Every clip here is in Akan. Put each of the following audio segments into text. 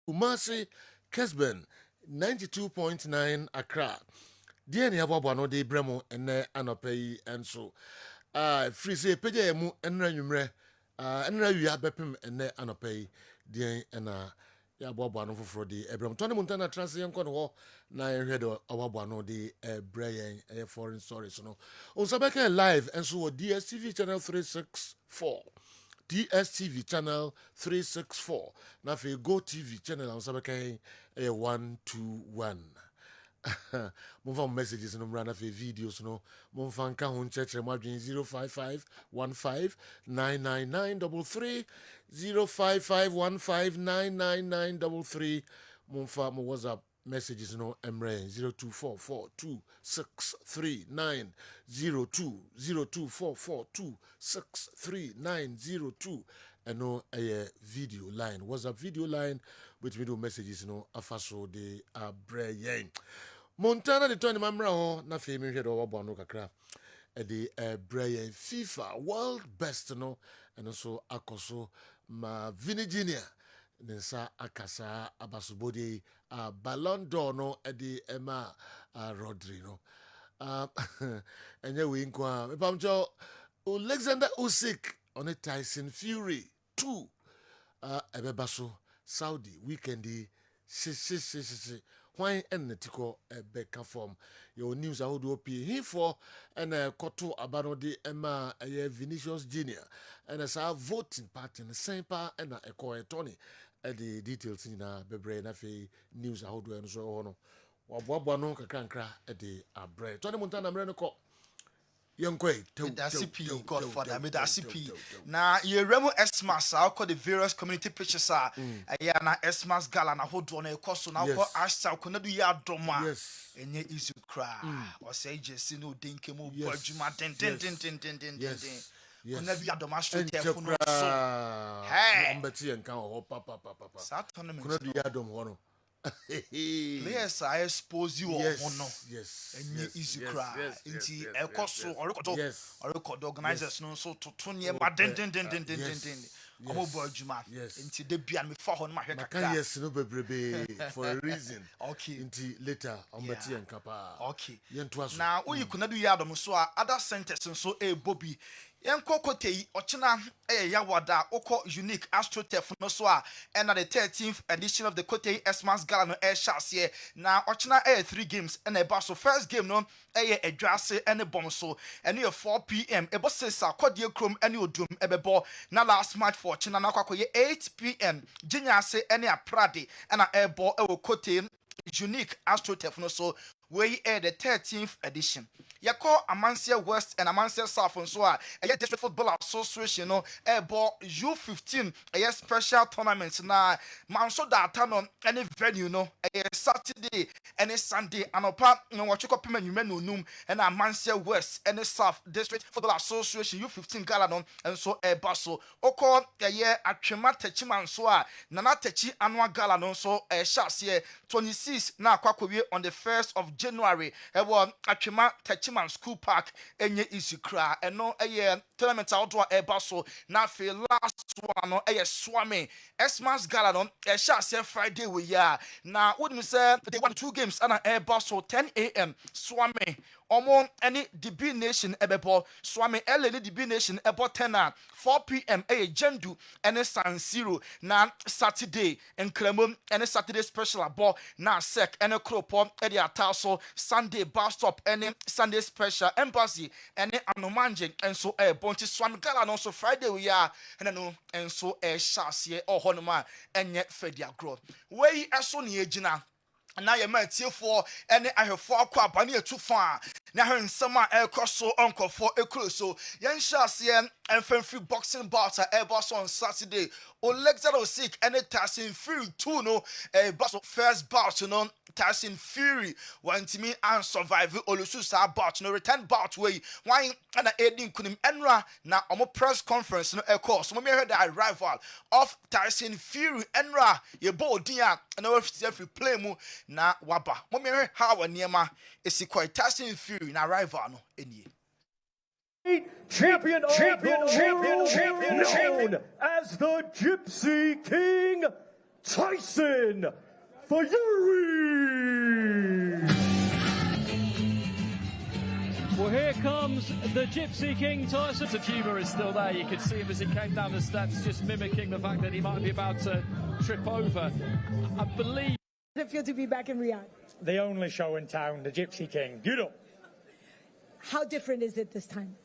Kumasi, Kessben, 92.9 Accra. Dear Niababano de Bremo and Anope and so. Free say Peja mu and Ranumre, and you have Bepim and Anope, dear and ya Bobano for the Abram. Tony Montana Transition Conwar, 900 or Wabano de Brian, a foreign stories. No, on Sabeka live and so DSTV channel 364. DSTV channel 364. Now if you go TV channel on Sabeka 121. Move messages no run of videos no move fan ka hun church margin 055 15 999 055 15 999 move mo WhatsApp messages no emre 0244263902 and no a video line WhatsApp video line which we do messages no afaso de abrayen Montana the 20 mamra ho na fe mi hwe do wobɔ kakra e de brayen FIFA world best no and so akoso ma Vini Junior Nensa akasa abasubodi Ballon d'Or no edi Emma Rodri no enye we nkwa mepamcho Alexander Usyk on a Tyson Fury 2 ebebaso Saudi weekendi why and Tiko Becca form your news I would OP he for and Koto Abanodi Emma Vinicius Junior and as our voting party in the same part and a coy Tony the details in a bebre na fe news I would do and so on. Wabwano Kankra at the bread. Tony Montana Mrenoko. Young Quay, Medasipi, Godfather, Medasipi. Now, you remo Esmas, I'll call the various community pictures. Ayana Esmas Gala, and I hold on a cost now for Ashta, Konadu Yadoma. Yes. And yet, is you cry. Or say, just no dinkemo, Burjuma, den. Yes. Yadoma street telephone. Hey, I'm Betty and Cow, Papa. Saturn, Yadom Hono. Yes, I expose you all. Yes. And you easy cry. Inti Elcoso or record organizers no so to Tunya den. I'm a Burjuma. Yes. Inti de Bian me for on my head. Yes, no baby for a reason. Okay. Inti later on Betty and Kappa. Okay. Now, you could not do Yadom so other sentence and so a Bobby. Yanko Kote, Ochina, Yawada, Oko Unique AstroTurf no soa, and at the 13th edition of the Kote Esmas Galano Air Chassis. Now, Ochina 3 games and a bus. So, first game, no, a drassi and a bomb so, and near 4 p.m. A boss says, Kodia Chrome and you doom, a ball. Now, last match for China Nako 8 p.m. Jinya say, any a Pradi and a air ball, Kote Unique AstroTurf no so. We air the 13th edition. Yako Amancia West and Amancia South and so a District Football Association no ball U15 a special tournament na manso data no any venue no a Saturday any Sunday anopa no watch up no num and Amancia West and South District Football Association U15 gala no and so a basso oko a year atwema techiman so a nana techi annual gala no so a chassis 26 na kwakowie on the 1st of January ewo atwema techiman school park enye isikra eno eye tournament outdoor basso na fe last one no eye swami Xmas gala no e chassis Friday we ya na wouldn't say they won 2 games and a basso 10 a.m. swami Omo any DB Nation ebebo swami LN DB Nation ebo 10 4 p.m. Jendu and San Siro na Saturday and Clemon and Saturday special ball na sec and a cropo e the ataso Sunday bar stop and Sunday special embassy and anomanje and so bonti swami gala no so Friday we are and so chassis or honoma and yet fedia grow we aso ni ejina na ye ma tie for ene ahwefo akwa abane atu fa na hwe nsema ekoso onkofo ekroso yen hyase enfamfri boxing bout boss on Saturday Alexander Usyk ene Tyson Fury 2 no boss first bout no Tyson Fury want me and survive olususa bout no return bout way why na edin kunim enra na omo press conference no so me heard the rival of Tyson Fury enra ye bodia na we free play mu na waba mo me how aniema esikoi Tyson Fury na rival no enie champion known as the Gypsy King Tyson Fury. Well, here comes the Gypsy King Tyson. The humour is still there. You could see him as he came down the steps, just mimicking the fact that he might be about to trip over. I believe. How does it feel to be back in Riyadh? The only show in town, the Gypsy King. Get up. How different is it this time?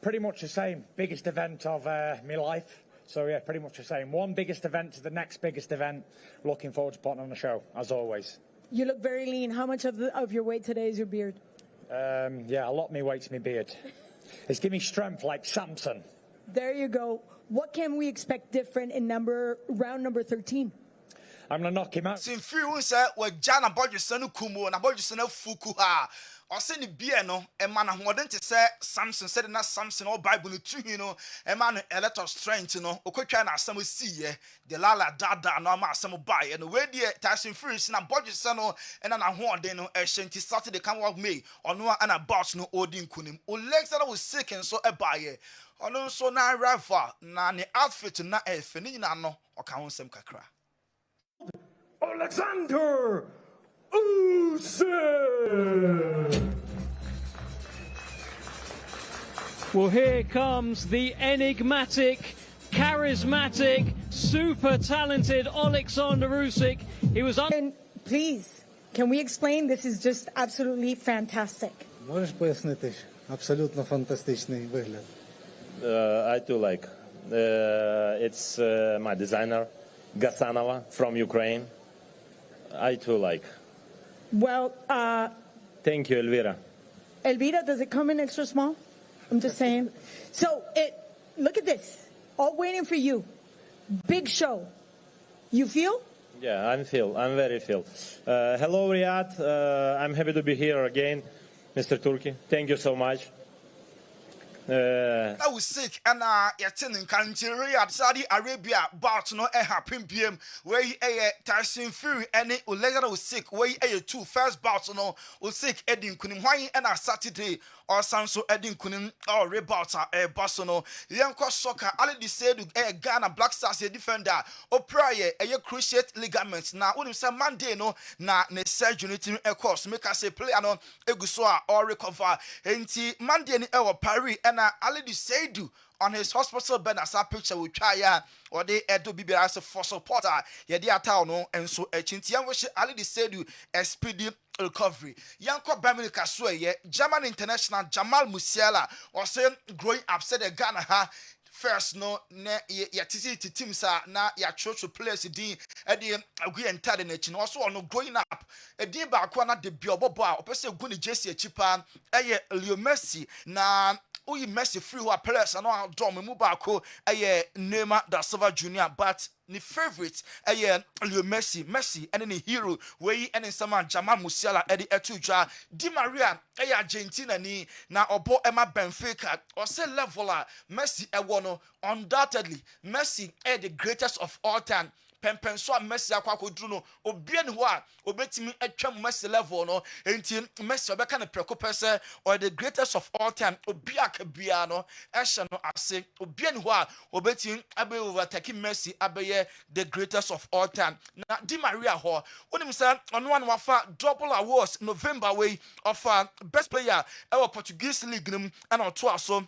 Pretty much the same. Biggest event of my life. So yeah, pretty much the same. One biggest event to the next biggest event. Looking forward to putting on a show, as always. You look very lean. How much of your weight today is your beard? Yeah, a lot of me weight's my beard. It's giving me strength like Samson. There you go. What can we expect different in round number 13? I'm gonna knock him out. Sinfiri won say we Jana Bodjusenu kumu na Bodjusenu fuku ha. Ose ni bie no e ma na hoden te say Samson said na Samson all Bible no tu no e ma no a lot of strength no okotwa na asem si ye the lala dada no ma asem buy no we die Tyson Fury na Bodjusenu e na hoden no e hye nti Saturday come work me ono ana bout no odin kunim o legs that was sick and so e buy ye ono so na rival na ne outfit na e fe ni na no o ka wonsem kakra. Alexander Usyk. Well, here comes the enigmatic, charismatic, super talented Alexander Usyk. He was on. And please, can we explain? This is just absolutely fantastic. Можеш пояснити? Абсолютно фантастичний вигляд. I do like. It's my designer, Gasanova from Ukraine. I too like. Well, Thank you, Elvira. Elvira, does it come in extra small? I'm just saying. So, look at this. All waiting for you. Big show. You feel? Yeah, I'm very feel. Hello, Riyadh. I'm happy to be here again, Mr. Turki. Thank you so much. I was sick and yatin in country Riyadh, Saudi Arabia, bout no happen PM where he Tyson Fury and Olega was sick where he two first bout no was sick Edin Kunim why and Saturday or Sanso Edin Kunim or rebout Basono Yanko Soccer already said Ghana Black Stars a defender or prior a cruciate ligaments now when you say Monday no na ne surgery a course make us a play no eguswa or recover enti Monday ni Paris and already said on his hospital bed as a picture with Chaya or they do be as a for supporter. Yeah, they are town and so a chintian wish already said you a speedy recovery. Yanko Bamini Kaswe, German international Jamal Musiala was saying growing upset at Ghana. First, no, ya tisi team sa na ya church players din e agree entirely na chi also no growing up e din ba kwa na de biobo boa opese gu ni Jesse achipa eye Leo Messi na uyi Messi free who players no dom mu ba ko eye Neymar da Silva Junior but ni favorite Leo Messi and ni hero we and some Jamal Musiala edi etujwa Di Maria Argentina ni na obo ema Benfica or say leveler Messi no undoubtedly Messi the greatest of all time Pempenso Messi akwakodru no obia ni ho a obetimi atwa Messi level no enti Messi obeka na preko pese or the greatest of all time obia ka bia no ehye no ase obia ni ho a obetimi abe overtake Messi abeye the greatest of all time na Di Maria ho onim say ono an wafa double awards November way of best player our Portuguese league nim and on to aso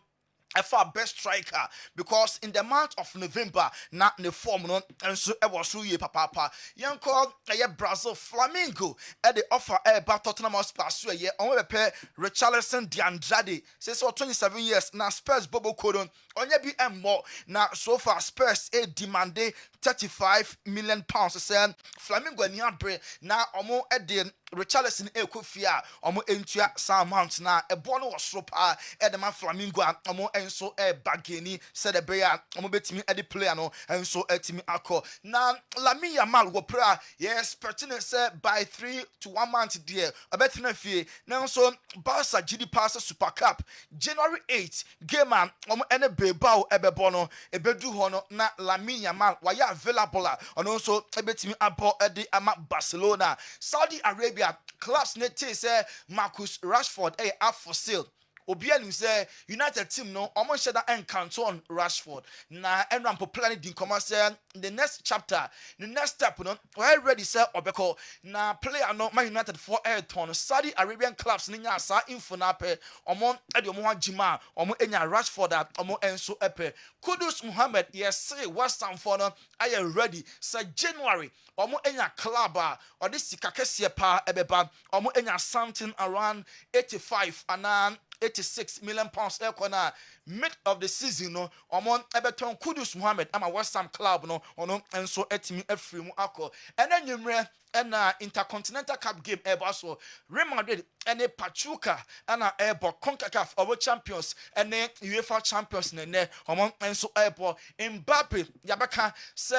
for best striker because in the month of November na ne form no and so e was so ye papa yanko Brazil Flamengo at the offer about Tottenham Hotspur so ye on we pay Richarlison de Andrade says for 27 years na Spurs Bobo Codon onye bi more na so far Spurs demanded 35 million pounds say Flamengo ni abre na omo de Richarlison ekofia omo entua some amount na ebo no was ropa the man Flamengo omo enso bageni said the bear omo betimi the player no enso etimi akọ na Lamine Yamal wo pra yes pertinent say by 3 to 1 month there abetina fie na so Barca GD Pass Super Cup January 8 game omo ene bebao ebebo no ebedu ho no na Lamine Yamal waya available on also ebetimi abo the ama Barcelona Saudi Arabia clubs net say Marcus Rashford up for sale Obia nim say United team no omo sheda encounter on Rashford na enrampo plan din come say the next chapter the next step no already say obeko na player no Man United for Ayrton Saudi Arabian clubs ni nya sa info na pe omo e de omo hagima omo enya Rashford a omo enso epe Kudus Muhammad yes West Ham for no aye ready say January omo enya club or this sika kese pa ebeba omo enya something around 85 and 86 million pounds ekona mid of the season no omo ebeton Kudus Muhammad ama West Ham club no ono enso etimi afri mu akọ ena nwumre ena Intercontinental Cup game eba so Real Madrid ene Pachuca ana ebo CONCACAF obo champions ene UEFA champions ne omo enso ebo Mbappe yabaka se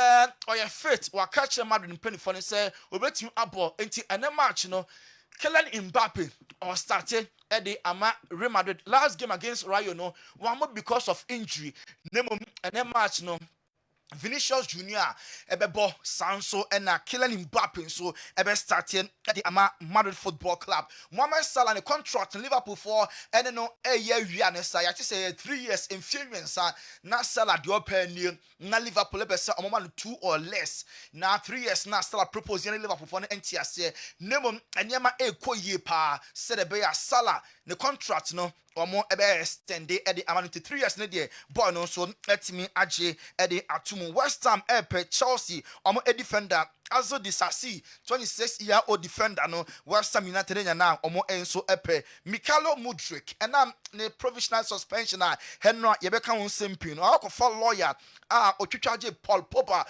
oye fit wa catch Madrid mpeni ne se obetimi abo enti ene match no Kylian Mbappe or started at the Real Madrid last game against Rayo no one more because of injury. Nemo and match no. Vinicius Junior ebebo Sanso and Kylian Mbappe so ebe starting at the Madrid Football Club. Mohamed Salah the contract in Liverpool for and no a year wianesa ya say 3 years inferience na Salah the open new na Liverpool ebe say omo 2 or less na 3 years na Salah propose in Liverpool for NTS nemo enyema ekoye pa said ebe ya Salah the contract no omo ebe extend at the amount 3 years na there boy no so etimi age at the atumu West Ham epe Chelsea omo a defender Azo Disasi 26-year-old defender no West Ham United na omo enso epe Mikhailo Mudryk and ne provisional suspension Henry yebeka won sempi no akofo lawyer otwitwaje Paul Pogba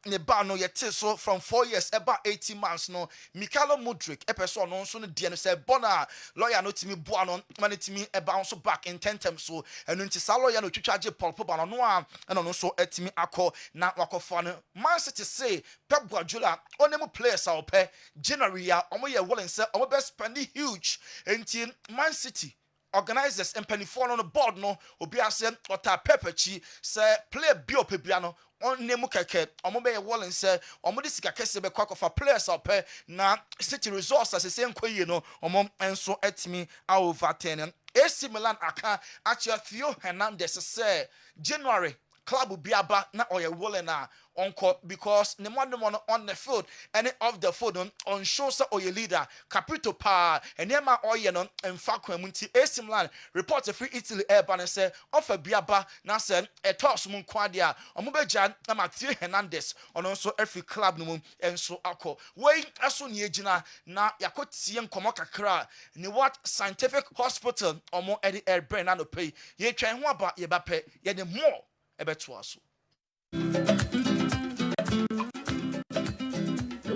ne ba no yete so from 4 years about 18 months no Mikhailo Mudryk epe so no so no die no say bona lawyer no timi boa no man timi e bounce back in 10 terms so enu nti sa lawyer no otwitwaje Paul Pogba no no so etimi akọ na wakofo no Man City say Pep Guardiola onemu players are pay January ya omo ye willing say omo best spend huge enti Man City organizers and penny on the board no obi ase ota pepechi say play bi opebia no on nemu keke omo be ye willing say omo de sika kese be kwakofa players are pay na City resources say nkoye no omo enso etimi over 10 AC Milan aka actually Theo Hernandez say January club biaba na oye willing na onko because ne mo on the field and off the field on show say oye leader capito pa enema oye no emfa kwamunti AC Milan report free Italy airban say offer biaba na say etos mu kwade omo beja na Matthew Hernandez on also every club no enso akọ wey aso ne agina na yakotie nkomo kakra ne what scientific hospital omo edi airbrain na no pay ye twen ho aba ye ba pe ye ne more ebeto aso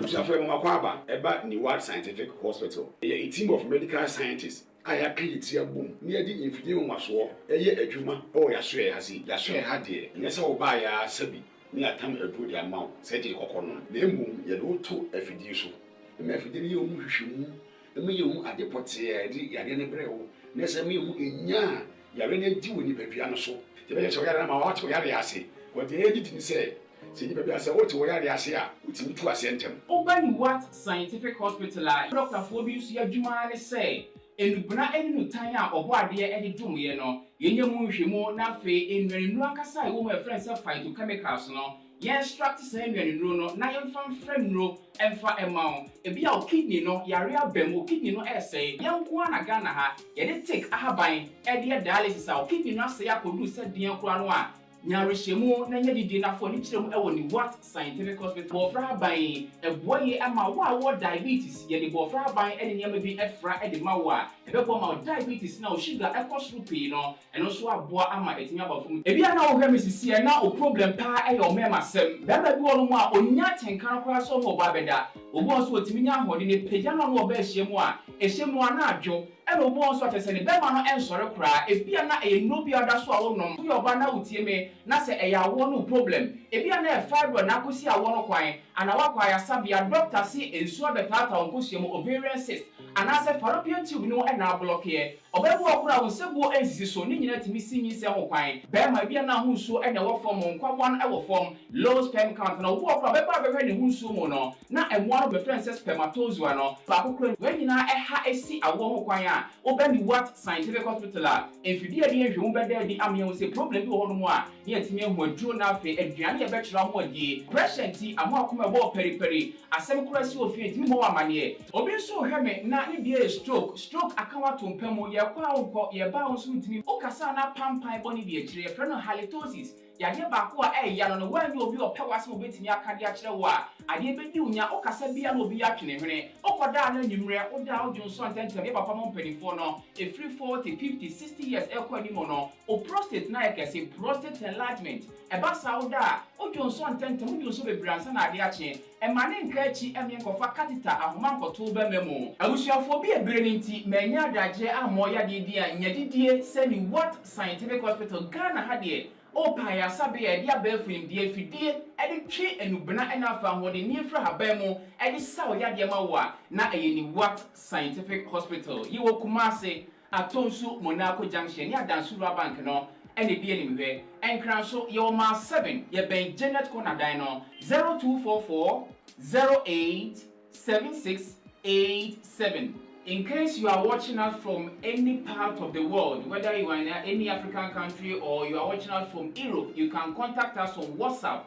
From Makwaba, about Neward Scientific Hospital, a team of medical scientists. I have created a boom near the infidel was war, a year a juma, or ya swear has he, ya swear had dear, yes, or by a sabi, near time a good amount, said the coconon. Name boom, ya do to a fiducial. The Mefidilium, the million at the potier, the Yagane Breo, Nesamium in ya, Yarene do in the piano so. The best of Yarama, what Yariasi, what the editing said. See, baby, I said, what to wear the Asia, which in 2 centum. Open what scientific hospital, Dr. Phobius, your Jumani say, and Buna any Tanya or what dear Eddie Dumiano, Yenyamu, Nafe, in Nuakasa, whom my friends have fight to chemicals no. Yes, struck the same in Runo, Nine from Friend no, and for a mount. If you are kidney no, Yaria Bemo, kidney no essay, young Guana Ganaha, yet take a habine, Eddie dialysis, our kidney not say I could do said Dian Cranoa. Nyarishemu na nyedi dina for ni chiremu ewo ni what scientific hospital bofra ban eboye ama wa diabetes ye di bofra ban ene nyama bi efra e di mawa ebebo ma diabetes na o sugar e cost rupi no eno so aboa ama etimi abafum ebia na o hwe misisi e na o problem pa e yo mema sem baba bi wonu mu a onya tenkan kwa so mo ba beda obo so otimi nya hode ne pagya na no oba ehyemu a ehyemu ana adwo eno obo so atese ne bema no ensore kra ebia na e no bi oda so a wonom yo ba na utie me na se eya wo no problem ebia na e fibro na akosi a wo no kwan ana wakwa ya sabia doctor si ensuo betata onkosi mu ovarian cyst ana se fallopian tube no e na block ye obebu okura wo sebu ensisi so ni nyina timi sinyi se ho kwan bema bia na ho nsuo e na wo form nkwawan e wo form low sperm count na wo okura beba beba ne ho nsuo mu no na emo no be friend spermatozoa no ba kokura we nyina e ha esi awo ho kwan a na obani what scientific hospital a efidi ade ehwe wo beda di amia wo se problem bi wo hono mu a ne yetimi ehu aduro na afi aduane ye bekira ho adie pressure ti amo akoma bo periperi asem kura si ofi etimi mo amane obi nso hweme na ne die stroke akawa to mpam ye kwa wo ye ba wo so ntimi okasa na pampan boni bi akire ye frɛ no halitosis yade baako a ya no wanyi obi opewase obetimi akade akire wo a ade bedi unya okasa bia no obi atwene hwene okoda na nyimre oda odwonso antentem ye papa mo mpanifo no every 40 50 60 years ekwa ni mo no o prostate na yakase prostate enlargement eba sauda odwonso antentem odwonso bebransa na ade ache emane nka achi emye kofa catheter ahoma nkoto ba memo abusuafo bi ebere nti manya adagye amo ya de dia nyadidie semi what scientific hospital Ghana ha de o pa ya sabe ya dia ba fim die fidie ede twe enubena ena afa hode ni efra haban mu ede sawo ya de ma wo na eyeni what scientific hospital yiwo Kumase atonsu Monaco junction ni adansuru bank no ene die ni mehwe enkran so ye ma 7 ye ben Janet Konadan no 0244 087687. In case you are watching us from any part of the world, whether you are in any African country or you are watching us from Europe, you can contact us on WhatsApp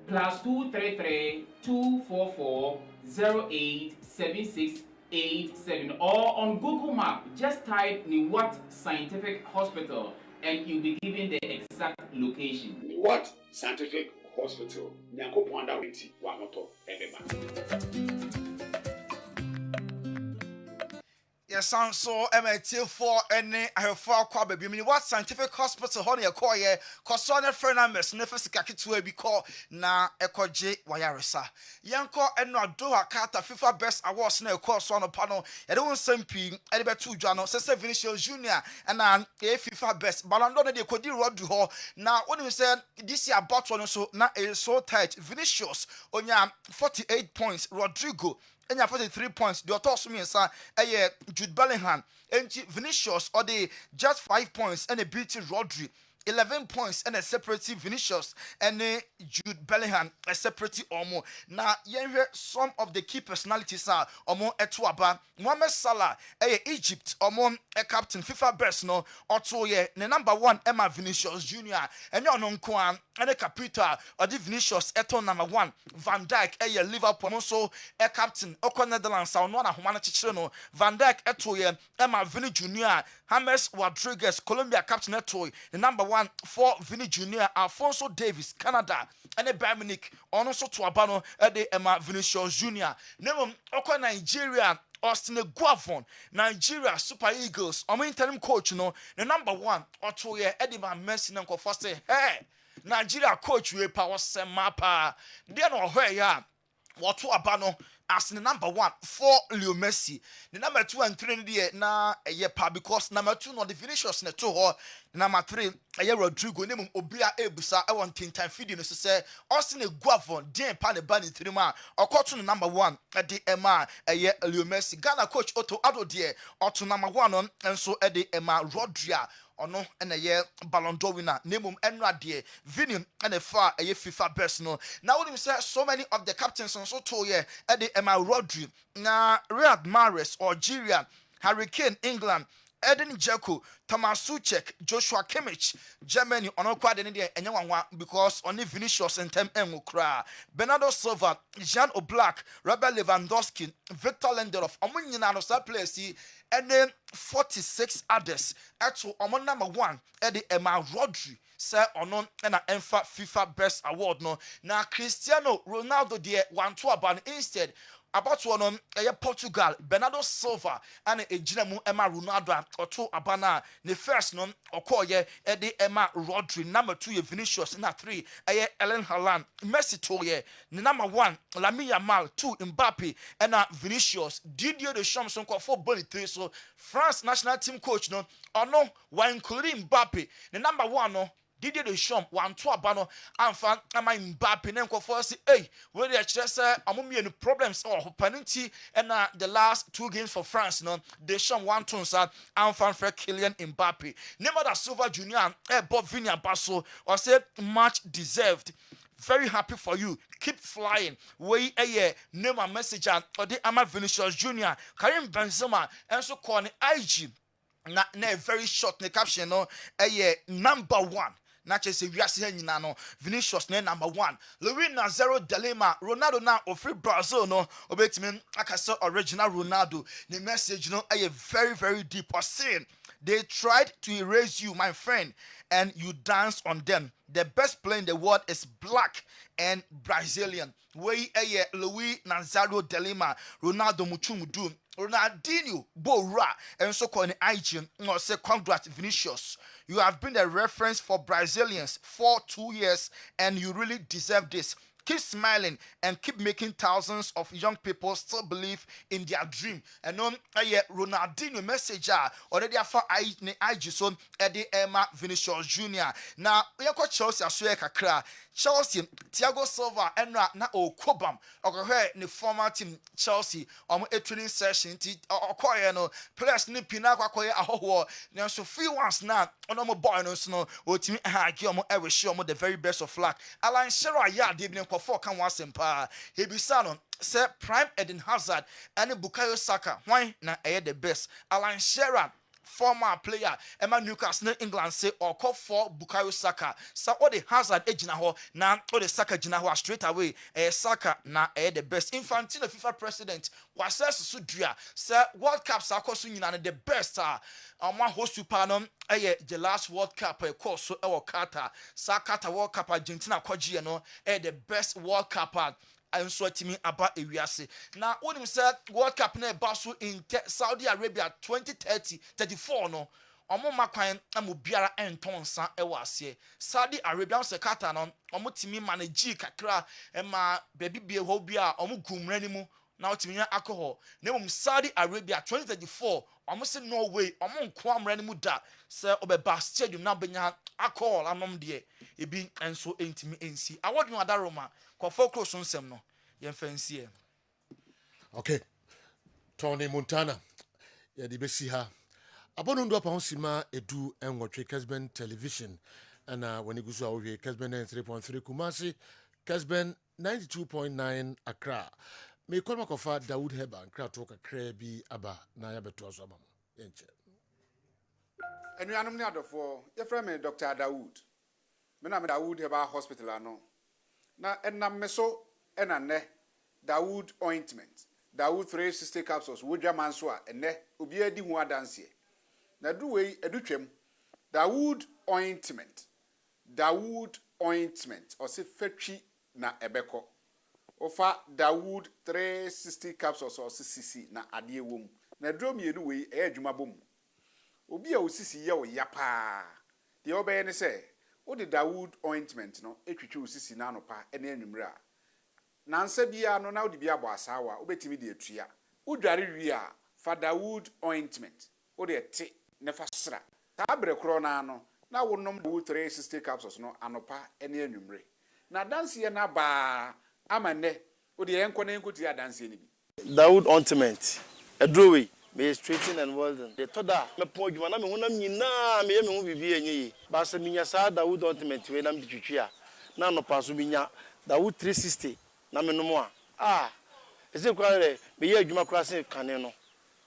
+233 244 087687 or on Google Map. Just type Niwat Scientific Hospital and you'll be given the exact location. Niwat Scientific Hospital. Nyako Pwanda Winti Wamoto Ebeba. Yes, so MT4 any I have 4 kwa baby. What scientific hospital honey a call ye Cosona Fernandez Nefes Kakitu be call na Ekoje Wayaresa. Yanko and not do a kata FIFA best awards na course on a panel. I don't send ping Edibet 2 Jano, Sessa Vinicius Jr. and a FIFA best. Balando de Cody Rod to her. Now when you said this year about one so now is so tight. Vinicius on ya 48 points, Rodrigo. And you have 43 points. The authors mean, sir, Jude Bellingham, and Vinicius, or the just 5 points, and a beauty Rodri. 11 points and a separate Vinicius and Jude Bellingham a separate Omo. Now, you some of the key personalities are Omo Etuaba, Mohamed Salah, Egypt, Omo a captain, FIFA best no, Otto ye, the number 1 Emma Vinicius Jr. and your non Kwan and a capita or the Vinicius Eto number 1 Van Dijk, Liverpool, also a captain, Oko Netherlands, Saunona Humana Chicheno, Van Dijk Eto ye, Emma Vini Jr. James Rodriguez, Colombia captain Eto, the number 1 for Vinny Jr. Alfonso Davis, Canada, and a Bayern Munich, also to Abano, Emma Vinicius Jr. Name Oko Nigeria, Austin Guavon, Nigeria Super Eagles, interim coach, the number 1 or 2 year Eddie Messi and first say, hey, Nigeria coach, we power semapa. Then or where ya, what to Abano. As the number 1 for Leo Messi, the number 2 and 3 na a year because number 2 not the Vinicius na 2 number 3 a year Rodrigo name Obia Ebusa I want time feeding us say Austin Guavon Dean Pan Bani 3 man or to number 1 at the Emma a year Leo Messi Ghana coach Otto Ado dear or to number 1 on and so at the Emma Rodria. Ono and a year Ballon d'Or winner, Nemum Enra dear, Vinium and a far a year FIFA best no. Now when you say so many of the captains on so to ye at the Emma Rodri, na Riyad Mahrez, Algeria, Harry Kane, England, Eden Dzeko, Thomas Suchek, Joshua Kimmich, Germany, on quite any day, and one because only Vinicius and Tem Emukra, Bernardo Silva, Jan Oblak, Robert Lewandowski, Victor Lindelof, Amunyan of that place, and then 46 others. Actually, number 1, Eddie Emma Rodri. Sir or none and an FIFA Best Award no. Now Cristiano Ronaldo dear 1-2 ban instead. About one on Portugal, Bernardo Silva, and a Jinemu Emma Ronaldo or 2 Abana. The first non or call ye Eddie Emma Rodri, number 2 Vinicius, number 3 Ellen Haaland, Messi to ye, number 1 Lamine Yamal, 2 Mbappe, and Vinicius, Didier Deschamps on 4 bully 3 so France national team coach no or no, while including Mbappe, the number 1 no. Didier Deschamps 1-2 abano amfa ama Mbappe na nkofo say hey we dey chere say amumie no problems or penalty and the last 2 games for France no Deschamps 1-2 sa amfa for Kylian Mbappe Neymar da Silva Jr. Bob Vinia Basso or say much deserved very happy for you. Keep flying. We name a message or the Ama Vinicius Jr. Karim Benzema and so called IG. Na very short ne caption no number 1. Na chese wiase ha nyina no Vinicius na number 1. Luis Nazaro de Lima Ronaldo na ofri Brazil no obetimi akasa original Ronaldo. The message no very very deep or saying they tried to erase you, my friend, and you dance on them. The best player in the world is black and Brazilian. We Luis Nazaro de Lima Ronaldo Muchumudu Ronaldinho Bora and so called IG or say congrats Vinicius. You have been a reference for Brazilians for 2 years and you really deserve this. Keep smiling and keep making thousands of young people still believe in their dream. And on Ronaldinho message already for IG so Eddie Emma Vinicius Jr. Now we are Chelsea as kakra. Chelsea Thiago Silva and na Okobam okay the former team Chelsea a training session okoye no players ni pina kwakoye ahoho na so free ones na ono mo boy no so otimi gi omo e wish omo the very best of luck. Alan Shearer ya de bi nkofo kan wasempa he bi sa no say prime Eden Hazard and Bukayo Saka why na the best. Alan Shearer former player Emma Newcastle England say or call for Bukayo Saka. So all the Hazard ejina ho na all the Saka jina ho straight away. Saka na the best. Infantino FIFA president was says Sudria say World Cup Saka so nyina the best one host super no the last World Cup course so Qatar. Saka World Cup Argentina kwaji no the best World Cup and so timi aba ewiase na wonim say World Cup na eba so in Saudi Arabia 2034 no omo makwan amobiara entonsa ewase Saudi Arabia se Qatar no omo timi manage kakra ema baby bie ho bia omo gumra ni mu na otimi nya alcohol na mum Saudi Arabia 2034 omo se no way omo nko amra ni mu da se obeba stadium na benya alcohol anom de ebi enso entimi ensi awodun adaroma ko focus on nsem no yen fancy okay Tony Montana ya di besi ha abono ndo pa hosima edu enwotwe Kessben television ana wani gusu awwe Kessben 93.3 Kumasi Kessben 92.9 Accra me kolma kofa Dawood Heba nkra to kakra bi aba na ya beto aso aba yenche enuanum ni adofo ye frame me Dr. Dawood me na me Dawood Heba hospital ano na enam me so enane Dawood ointment Dawood 360 capsules wodwa manso a ene obi adi hu adanse na duwe edutwem Dawood ointment o se fatwi na ebeko ofa Dawood 360 capsules o se sisi na ade ewom na dromienu we adwuma bom obi a osisi ye wo yapa de obeye ne se wo de Dawood ointment no etwitwe osisi na anopa ene anwumra nansa bia no na wo de bia bo asawa obetimi de atua udware wi a fa Dawood ointment wo de te ne fa sra ta bre kro na no na wonom Dawood 360 capsules no anopa ene anwumre na danse ye na ba amane wo de enko na enko ti adanse ni bi Dawood ointment edrowe me straighten and well done the toda me po djuma na me honam nyina me hu bibi enyi ba se minya sa Dawood ointment we na me twitwi a na no paso binya Dawood 360 na me no ese kware me ye adwuma kra se kane no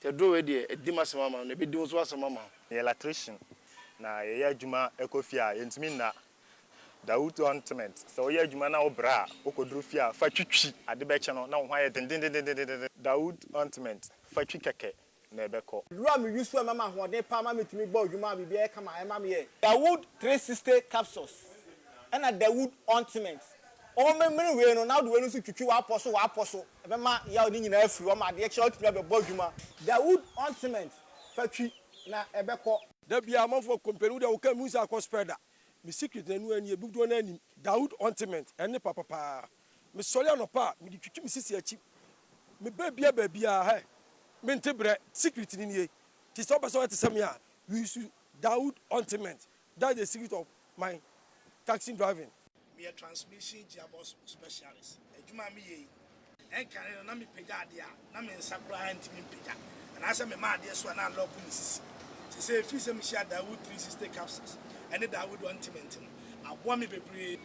te drowe de edima se mama na be di so asema mama electrician na ye adwuma ekofia yentimi na Dawood ointment so ye adwuma na obra okodru fia fa twitwi ade be che no na ho aye den Dawood ointment fa twi keke na ebeko ruwa me use mama hoden pa ma metumi gba adwuma bibi e kama e ma me ye Dawood 360 capsules and a Dawood ointment o me we no na do we no so twitwi wa aposo e be ma ya oni nyina afiri o ma de e che o tumi be gba adwuma Dawood ointment fa twi na ebeko da bia amfo company de o ka musa ko spreader me secret na nu ani ebudo na ani Dawood ointment ene papa me sole anopa me di twitwi me sisi achi me babia he me ntebre secret ni nie ti so person at samia we use Dawood ointment that's the secret of my taxi driving me a transmission gearbox specialist ejuma me ye enkare na me pega ade a na me nsakura antimi pega and asa me ma ade so na lock me sisi say free say me share Dawood 360 capsules and the Dawood ointment abo me bebre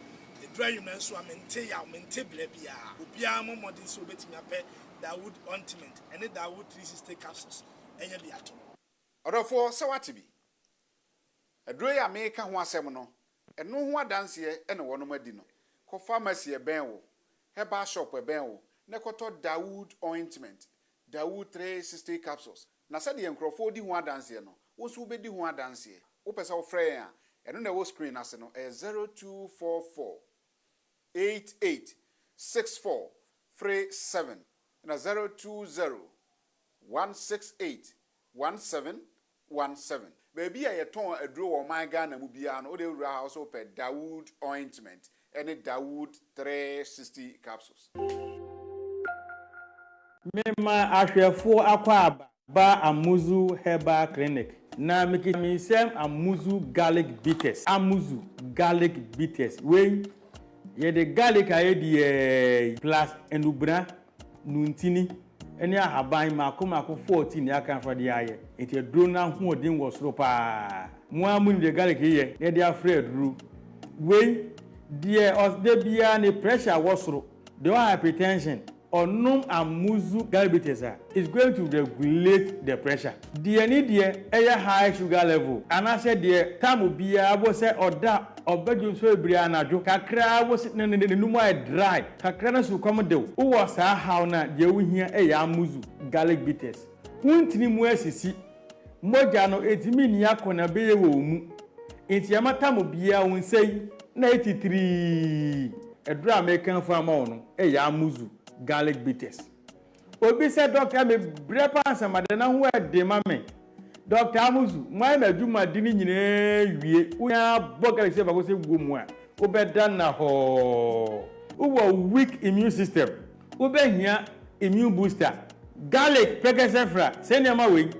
dry human so mente ya mente blebia obia mo modern so betimi ape Dawood Ultimate and Dawood 360 capsules enya bi ato Odofo se wate bi aduro ya meka ho asem no eno ho adanse ene wono madi no ko pharmacy e ben wo herbal shop e ben wo ne koto Dawood Ointment Dawood 360 capsules na se de enkrofo di ho adanse no wo so be di ho adanse wo pesa wo frɛ ya eno na wo screen ase no 0244 886437 na 020 168 1717 baby a yeton aduro wo man Ghana mu bia no ode wura house pe Dawood Ointment and Dawood 360 capsules. Mema ahwefo akwa ba Amuzu Herbal Clinic na mikimisem Amuzu garlic bitters we ye the garlic aye the plus enubra nuntini eni ahaban mako 14 ya kan fa de aye enti aduro na ho odin wo soro pa mo amu the garlic ye ne dia duru we die os de bia ne pressure wo soro the hypertension onum Amuzu garlic bitters is going to regulate the pressure die ni die high sugar level anase die tamu bia bo se oda obedu so ebri anajo kakra wo ne numu dry kakra na su kom de wo sa how na de wo hia Amuzu garlic bitters untini mu asisi moja no etimi ni akona beye wo mu enti amata mo bia won sei na 83 edura American farmer no Amuzu garlic bitters obi se doctor me brepa ansamade na ho ede ma me Dr. Amuzu my meduma dini nyine wie unya boga se ba ko se gumu a obeda na ho uwo weak immune system obehia immune booster garlic pekesefra se ne ma we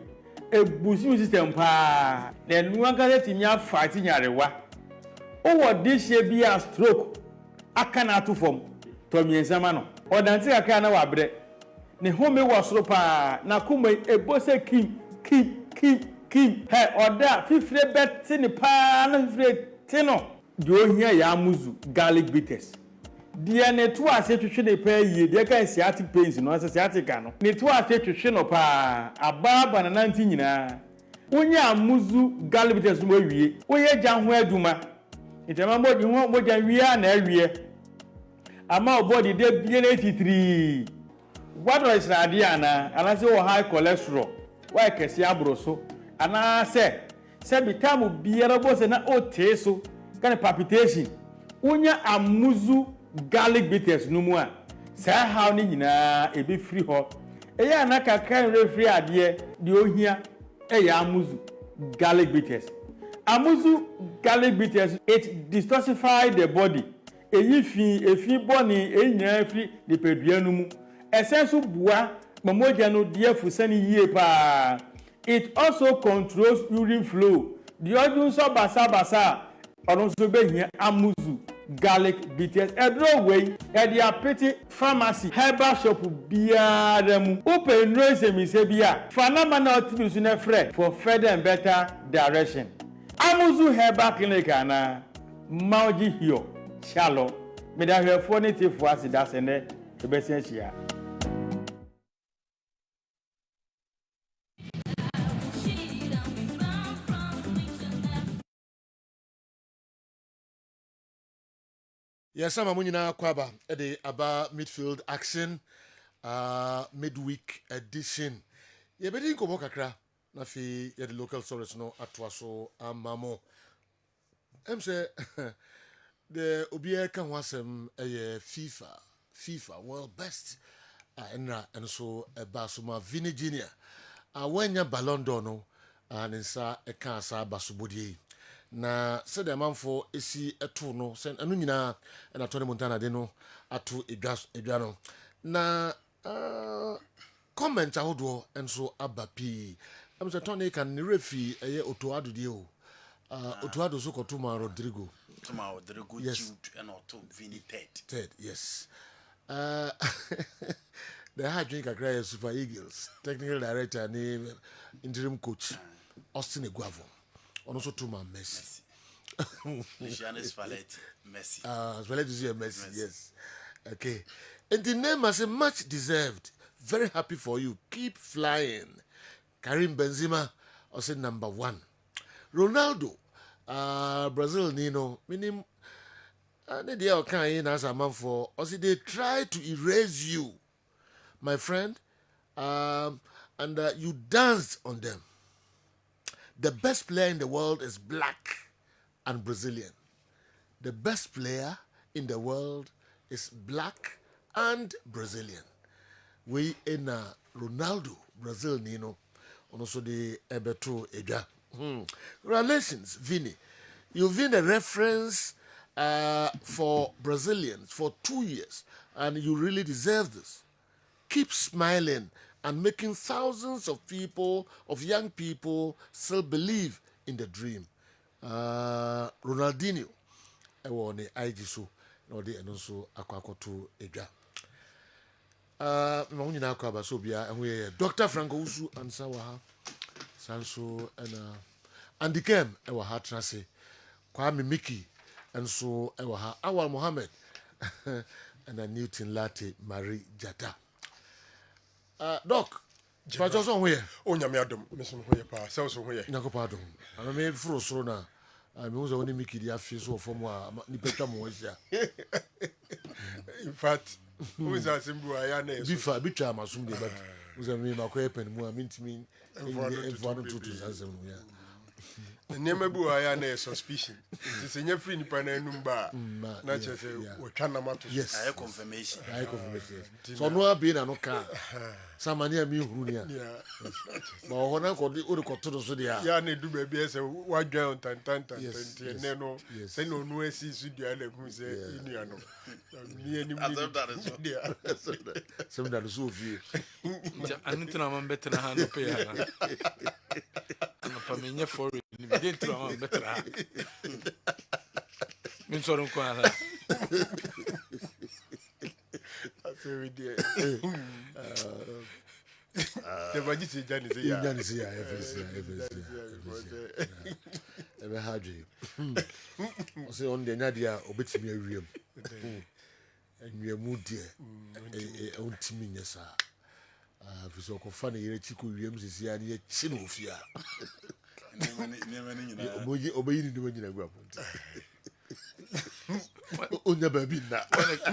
e boost immune system pa na nu anga se timia fight nyarewa uwo dishe bia stroke aka na to form to miensama no odanti aka na wabre ne home wo soro pa na kuma ebose kim he oda fifre bet ni pa na fifre tino do hia Amuzu garlic bitters dia ne to ase twhwe ne pa yie dia kan sciatic pains no ase sciatic no ne to ase twhwe no pa ababa na nanti nyina wonya Amuzu garlic bitters mo wie woye gya ho aduma itema modi ho moja wie na awie ama obodi de bie na 83 what is radiana anase wo high cholesterol why kesi abroso ana se bitamu biara bo se na ote so kan palpitation unya Amuzu garlic bitters no mu a sa how ni nyina e be free ho eya na kakran refree ade de ohia Amuzu garlic bitters Amuzu garlic bitters it detoxify the body efi boni enya free de pedua no mu esensu bua mamoja no dia fusani yie pa it also controls urine flow the odun so basa odun so be hia Amuzu garlic bitters edro way e dia peti pharmacy herbal shop biara mu open nose mi se bia fanama na otibisu na frɛ for further and better direction Amuzu herbal clinic ana mauji hio shalo me da hwefo ne tifo asida se ne ebesi ahia. Yes, I'm a kwaba at the Aba Midfield action, midweek edition. Ye bedi ko kakra na fi ye the local source no atwaso amamo. Say the obiye kan wasem FIFA world best and so basuma Vini Junior. Wenya Ballon d'Or no and nsa e kan sa basubodie. Na said the man for esi etu no sen anu nyina na Tony Montana de no atu edwa no na comment ahodo enso abapi am say Tony kan refi eye Otoado de o Otoado so ko Tuma Rodrigo yes. Jude and Otto Vini Ted yes the hard drink akra Super Eagles technical director and interim coach Austin Eguavo. Also to my Messi. Luciano Spalletti, Messi. Spalletti is Messi, yes. Okay. And the name is much deserved. Very happy for you. Keep flying. Karim Benzema, also number 1. Ronaldo, Brazil, Nino, meaning, they are kind as a man for, also they try to erase you, my friend, and you danced on them. The best player in the world is black and Brazilian. The best player in the world is black and Brazilian. We in Ronaldo, Brazil, Nino, and also the Ebeto Eja. Relations, Vini. You've been a reference for Brazilians for 2 years, and you really deserve this. Keep smiling and making thousands of people, of young people, still believe in the dream. Ronaldinho, I want the IG so, no de and also akwakoto edwa. No nyina akwa ba so bia and Dr. Franco Usu ansa wa ha. Sanso and Andy Kem e wa ha transe. Kwame Mickey and so e wa ha. Awal Mohammed and a Newton Latte Marie Jata. Doc, but just on here. Oh, Yamiadum, Miss Hoya, South Hoya. Nakopado. I made Frosona. I was only Mickey the office or from Nipeta Moisia. In fact, who is that symbol? I am before Bicha Masum, but was a me, my weapon, more mean to me, and 1 yeah. The name of Buayana suspicion. It's in your free Pananumba. Not just a Wakanamato. Yes, I confirmation. I confirmation. So no being a no car. Some near me who near. But when I got the Uruko to the Sudia. Yanni do baby as a white ground and Neno. Say no, no, see Sudia who say Indiano. Some that is so few. I need to know better than hand pay. Pamenya for it. Didn't throw on better. Means on Quana. That's very dear. The budget is Janis. Ever had you. Also on the Nadia, obey me a room. And we are moody. A own teaming, yes, sir. If so funny, you're Chico Williams is here near Chinofia. Obeying the way you go up. Oh, never been that.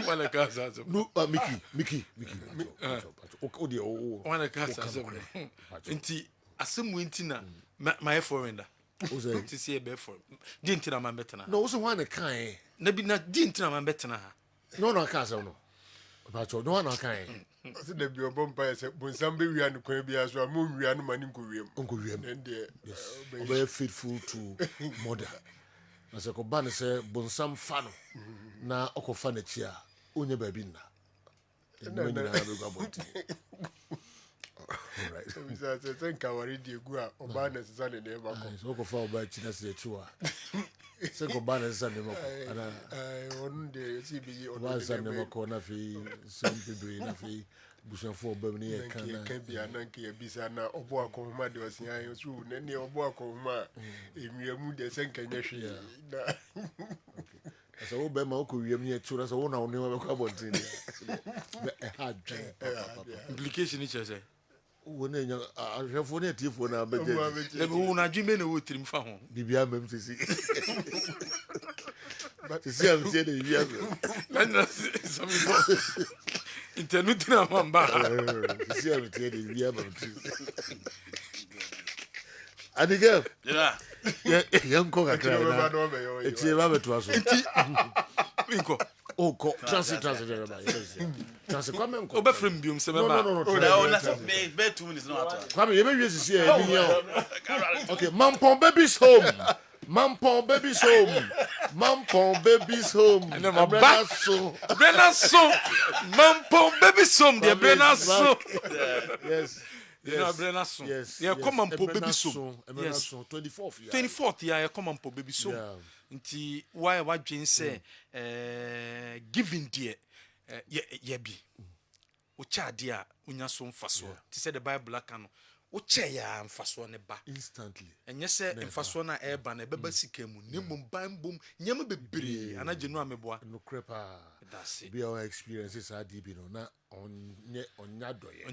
One of us, no, Mickey. One of us, Inti, a some wintina, my foreigner. To see a bear for didn't tell my better. No, also one a kind. Maybe not didn't tell my better. No, castle. But no one kind. I said, there be a bumpire when somebody we are in Quabia, so I'm moving around money in Uncle William, and yes, very faithful to mother. As a Cobana said, Bonsam Fano, now Oko Fanichia, Unya Babina. All right. I think I already go or Banner's son in the neighborhood. It's Oko Fall by Chinas de Chua. Second Banner's son in the I one day CB or one son in the corner fee, some people in fee, Bushan for Birmingham can be an Anki, a Bisana, or Boacoma, was young through Nenny or Boacoma. If you are mood, the second year. As a old Bema, you have near to us, own our new cupboard. A hard implication each other. When I have one at you for now, but who are Jimmy with him found? Bibia Memphis. But you see, I'm telling you, some internet number. You see, I'm telling you, and again, young cocker, it's a rabbit to us. Oh, transit. Over from Bium, no, that's a bed 2 minutes. Come here, maybe you see okay, Mampon baby's home. Mampon baby's home. Mampon baby's home. And then my back so. Brenasso. Mampon baby's home. The Brenasso. Yes. You know, Brenasso. Yes. Yeah, come on, baby so. Yes. 24th. 24th, yeah, come on, baby so. Nti why what Jane say giving dear ye bi wo cha dia unya so mfa so ti say the Bible aka no woche ya mfaso ne ba instantly enye se mfaso na eba na beba sika mu ne mum bambom nyam bebre ana genu ameboa no crepa that's it be our experiences are deep na onya doye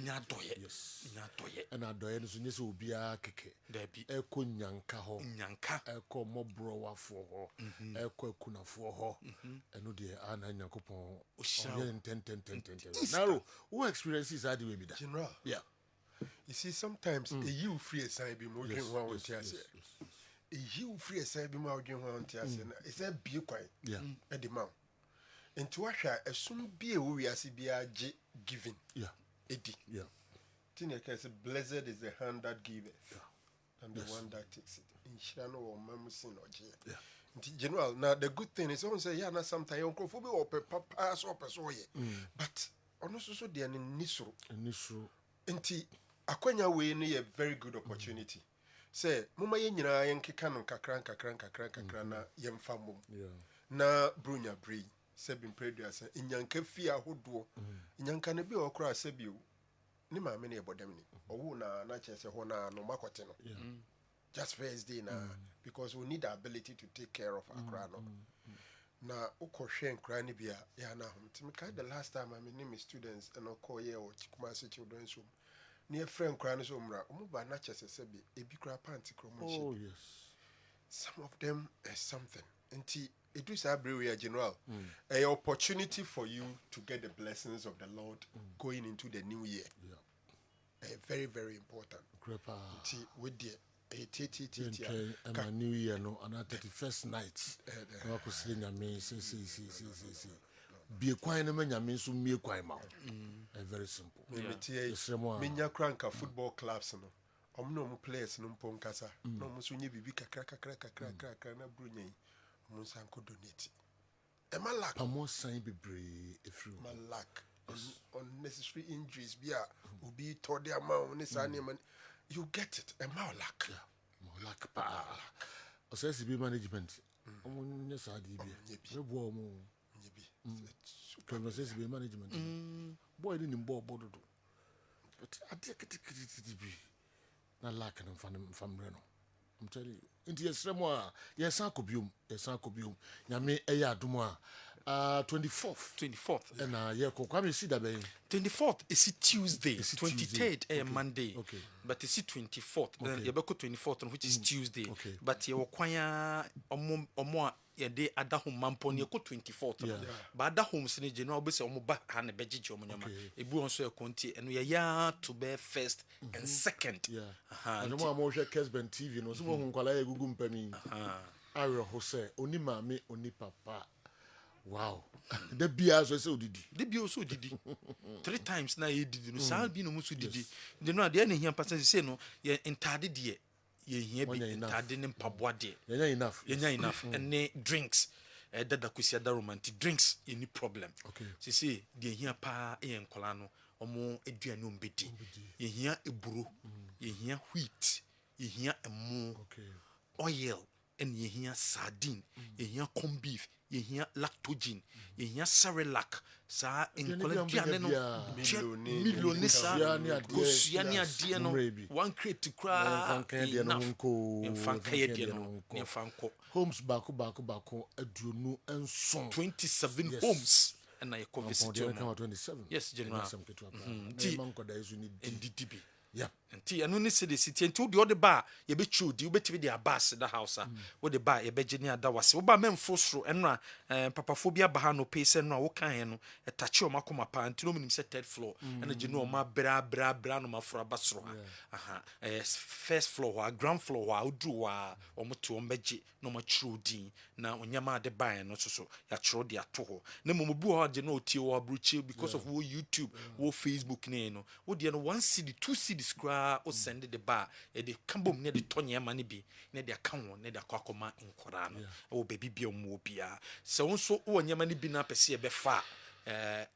yes onya doye na doye no so nyese obia keke dabi eko nyanka ho nyanka eko mobro wafo ho eko ekunafo ho eno de ana nyankopon onye ten now who experiences are the way be that general yeah you see sometimes a you free assign be more dream one with us a you free assign be more dream one with us it's a be quite yeah at the mount into washa as soon be a we as be a giving yeah edi yeah Tina can say blessed is the hand that giveth and the one that takes it in shano or mamusin or yeah general now the good thing is someone say yeah na sometimes uncle for be or papa so person but also so they are in nisro nti akwanya we ne a very good opportunity say mama ye nyina ye nkeka no kakra na ye mfa mom na brunya brei se bin predu asa nyanka fi ahodo nyanka ne bi okra asa bi ni ma me ne bodam ni owo na chese ho na no makote no just first day na because we need the ability to take care of akra no na ukohwe nkra ne bia ya na hom timika the last time I mean me students and call ye o Kumasi children's home near friend nkra ne so mra omuba na chese se bi ebi kra panty kromochi oh yes some of them is something nti it is a very general a opportunity for you to get the blessings of the Lord going into the new year very very important nti with the a new year no and 31st night no ko se nyame see be kwan na nyame so mie kwan ma very simple menya kranka football clubs no omno players no mpon kasa no mo so nye bibi kakra na brunyai mo san ko donate e malak pamo san bebre efru malak unnecessary injuries bia obi to the amount ne san man you get it e malak pa o say be management omo nye sa di bia we bo omo conversation be management boy ni mbo bododo but adekete bi na lack no famre no I'm telling you into yesremo a yesan kobium nyame eya adomo a 24th and ye ko kwame si da ben 24th is Tuesday 23rd a Monday okay but it's 24th then you be 24th which is Tuesday but ye kwanya omo ye de adahom mampo ne ko 24th but adahom se ne general be se omo ba ha ne begege omo nyama ebu on so e konti eno ye ya to be first and second and mo hwe Kessben TV no so mo hunkwala ye gugu mpani awe ho se oni maame oni papa wow the bia so say odidi the bia so odidi 3 times na ye didi no sa bi no muso didi de no ade na hia pasa say no ye entade de ye hia bi entade ne mpaboa de ye enough and drinks dada kusia da romantic drinks any problem say de hia pa ye nkola no omo aduane ombedi ye hia eburo ye hia wheat ye hia emu oil and ye hia sardine ye hia corn beef ye hia lactogen ye hia cerelac sa inkoladiane no milone sa kosiani adie no one crate to cry in fanko homes bako aduonu enson 27 homes and I ko visit you 27 yes general manko da isu ni ndidibi yeah nti anu ni se de siti nti wo de ba ye be chudi wo betimi de abas da house wo de ba ye be geni ada wase wo ba memfo soro enra papafobia ba ha no pese no wo kan he no etache o makoma pa nti no minim se third floor ena geni o ma bra no mafura basoro ha first floor wa ground floor wa odu wa o moto o mbeje no ma chudi na onyama de ban no so ya chiro de ato ho na momubu ho geni o tie wo abruchi because of wo YouTube wo Facebook ne no wo de no 1 cd 2 cds o send the bar e de kambom ne de tonye ma ne bi ne de aka ho ne de akoma nkora no o baby bi omo bia se wonso wo nyama ne bi na pese e be fa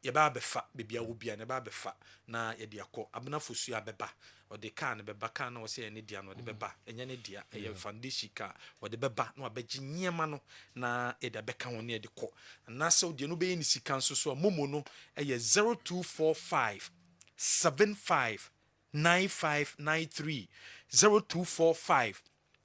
ye ba be fa bibia wo bia ne ba be fa na ye de akọ abna fosu abeba o de ka ne beba ka na wo se ne dia no de beba enya ne dia e foundation ka o de beba na abegi nyema no na e de beka ho ne de kọ na se o de no be ni sika nso so momo no e ye 0245 75 9593 0245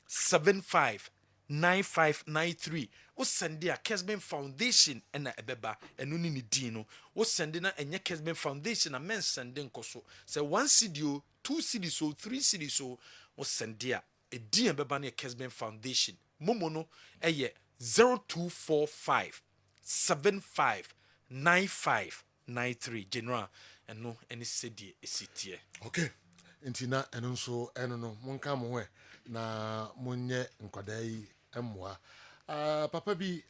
75 9593 wo send a Kessben Foundation na ebeba enu ni din no wo send na enye Kessben Foundation na men send nkoso say 1 cedi o 2 cedi so 3 cedi so wo send a edin ebeba na Kessben Foundation momo no eye 0245 75 9593 general eno eni cedi esitie. Okay. Intina eno nso eno no monka mo hwe na monye nkwadai emwa. Papa bi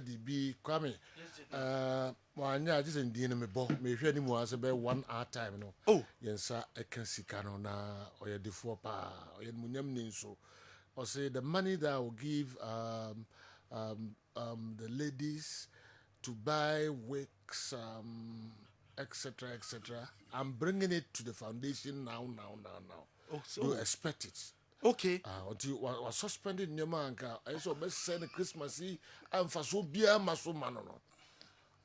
di bi kwame wanya just ndin me bo me hwe ni mu ase be 1 hour time no. Oh, yensa eka sika no na oyedefo pa oyedmunyam ni nso. Or say the money that I will give the ladies to buy wigs, etc., etc. I'm bringing it to the foundation now. Oh, so Do expect it. okay. Until we suspended in your man. I saw best send Christmas. I'm for so beer, maso man.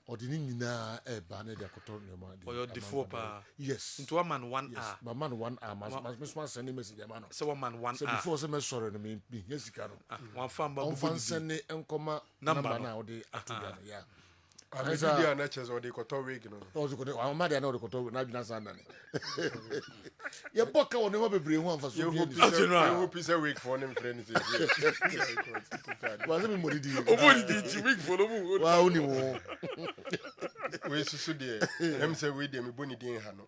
Or the nina banner de coton your man. Or your default pa. Yes. Into a man 1 hour. My man 1 hour. Must send a message. So 1 man 1 so hour. before some sorry, I mean, yes, you can. One fan, but on fan send it and come number now. They yeah. I mean, the anachas or the cotton wig. Oh, I'm mad. I know the cotton. Not just Sunday. Your book will never be bring one for so. I hope it's a week for them friends. Was it more did you? Oh, week for them. Wow, only more. We so dear. I'm saying we dem boni din hano.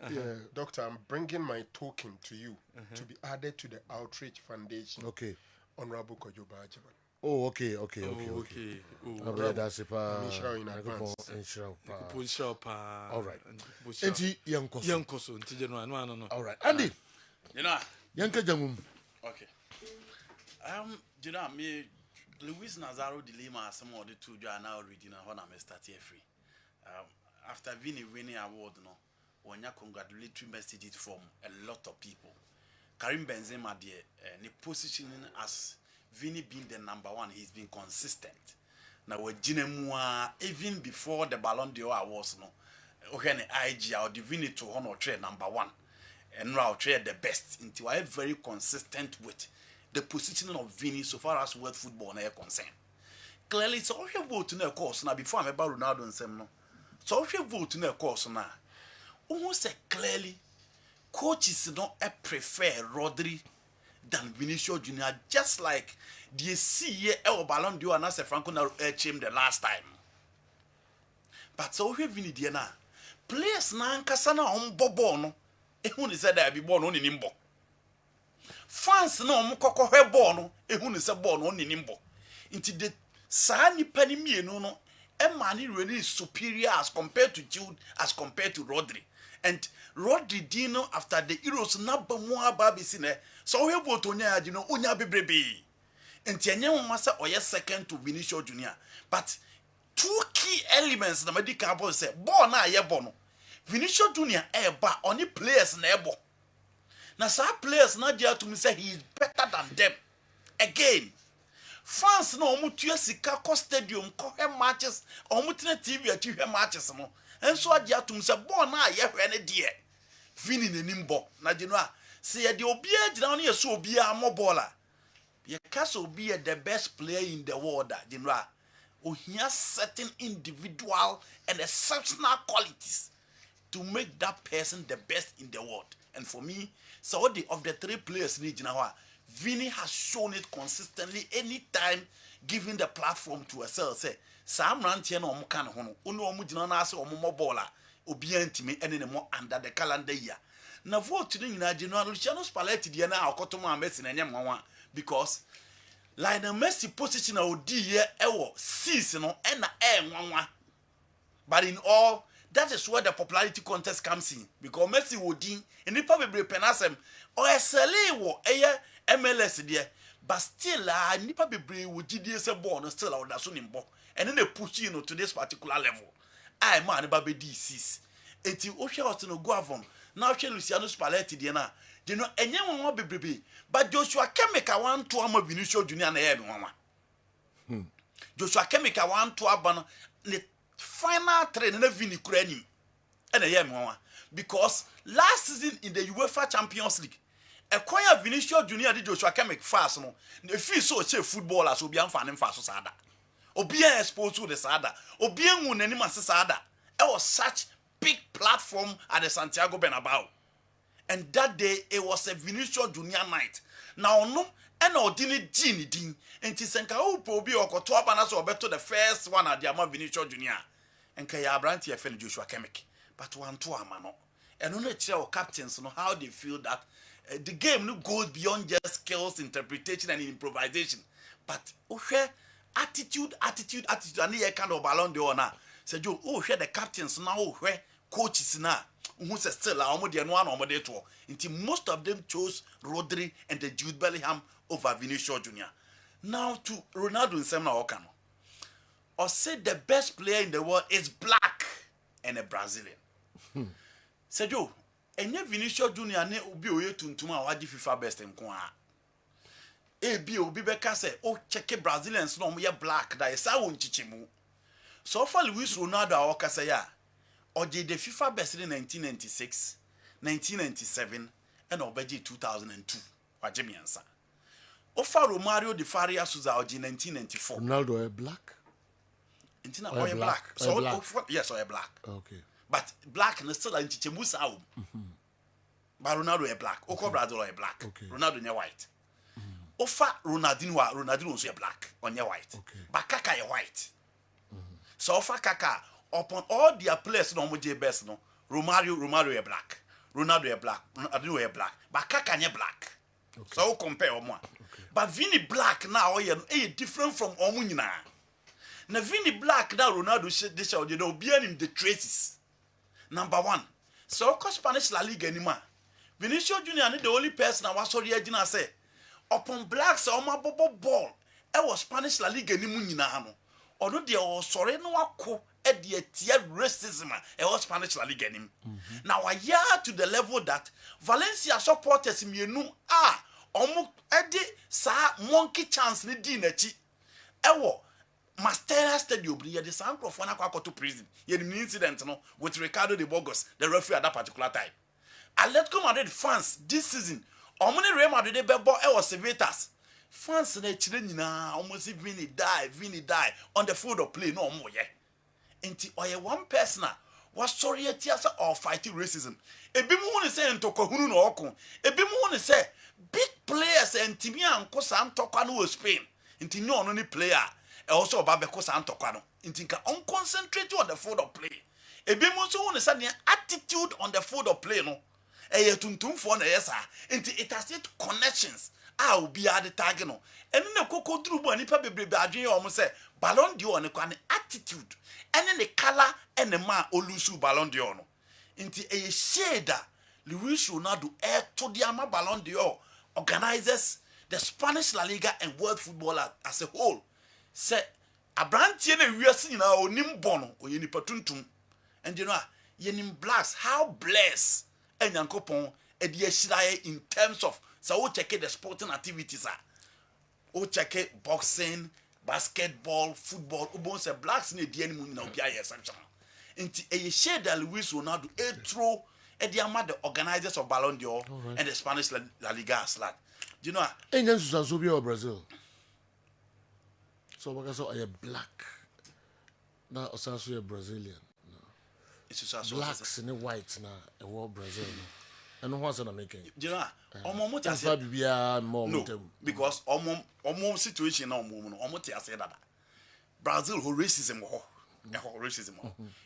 Doctor, I'm bringing my token to you to be added to the Outreach Foundation. Okay. Honorable Kojoba Ajiman. Oh, okay. Oh, that's a all right. All right. Andy. You know. Yanka Jamum. Okay. You know, me, Luis Nazaro de Lima, some of the two are now reading a honor start here free. After winning award, no, when you congratulatory messages from a lot of people. Karim Benzema, the positioning as Vini being the number one, he's been consistent. Now with Ginemua, even before the Ballon d'Or awards, no, okay, IG or the Vini to honor trade number one, and now trade the best until I very consistent with the positioning of Vini so far as world football is concerned. Clearly, it's all your vote in a course now before I'm about Ronaldo and Semno. So all your vote in a course now. Almost say clearly, coaches don't prefer Rodri than Vinicius Junior, just like the see El Ballon d'Or and as a Franco him the last time. But so we Vini Diana players na nkasana on bobo no ehun ni said that be born on nimbo. Fans na on kokko hwe ball no ehun ni say ball no on nimbo. Into the saa nipa ni mienu no Emani really is superior as compared to Jude, as compared to Rodri. And Rodri Dino after the Euros naba mo baby sine so we vote onya you know onya bebrebe enti enye masa oye second to Vinicius Junior, but two key elements na medical boy say ball na ye ball no Vinicius Junior ba only players na ebo na sa players na dia to me say he is better than them again. France na omutua sika ko stadium ko he matches omutina TV ati he matches no enso agia tum se ball na ye hwe ne de Vini nenimbo na jinwa se ye de obi agina no ye so obi amobola ye kasa obi the best player in the world jinwa ohia certain individual and exceptional qualities to make that person the best in the world. And for me, so of the three players in Jinawa, Vini has shown it consistently anytime giving the platform to herself. Say, Sam Rantian or Mukan Hono, Uno Mujinana or Momobola, Obientime, and more under the calendar year. Now, vote to the General Luciano Spalletti, Diana, or Cotoma Messi, and Yamawa, because Lionel Messi position of D year season and one. But in all, that is where the popularity contest comes in, because Messi would in and the probably penasem or SLA wo MLS there, but still nipa bebre would GDS born still out that's on bo and then they push you to this particular level. I man baby D6. Eti Osha was no go avon. Now Luciano Spalletti there na. You know enye won bebre, but Joshua Kemika want to am Vinicius Junior na e be Joshua Kemika want to abano the final train na Vini kura nim. E na ye me because last season in the UEFA Champions League, Ekwaya Vinicius Junior did Joshua Kemik fast no. The feel so che footballers will be unfanning fast sada. Obia exposed to the sada. Obia unanimous sada. It was such big platform at the Santiago Bernabeu. And that day it was a Vinicius Junior night. Now no, and ordinary Gini Din. And Tisenka Upobi or Kotoa Banas or better the first one at the Ama Vinicius Junior. And Kaya Branti friend Joshua Kemik. But one to Amano. And only tell captains know how they feel that the game no goes beyond just skills, interpretation, and improvisation. But attitude, and here kind of Ballon d'Or na. Say Joe, the captains now, coaches na. Who says still most of them chose Rodri and the Jude Bellingham over Vinicius Junior. Now to Ronaldo and Semna Okano. Or say the best player in the world is black and a Brazilian. Say Joe, and yet Vinicius Junior ne ubi oye tuntuma wadi FIFA best in kwa. Ebi obi beka say, oh check Brazilians no ye black that is how unchichimu. So far Luis Ronaldo awoka say ya. Oje the FIFA best in 1996, 1997, and Obeji 2002. Wajemi answer. Ofa Romario de Faria Souza oje 1994. Ronaldo a black? Intina or black. So black. Yes, or black. Okay. But black is still anti-chemu sao. But Ronaldo a black. Oko Brazil a black. Okay. Ronaldo a white. Ofa Ronaldinho is black on your white. Okay. But Kaka a white. So Ofa Kaka upon all their players no moje best no. Romario a black. Ronaldo a black. Ronaldinho a black. But Kaka a black. Okay. So compare one. Okay. But Vini black now is different from Omunina. Na Vini black now Ronaldo this show you know behind the traces. Number one, so Spanish La Liga anymore. Vinicius Junior the only person I was sorry I say upon blacks or my ball. It was Spanish La Liga anymore. Although they were sorry no wako at the tier racism. It was Spanish La Liga anymore. Now a year to the level that Valencia supporters me omu edi sa monkey chance ni di nachi. Ewo Mastera Stadium, the San Crofona to prison. You had an incident with Ricardo de Burgos, the referee at that particular time. Atletico Madrid fans this season, Omni Real Madrid they bebo was Civitas. Fans they children almost Vini die on the field of play no more yeah. Inti oye one person was sorry at tiasa or fighting racism. Ebi mu woni say ntoko hunu no okun. Ebi mu woni say big players and Timia and Kosa Antokwa no Spain. Inti no only player. Also about because Antokano. Intinka unconcentrate on the field of play. Ebimunso won the attitude on the field of play no. Tuntum for na yesa. It has it connections. Will be at the target no. And in the cocoa true boy nipa bebrebe adwen almost say Ballon d'Or ne kwa attitude. And then the color and the man olusu Ballon d'Or no. Inti shade Luis Ronaldo to the ama Ballon d'Or organizes the Spanish La Liga and world football as a whole. Say abrantie na wiase nyina onim bono oyeni patuntum and you know yenim blacks how blessed enyankopon e de ahirae in terms of so we check the sporting activities we check boxing basketball football ubon say blacks na de animu nyina obi aye exception nti e share that Luis Ronaldo throw e de ama the organizers of Ballon d'Or and the Spanish La Liga as like you know enyan susanso bi o Brazil. So because I am black. Now also a Brazilian. No. It's blacks and whites now a war Brazil. And what's an American? You know, no, because almost situation now almost I said that Brazil who racism racism.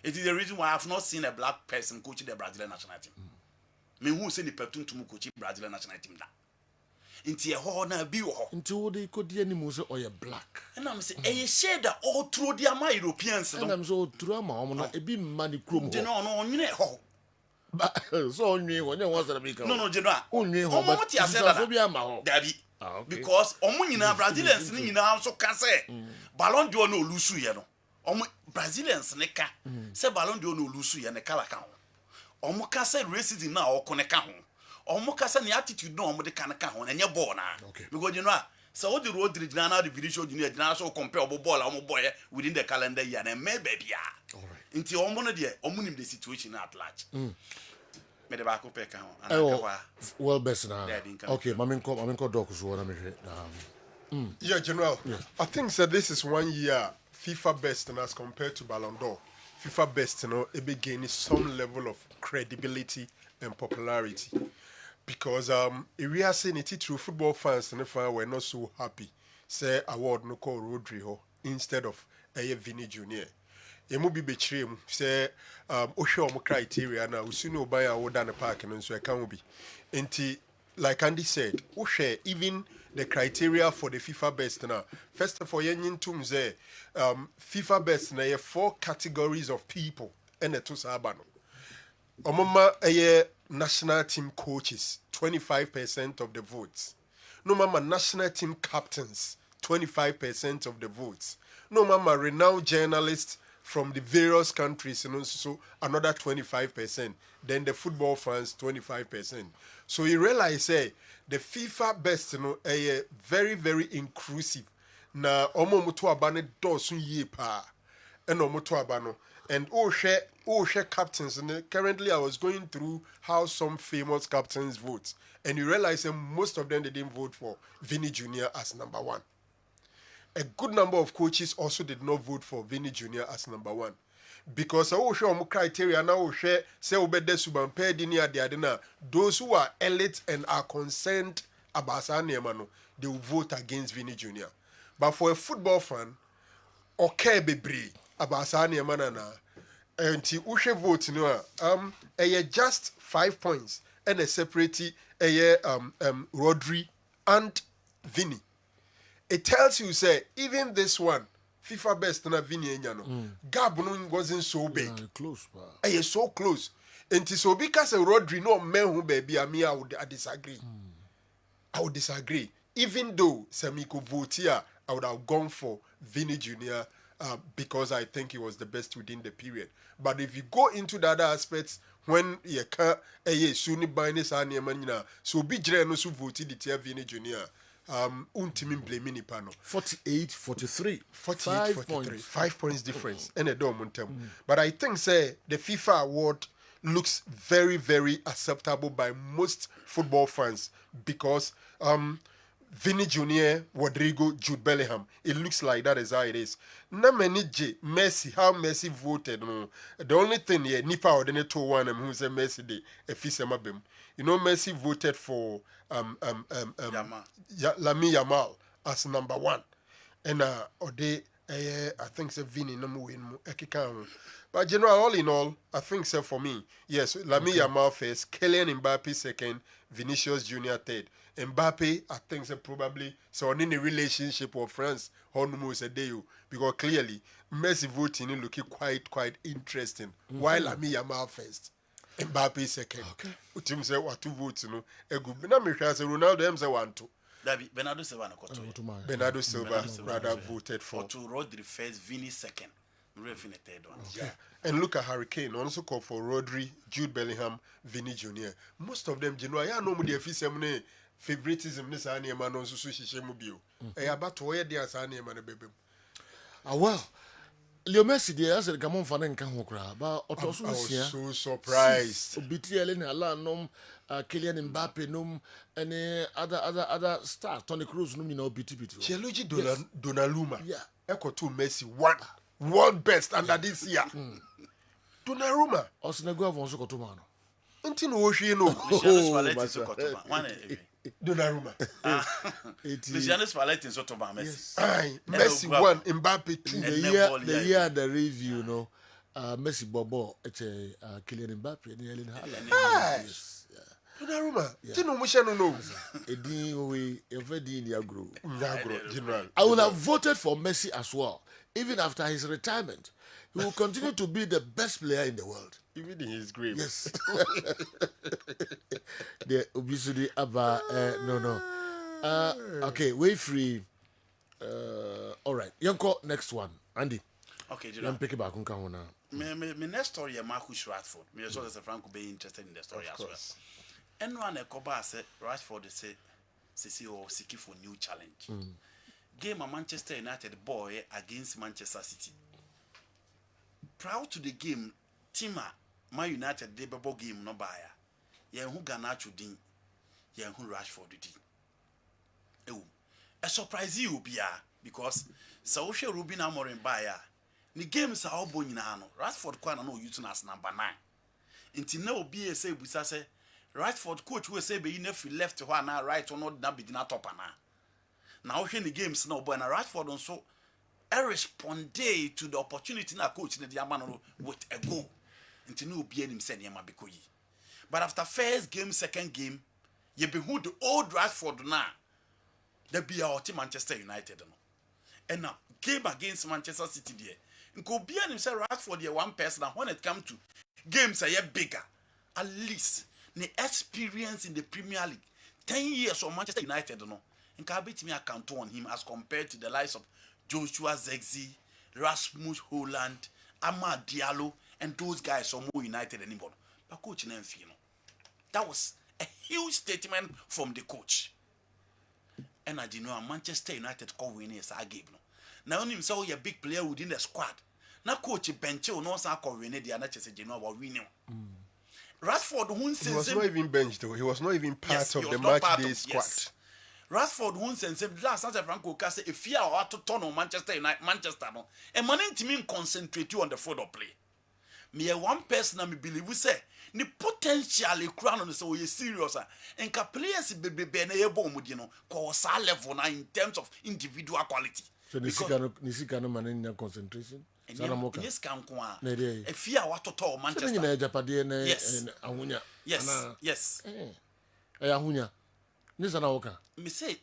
It is the reason why I have not seen a black person coaching the Brazilian national team. Me who send the platoon to coach Brazilian national team that. Into a hole na be ho. Into they could the animals or a black. And I'm saying, a shade that all through the ama Europeans. And I'm so drama, a bit money crum. No, you know. But so only when you was a big no, General. Only what you said that. Daddy. Because Omunina Brazilians in also can say Ballon d'Or no lusu ye no. Brazilians neka say Ballon d'Or no lusu ye ne kala kan ho. Omo ka say racism na o koneka ho. Omo ka say ne attitude no omo de kan ka ho na nye ball na. Because you know so what the road regional now the Vinicius Junior now so compare obo ball omo boy within the calendar year na me baby ya. All right. Until omo no de omo nim the situation at large. Me the back up can. Well, best now. Okay, Maminko Doku so na me Yeah, General. I think that this is 1 year FIFA best and as compared to Ballon d'Or. FIFA best, it be gaining some level of credibility and popularity. Because if we are saying it through football fans and were not so happy, say award no call Rodrigo instead of Vini Jr. Emu bi betray mu say ohwe omo criteria na usunu oban a woda ne park no so e kan bi. Enti like Andy said, ohwe even the criteria for the FIFA best now. First of all, yentum say FIFA best na 4 categories of people ene to sabano. Omoma national team coaches 25% of the votes. No mama national team captains 25% of the votes. No mama renowned journalists from the various countries, so another 25%. Then the football fans 25%. So you realize, the FIFA best, very very inclusive. Na omo mutu abane dosun ye pa, and omo mutu abano. And share captains. And currently, I was going through how some famous captains vote, and you realize that most of them they didn't vote for Vini Jr. as number 1. A good number of coaches also did not vote for Vini Jr. as number 1. Because criteria now share say those who are elite and are concerned about Sanemano, they will vote against Vini Jr. But for a football fan, okay bebre about Sanemana and ushe vote just 5 points and a separate Rodri and Vini. It tells you, say, even this one, FIFA best na Vini Enyano, gap wasn't so big. Close, So close. And so because Rodri no man who baby, I disagree. I would disagree. Even though Samiko vote here, I would have gone for Vini Jr. Because I think he was the best within the period. But if you go into the other aspects, when you can't, Sunni Bainis and so be no so voted the Vini Jr. Untimin blaming pano 48-43 48-43 5 points difference and a domontem. But I think say the FIFA award looks very very acceptable by most football fans because Vini Jr., Rodrigo, Jude Bellingham. It looks like that is how it is. Na many Messi, how Messi voted. No. The only thing here, Nipa or the 2-1 who say Messi de Efisema Bim. You know, Messi voted for Lamine Yamal as number 1. And I think say Vini no win but general, all in all, I think so for me. Yes, Lamine Yamal first, Kylian Mbappe second, Vinicius Junior third. Mbappe, I think so probably so in the relationship of France, almost a day because clearly Messi voting looking quite interesting. While Lamine Yamal first, Mbappe second. Okay. Utim say what 2 votes, a good. But me say Ronaldo them say 1 2. Bernardo Silva Bernardo Silva rather voted for. To Rodri first, Vini second. Rev in the 3rd one. Yeah. And look at Hurricane also called for Rodri, Jude Bellingham, Vini Jr. Most of them, I know the favoritism this ani man on so mobile. About to wear the asani man baby. Well. Leo Messi there as come on fan nkan ho kra but I was so surprised. Obitiele na ala nom Kylian Mbappe nom any other star Toni Kroos nom you know biti. Gianluigi Donnarumma. Yeah. Echo to Messi 1 world best under this year. Donnarumma. Osnego avonso ko to man. Until no hwe no. Donnarumma. Luciano Spalletti so to Messi. Messi 1, Mbappe 2. The year the review, Messi Bobo, Kylian Mbappe, and Ellen Haaland. Yes. Donnarumma. Tino Mushano no. General. I would have voted for Messi as well, even after his retirement. He will continue to be the best player in the world. Even in his grave. Yes. The obesity about no. Okay, wait free. All right. Yanko, next one. Andy. Okay, you pick it back on Kahuna. My next story, Marcus Rashford. Me as well as Frank will be interested in the story as well. And one a Koba said Rashford said CCO seeking for new challenge. Game of Manchester United boy against Manchester City. Proud to the game, Tima, Man United they bebo game no buyer. Yen who Garnacho din, yen who Rashford din. Ewu. A surprise you be because so she Ruben Amorim baya. Ni games are all bony na no. Rashford kwa na no using as number 9. Inti na obi say busa say Rashford coach we say be you if left to na right or not na be na top na. Now when the games now but na Rashford also respond to the opportunity na coach na the man with a goal. Inti no obi anim say na bekoyi. But after first game, second game, you be who the old Rashford now. There be our team Manchester United no. And now game against Manchester City there. Nko be anim say Rashford there one person and when it come to games are bigger. At least the experience in the Premier League 10 years of Manchester United no. Nka bet me account on him as compared to the likes of Joshua Zexi, Rasmus Holland, Amad Diallo and those guys are more United anymore. But coach Nemfi no. That was a huge statement from the coach. And I didn't know Manchester United call winning as I gave no. Now only saw a big player within the squad. Now coach bench no sa call winning the other just know about winning. Rashford who he was not even benched though. He was not even part of the match day squad. Yes. Rashford who says last San Francisco can say if you are to turn on Manchester United Manchester no. And man team concentrate you on the football play. Me one person I me believe we say ni potentially crown on so you serious and ka players be na ebo mu di no ko sa level na in terms of individual quality. So nisika no man in concentration. Yes kan ko a. E fi a watoto Manchester. So na Japade na ahunya. Yes. Ahunya. Ni sana woka. Me say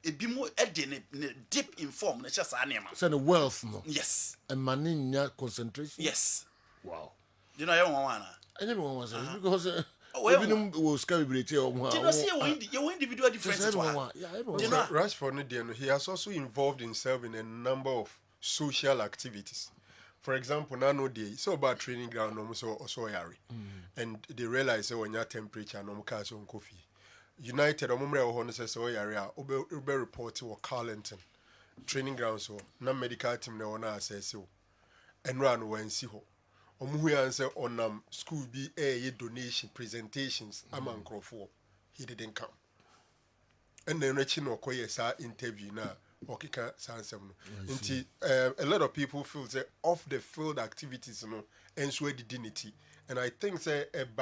ebi mu e de ne deep in form na chesa na ma. So the wealth no. Yes. And man in concentration. Yes. Wow. You know you want anyone was because even was scary break here. You know see you individual differences. Rashford no he has also involved himself in a number of social activities. For example, now no day so about training ground no so also yari. And they realize when your temperature no ka so coffee. United omumre o hono say so yari a obe report wo Carlington training ground so na medical team na wona assess so. Enra no wan si ho. Omuhu answer on school be a donation presentations among Crawford. He didn't come. And then no koye interview na okika sansem no. A lot of people feel say off the field activities no ensure the dignity. And I think say at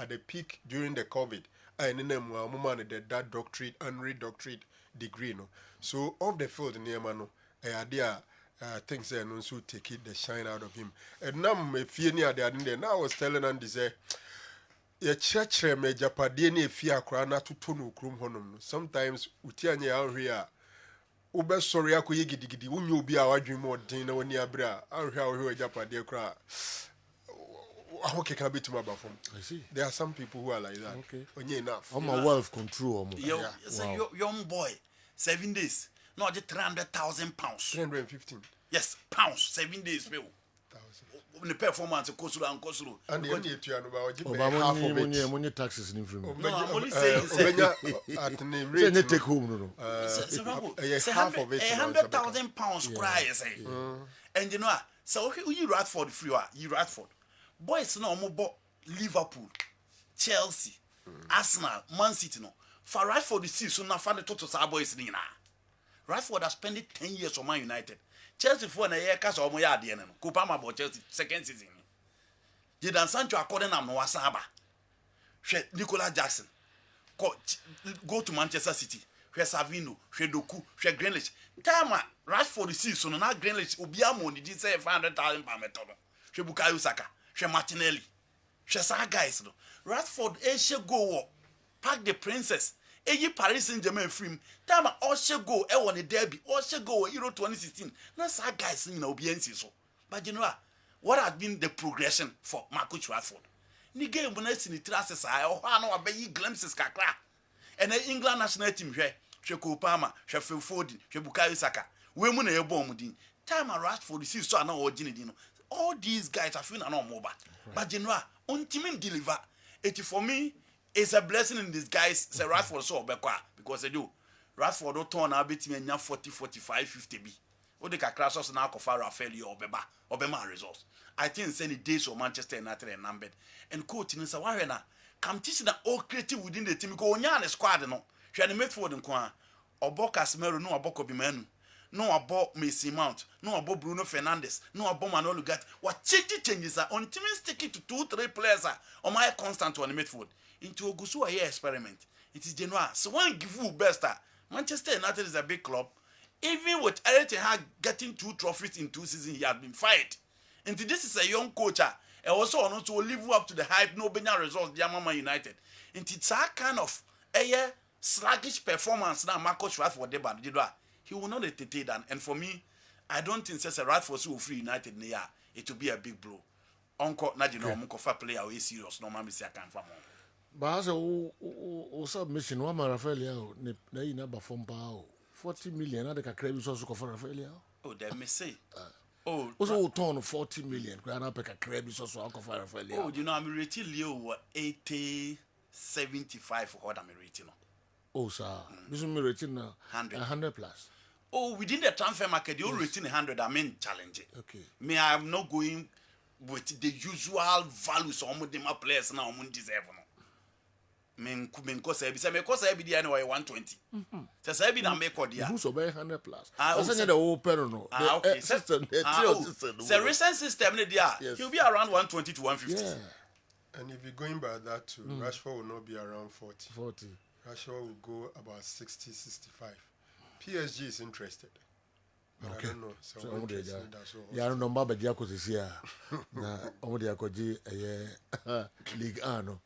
the peak during the COVID, I name woman that doctorate and redoctorate degree no. So off the field near no idea things say no so take it the shine out of him. And now me fear near there now I was telling Andy say ye church me japade na efia kra na toto no krum honom no sometimes utianye ahwe a ube sorry akoye gidigidi wonye obi a wadwen mo den na woni abra ahwe a ohwe japade kra okay can be to my bathroom. I see there are some people who are like that. Okay onye enough I'm a wealth control young boy 7 days no the 300,000 pounds 315 yes pounds 7 days bill the performance kosuru and the only two and half of it money taxes in free no I'm only saying at the rate take home no say half of it 100,000 pounds cry say and you know so you Radford free you Radford boys no mo bo Liverpool Chelsea Arsenal Man City no for Radford the season na fa the total sa boys ni na Radford has spent 10 years on Man United Chelsea for na year cast omo ya ade no Copa about Chelsea second season Jadon Sancho according am no wasaba hwe Nicolas Jackson go to Manchester City hwe Savino hwe Doku hwe Grealish time Rashford season na Grealish obi am ni di say 500,000 pound metodo hwe Bukayo Saka hwe Martinelli hwe sa guys no Rashford e go Park the Princess Eyi Paris Saint-Germain film time all she go e won the derby all she go Euro 2016 na sa guys na obi ansi so but you know what has been the progression for Marcus Rashford ni game na si ni traces I o ha na wa be glimpses kakra and the England national team hwe Kopama hwe Phil Foden hwe Bukayo Saka we mu na e bom din time Rashford see so na o gini din no all these guys are feeling na more but you know untimin deliver it for me it's a blessing in disguise. Say Rashford so obekwa because they do. Rashford don't turn now between 40, 45, 50 B. What they can crash us now for Rafael Obema results. I think it's any days of Manchester United and numbered. And coach in Sawarena, competition that all creative within the team because onya the squad no hwe ne midfield nko a obo Casemiro no obo Kobe Manu no obo Mason Mount no obo Bruno Fernandes no obo Manuel Ugarte what changes are on team sticking to 2-3 players are on my constant on the midfield into ogusu a year experiment it is Genoa so one give you best Manchester United is a big club even with Eric Ten Hag getting 2 trophies in 2 seasons he had been fired into this is a young coach and also on to live up to the hype no benya results the Mama United into it's that kind of a sluggish performance now Marcus Rashford did he will not entertain that and for me I don't think says a Rashford so free United in the year it will be a big blow uncle Najino Munkofa player we serious no mama say I can from but as a submission one Rafael na you number from power 40 million na de kakra bi so for Rafael oh they may say oh also turn 40 million na na peka kakra bi so for Rafael oh you know I'm rating Leo 80-75 for what I'm rating no oh sir this is me rating now 100 plus oh within the transfer market you're rating 100 I mean challenge okay me I'm not going with the usual values of my players now deserve no men cause I be there anyway 120 so I be na make dia who's over 100 plus that's the open no okay system the recent system there he'll be around 120 to 150 yeah. And if you're going by that too Rashford will not be around 40 Rashford will go about 60-65 PSG is interested. Okay. I don't know. So yeah, I don't know about the here. Na omo dia koji League A no.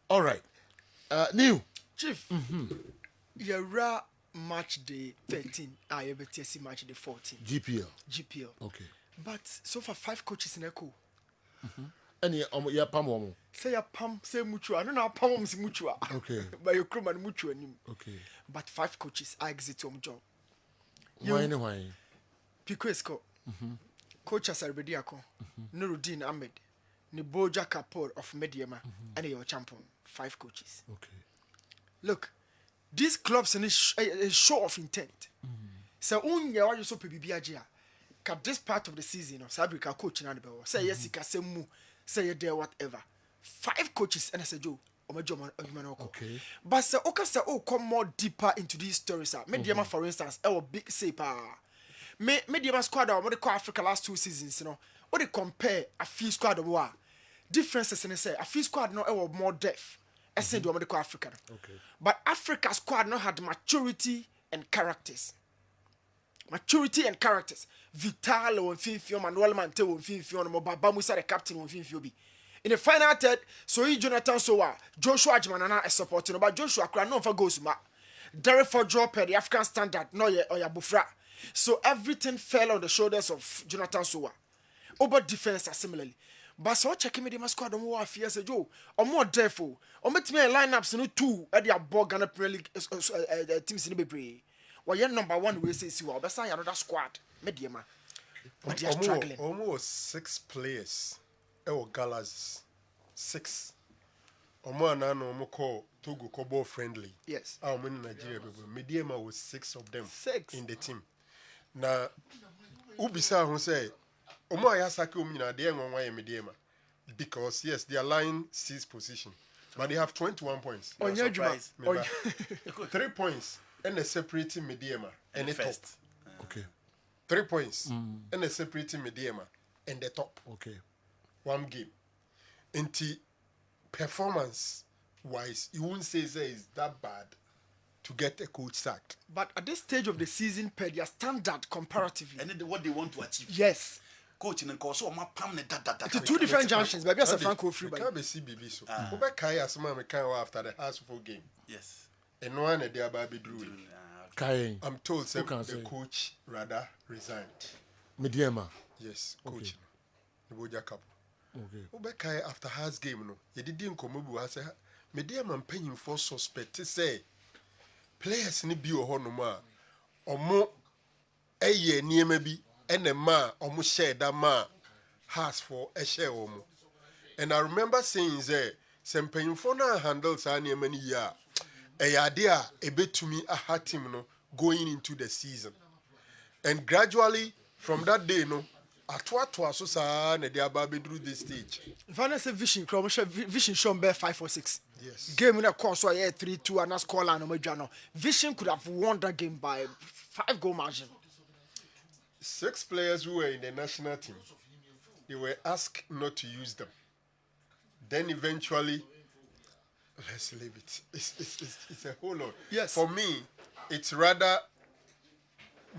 All right. New Chief. Yera match day 13. I BTC match day 14. GPL. Okay. But so far 5 coaches in Echo. Any ya pam omo. Say ya pam say mutua. I don't know pam si mutua. Okay. But your crew man mutua nim. Okay. But 5 coaches I exit home job. Why? Piquesco, Coach Asarbediako, Nuruddin Ahmed, Niboja Kapoor of Mediama, and your champion. 5 coaches. Okay. Look, these clubs in a show of intent. So, only what you saw PBBAGA, cut this part of the season of Sabrika coach in Annabelle. Say yes, he can say mu, say you there, whatever. 5 coaches, and I said, Joe. Okay. But sir, come more deeper into these stories. Mediama, for instance, big say Mediama squad what they call Africa last 2 seasons, you know. What they compare a few squad of war. Differences in say a few squad no more depth. I said what they call Africa. Okay. But Africa squad no had maturity and characters. Vital on Finfio, Manuel Mante on Finfio, Mobaba Musa the captain on Finfio be. In the final third, so he Jonathan Sowa, Joshua Jmanana is supporting, but Joshua Kran no for goes ma. Derek for drop the African standard, no ye or ya bufra. So everything fell on the shoulders of Jonathan Sowa. Over defense similarly. But so checking me the squad on more fears a Joe, or more therefore, or met me lineups no 2 at the above Ghana Premier League teams in the Bebre. Well, your number 1 will say you are, but say another squad, Mediama. But they are struggling. Almost 6 players. Galas 6. Omo anano omo call Togo Kobo friendly. Yes. Our in Nigeria Mediama was 6 of them 6 in the team. Na Ubisa who say Omo Ayasaki Omina de why Mediama because yes they are lying 6th position but they have 21 points. On your 3 points and a separating Mediama and the top. Okay. 3 points and a separating Mediama and the top. Okay. 1 game. Into performance wise, you won't say it's that bad to get a coach sacked. But at this stage of the season, per their standard comparatively. And what they want to achieve. Yes. Coaching and course, so my permanent it's 2 different junctions, but as a Franco free by. Can't be CBB so. Over Kaya Asma after the Hasful game. Yes. And no one at the Ababi drew. I'm told the coach rather resigned. Mediama. Yes, coach. Niboja Kapo. Okay. Obeka after has game no. Ye didn't come obu say Mediama paying for suspect say players ni bi oho no ma omo eye niema bi ene ma omo share that ma has for a share omo. And I remember saying say paying for na handle sa niema ni ya idea a bit to me a hard team no going into the season. And gradually from that day no Atwa so sa na dey aba be through this stage. If I say vision show be 5 or 6. Yes. Game in a course so 3-2 and a score line no. Vision could have won that game by 5-goal margin. 6 players who were in the national team, they were asked not to use them. Then eventually, let's leave it. It's a whole lot. Yes. For me, it's rather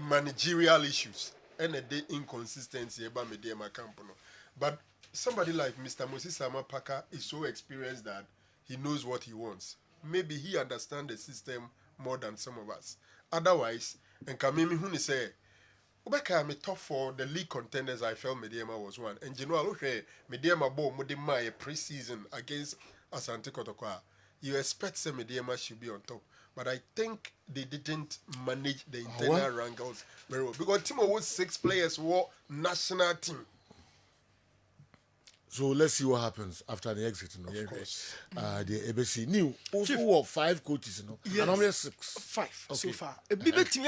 managerial issues and a day inconsistency about Mediama Campono. But somebody like Mr. Moses Samapaka is so experienced that he knows what he wants. Maybe he understands the system more than some of us. Otherwise, and Kamimi Huni say, Ubeka me top for the league contenders. I felt Mediama was one. And General okay, Mediama bo Mudima a pre-season against Asante Kotokwa. You expect some Mediama should be on top. But I think they didn't manage the internal wrangles very well. Because Timo was 6 players were national team. So let's see what happens after the exit. Of course. The ABC new also 5 coaches, Yes. and only 6. 5 so far. A bit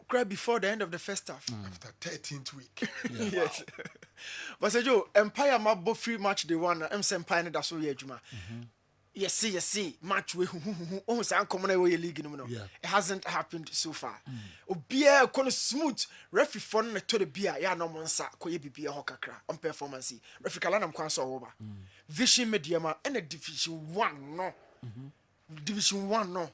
cry before the end of the first half. After 13th week. Yes. But say Joe, Empire Mabo free match they won. MC Empire that's so Juma. Yes, see, match we almost uncommon away league no. It hasn't happened so far. Obia kono smooth referee fon to the beer ya no monsa koye bibia hokakra on performance. Referee kala nam kwan so over. Vision Mediama and Division 1 no. Division 1 no.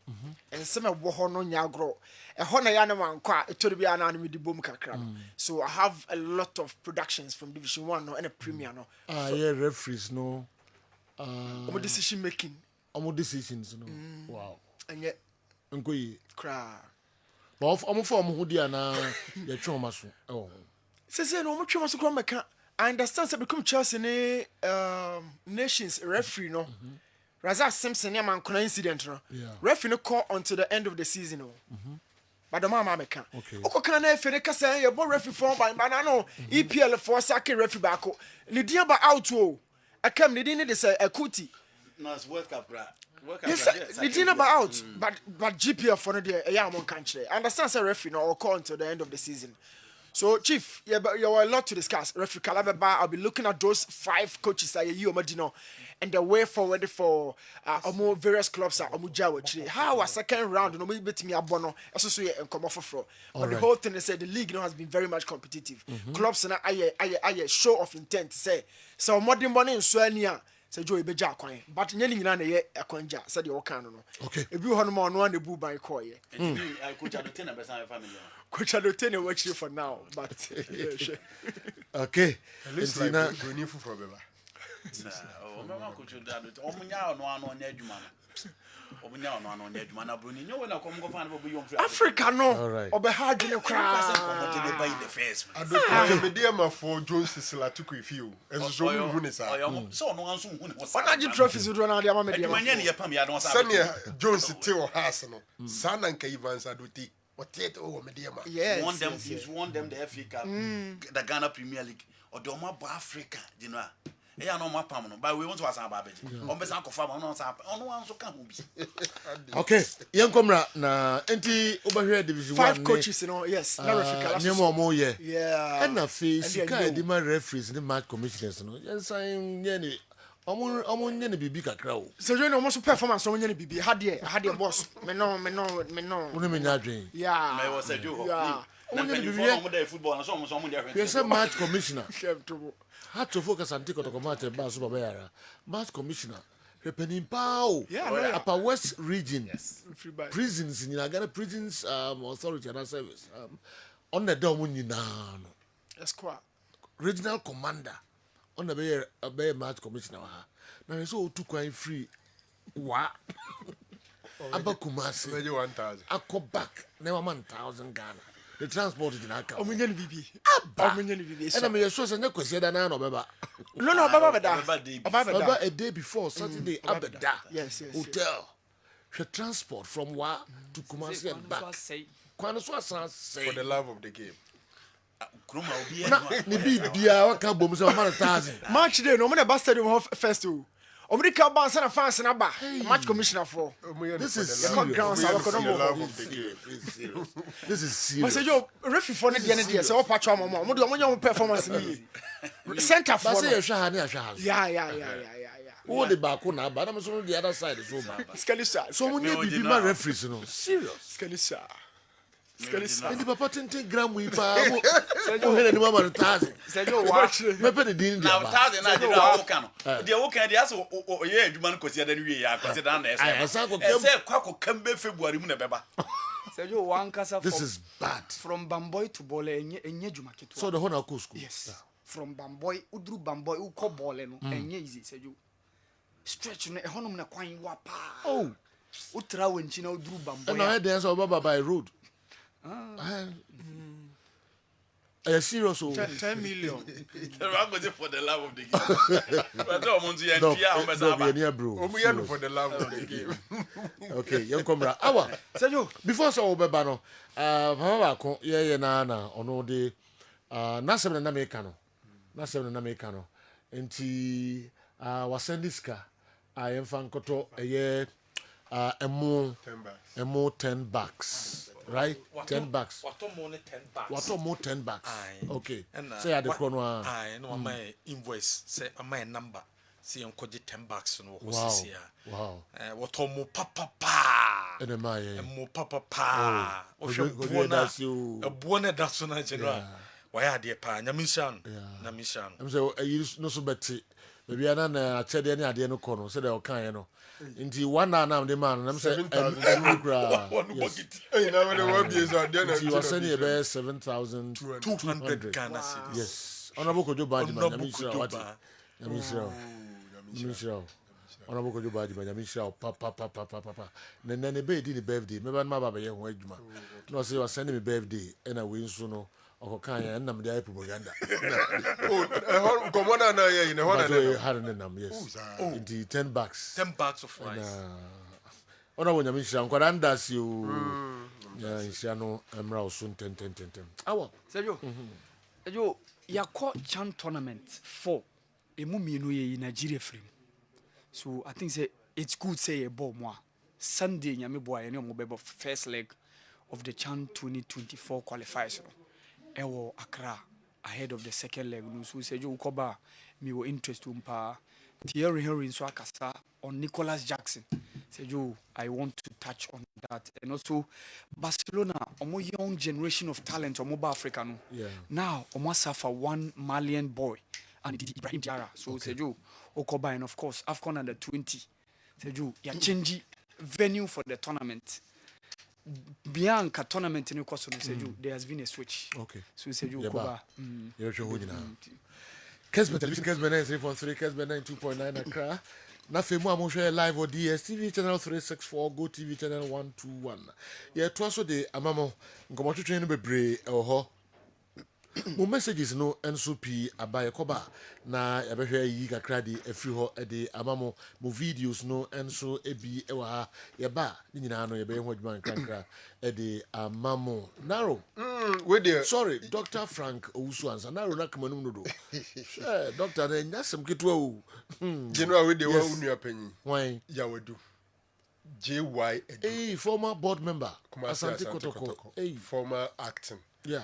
And some wo ho no nyagro. E ho na ya na man kwa to the beer na me di bom kakra. So I have a lot of productions from Division 1 no and a Premier no. Yeah, referees no. Decision making. Decisions, no. Wow. And yet, cry. But I'm for who they are now. You're trying to oh. Say no, much must come back. I understand. That become Chelsea nations referee no. Raza Simpson man kuna incident no. Referee no call until the end of the season no. But the mama make okay. Oko kana na efe ne kasa ye bo referee form by no EPL for sake referee back. Ni dia ba out o. I came the dinner they say a kuti. No, it's World Cup, right? Yes, the dinner ba out, but GPL for the Yamon country. I understand say referee no or call until the end of the season. So, Chief, you have a lot to discuss. Referee Kalababa, I'll be looking at those 5 coaches that you Madino and the way forward for more various clubs at Omujawa. How a second round, no maybe beat me a bono, associate and come off for. But the whole thing is that the league has been very much competitive. Clubs and I show of intent say so modern money in Swania. Say Joey Beja coin, but Yenny Nana ye a coinja, said your canon. Okay. If you want more one the boo by coy. I could have 10 family. Coach I don't tell watch you for now, but okay. At least like we need for Bella. Oh, Mama could you done it? Omunya on Edgeman. Omunya on Edgeman. You when I come go find Africa no. Or be hard in a crowd. The face. I don't Mediama for Jones Silla took with you. As so no one soon. What are you trophies with one of the Mediama? Sanya Jones Teo Hasano. San and Kavans Aduti. Yes, want them. He's won them the FA Cup, the Ghana Premier League, or the Omaba Africa. You know, no more permanent. But we want to ask about it. On behalf of farmer, on one so can be. Okay, young comrade. Na enti over here Division 1. 5 coaches, you know. Yes, na Africa. More yeah. And na face, you can't demand referees, the match commissioners, you know. Yes, I'm yani. Omo nyene bibi kakra o. So you know almost performance omo nyene bibi. Had your boss. Me no. Woni me nya adwen. Yeah. Me was a joke. Yeah. Omo nyene bibi omo dey football na so omo dey. Yes, match commissioner. Had to focus on ticket to match ba so ba yara. Match commissioner. Repening pow. Yeah, Upper West region. Yes. Prisons in Ghana prisons authority and service. On the dome nyina no. That's quite. Regional commander. On the bay match commissioner. Now so too quite free. What? Abakumasi. 1,000. I go back. Never 1,000 Ghana. The transport is in our car. Omunyen bibi. And I mean, so say no question that no baba. No, Baba a day before Saturday. Abeda. Yes. Hotel. The transport from Wa to Kumasi and back. For the love of the game. Match day no man bastard him first to Omrika ban sana fans na ba match commissioner for. This is serious. This is serious. But say yo referee for ne dey say o patch am mo do omo performance ni. Center for. But say you shahani Yeah. Who the back na ba na so the other side so ba. Skalisa. So mo need be my referees no. Serious. Skalisa. And the papa 10 gram we pa. Mo hele ni mama 1000. Say yo wa. Me pe the din dia ba. 1000 na dey na wo kan no. Dey wo kan dey aso ye adwuma no kosi adan wie ya kosi dan na ese. Ese kwa ko kambe February mu na beba. Say yo one kasa. This is bad. From Bamboy to Bole enye dwuma keto. So the whole school. Yes. From Bamboy udru Bamboy uko Bole no enye easy say yo. Stretch no ehonom na kwan wa pa. Oh. Utra wenchi na udru Bamboy. And I dance over by road. Serious 10 million. I'm going for the love of the game. No, for the love of the game. Okay, young comrade. Awa. Before so obeba no, mama ko ye na ono de na sem na make no. Na sem na make no. Enti wasendiska ayemfa nkoto eye emo 10 bucks. Right? 10 bucks. What more 10 bucks? What more 10 bucks? Okay. And say at the chrono. No, my invoice say my number. See on code 10 bucks no was here. Wow. What more papa. And my more papa. Oh, a buona da so na general. Why are they pa? Nyamishan. Nyamishan. I'm say you no so better. Maybe na chede ni ade no kono say the kan no. Inti one na the man I'm say one bucket. You know the one is on there. You are sending about 7,200 Ghana cedis. Yes. Honorable Kojo Badman, Yamishra. Honorable Kojo Badman, Yamishra. Papa. Then the baby did birthday. Maybe my baba young wedgman. No, say you are sending me birthday and I win soon. Or Kanya and I'm the propaganda. Oh, come on, I know what I had in them, yes. Indeed, $10. $10 of rice. Ona wonya mishira nkwa andas you ya isiano emra soon 10 awo Sergio yakọ chan tournament 4 emu mienu ye Nigeria free so I think say it's good say a ball more Sunday nyame boy any omo bebo first leg of the Chan 2024 qualifiers ewo Accra ahead of the second leg no so Sergio ukoba mi wo interest umpa Thierry Henry so akasa on Nicholas Jackson. Sergio, I want to touch on that. And also, Barcelona, a young generation of talent, Omoba Africa. Yeah. Now, Omo suffer one Malian boy, and Ibrahim Diarra. So, okay. Sergio, Okoba, and of course, AFCON under 20. Sergio, you change venue for the tournament. Bianca tournament in Kosovo, Sergio, there has been a switch. Okay. So, Sergio, Okoba. You're sure Kessben television Kessben 3.3 Kessben 92.9 Accra. Na femu amohwe live on DSTV channel 364 Go TV channel 121. Ye to aso de amamo nkomo twetwe no bebre ho. Mo messages no enso pi abaye koba na yabehwe yi kakra di afri ho de amamo mo videos no enso ebi ewa ha ye ba ni nyina no ye be ho adwuma nkrakra de amamo naro we there sorry Dr. Frank Owusu ansa naro na kamanum no do doctor na nyasem ketwa o general we there wa unu apanyi why yawadu JY hey former board member Asante Kotoko hey former acting yeah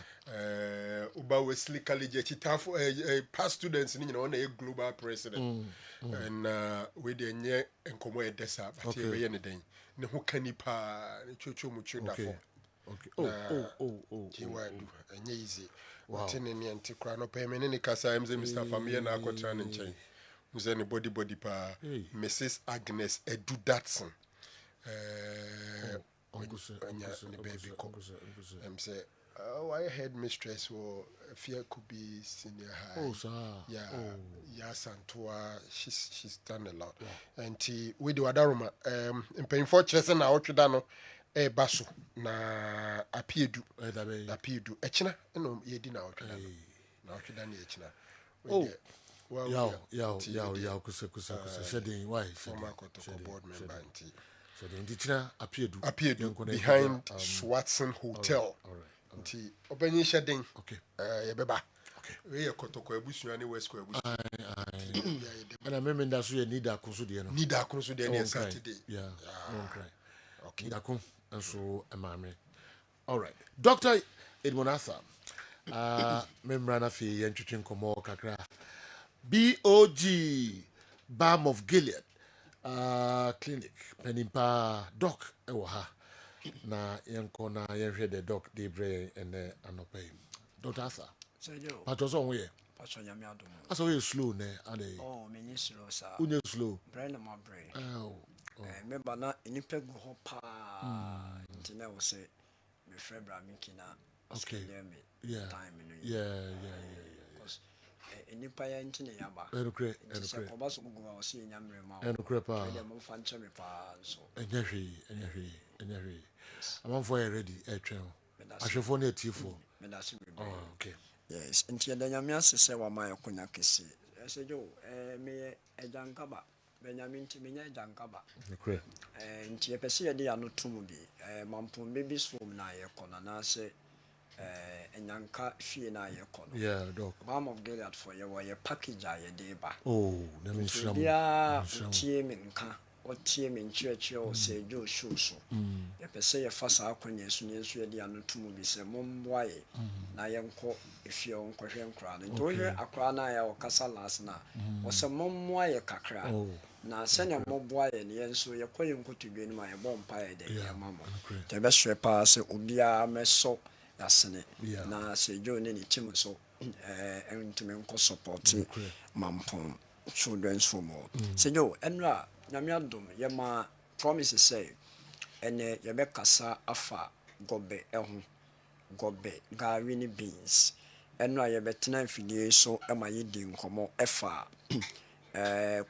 Uba Wesley College chitafo past students ni on a global president and we dey nye enkomo edesa but e be ye ne den ne ho kanipa ne chocho mucho dafo okay jiwadu enye easy what ne ne antikra no pay me ne kasa mz Mr. Famia na akotra ne nchen muze ne body pa Mrs. Agnes Edu Datson say I head mistress or fear could be senior high. Oh, sir. Yeah. Yes, Antoa. She's done a lot. Yeah. And we do Adaruma. In paying for chess and our Chudano, basso na appeared. Echina, no, ye did now. Now Chudani Echina. Oh, well, yeah, kusa, shedding why? Former board member. So the Indigenous appeared behind Swatson Hotel. All right. Nti obanyi shedding okay yebeba okay we kotoko ebusu ani west ko ebusu And I remember that's where Nida Kusudiano. Nida Kusudiano Saturday. Yeah, don't cry. Okay. Nida and so Amame. All right. Dr. Edmonasa. Membrana fi Yanchuchin Komo Kakra. BOG Balm of Gilead. Clinic. Penimpa Doc. Ewaha. Na yankona yenhwe the doc de bre and anopay. Dr. Asa. But also on way. Asa we slow ne ade. Oh, many slow sir. Unye slow. Brain my brain. Oh. Remember na inipe go ho pa. Ntina wo say me friend bra me kina. Okay. Yeah. Time Yeah. Because inipa ya ntina ya ba. Enukre. Ko ba so go wa say nyamre ma. Enukre pa. Dem mo fa nche me pa so. Enyahwe. Amanfo are ready etwen. Ahwefo na etifo. Oh, okay. Yes, ntia da nyame asese wa ma yakonya kese. Ese jo me ejankaba. Benjamin Timenya Jankaba. Okay. Ntia pese ye de ya no tum bi. Mampom baby swom na ye kono na se enyanka fie na ye kono. Yeah, doc. Balm of Gilead for ye package a ye de ba. Oh, na me shram. Ya tie me nka. O tie me nchiachi o se jo shoso. Ye pese ye fa sa akonya su ne su ye de ya no tum bi se momboa ye. Na ye nko efie o nkohwe nkra no. Nto hwe akra na ya o kasa last na. O se mommoa ye kakra. Na sene moboa ye ne nso ye koye nkotudwe ni ma ye bom pa ye de ye mamo. Te be hwe pa se obia meso yasene na se jo ne ni tim so entime nko support mampom children's home. Se jo enra nyame adom ye ma promise say ene ye be kasa afa gobe ehu gobe gari ni beans enra ye betena afidie so e ma ye di nkomo efa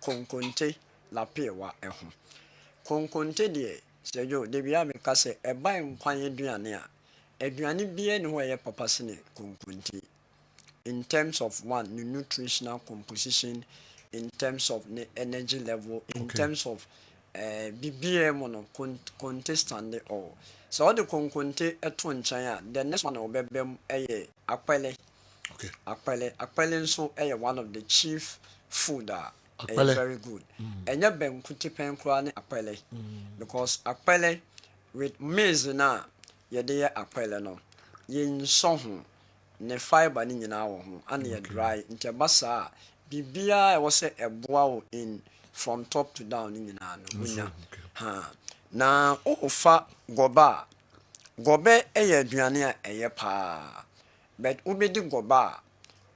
konkonte la pewa ehu konkonte de se jo de bia me kase e ban nkwan aduane a aduane bia ne ho ye papa sene konkonte in terms of one the nutritional composition, in terms of the energy level, in terms of BBM no contestant all. So all the conte at one China, the next one will be akpele. Okay. Akpele so one of the chief food very good. And ya ben kuti pen krane akpele. Because akpele with maize na ye de akpele no. Yin sohu ne fiber ni nyina wo ho and ye dry nti basa bibia e wo se eboa wo in from top to down ni nyina no unya ha na ofa gobe eye aduane a eye pa but ubedi goba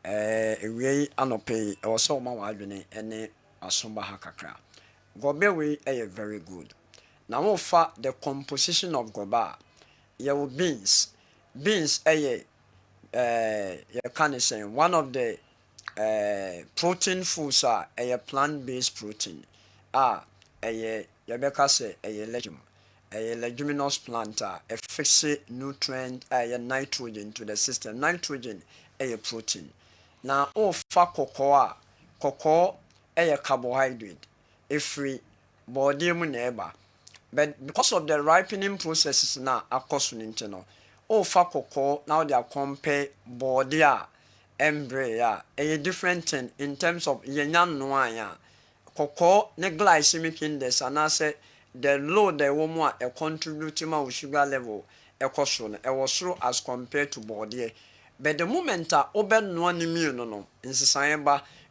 ewie anope e wo se o ma wa adwene ene asomba ha kakra gobe we eye very good na ofa the composition of goba ye wo beans eye you can say one of the protein foods are a plant-based protein. You say a leguminous plant a fixed nutrient nitrogen to the system. Nitrogen a protein. Now cocoa a carbohydrate. Free body neighbor. But because of the ripening processes now across internal. Fa cocoa now they are compare body embryo a different thing in terms of yenyan noa cocoa ne glycemic index and I say the low the woman a contribute to sugar level a caution a was slow as compared to body but the moment open no immune in society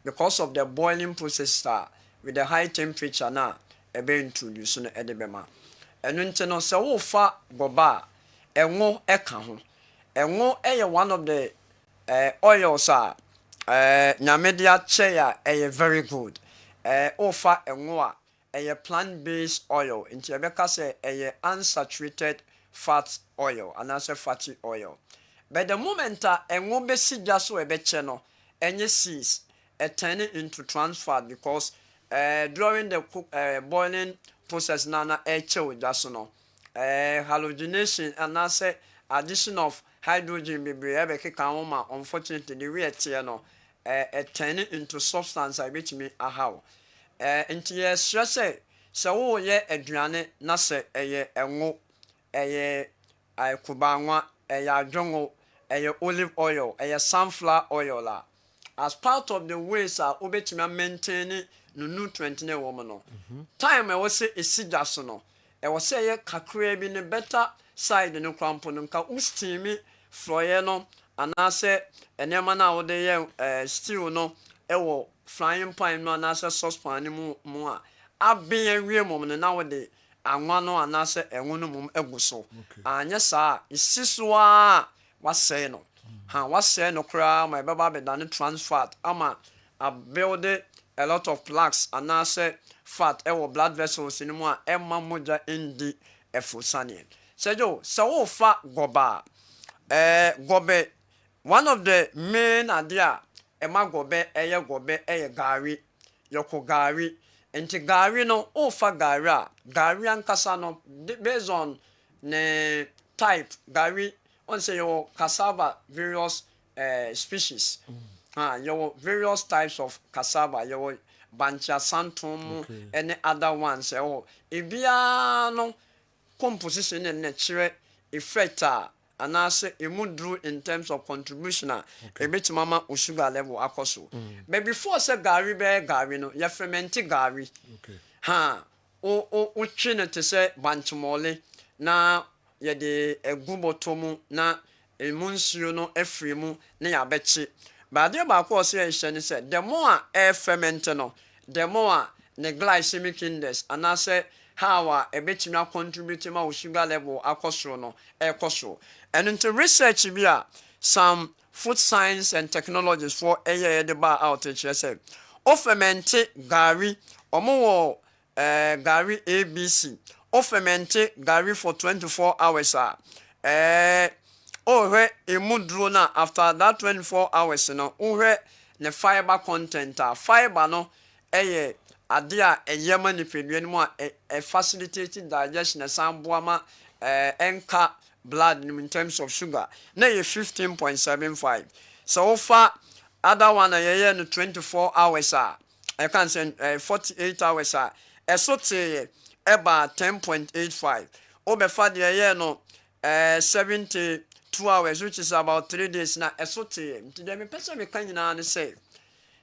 because of the boiling process with the high temperature now a be introduced no edebema and no se wo fa goba enwo eka ho enwo one of the oils nyamedia cheya very good ofa enwo plant-based oil nti ebeka say unsaturated fat oil and also fatty oil but the moment enwo be sigya so ebeche no enye seeds turn it into trans fat because during the boiling process na eche with no halogenation and I say addition of hydrogen bebree be keka ma unfortunately the way tie no turn into substance I which me how nti stress say wo ye aduane na say enwo kubanwa adwongo olive oil sunflower oil la as part of the ways a wobɛtumi maintain no nutrient ne wɔ mu no time ɛwɔ sɛ ɛsi gya so no ɛwɔ sɛ ɛyɛ kakraa bi ne better side no krampo no nka wosteami frɔeɛ no anaasɛ nneɛma no a wode yɛ stew no ɛwɔ frying pan no anaasɛ saucepan no mu a abɛn awie mmom no na wode anwa no anaasɛ ɛnwo no mom agu so anyɛ saa ɛsi so a wasɛe no wasɛe no koraa ma ɛbɛba abɛdane trans fat ama abuild a lot of plaques anaasɛ fat ɛwɔ blood vessels no mu a ɛma mogya ndi ɛfosaneɛ sɛgyo sɛ wofa gɔba gɔbɛ one of the main adeɛ a ɛma gɔbɛ ɛyɛ gɔbɛ ɛyɛ gari yɛkɔ gari nti gari no wofa gari a gari ankasa no based on ne type gari on say your cassava various species your various types of cassava your bancha santum any other ones ebia no composition and nature effect and also imudru in terms of contribution a bit mama sugar level akoso but before say gari no you ferment gari o twene te say banchmole na yɛde egu bɔtɔ mu na emu nsuo no afiri mu na yɛabɛkye baade baako a ɔsɛ yɛhyɛ ne sɛ the more a air ferment no the more a ne glycemic index anaasɛ how a ɛbɛtumi contribute ma wo sugar level akɔ soro no ɛkɔ soro ɛno nti research bi a some food science and technologies for ɛyɛ yɛde ba out kyerɛ sɛ o fermente gari ɔmo wɔ gari abc o fermente gari for 24 hours emudro na after that 24 hours no uhwe ne fiber content fiber no eye ade a eyema ni pedua no mu a facilitate digestion na samboa ma enka blood in terms of sugar na ye 15.75 so offer other one ye no 24 hours I can say 48 hours esote eba 10.85 obefa de ye no 72 hours which is about 3 days na esote nti dem pese me kan nyina ne say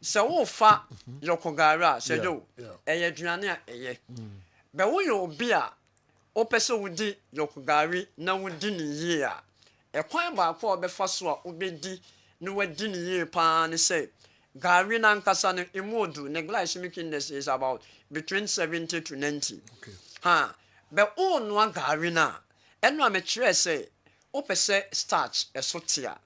se wo fa yokogara se do eye aduane a eye be wo yo obi a o pese wo di yokogari na wo di ni yie a ekwan ba ko obefa so a obedi ne wadi ni yie pa ne say gari na nkasa ne imodu ne glycemic index is about between 70 to 90 be o no gari na eno a me kire say o pese starch esotia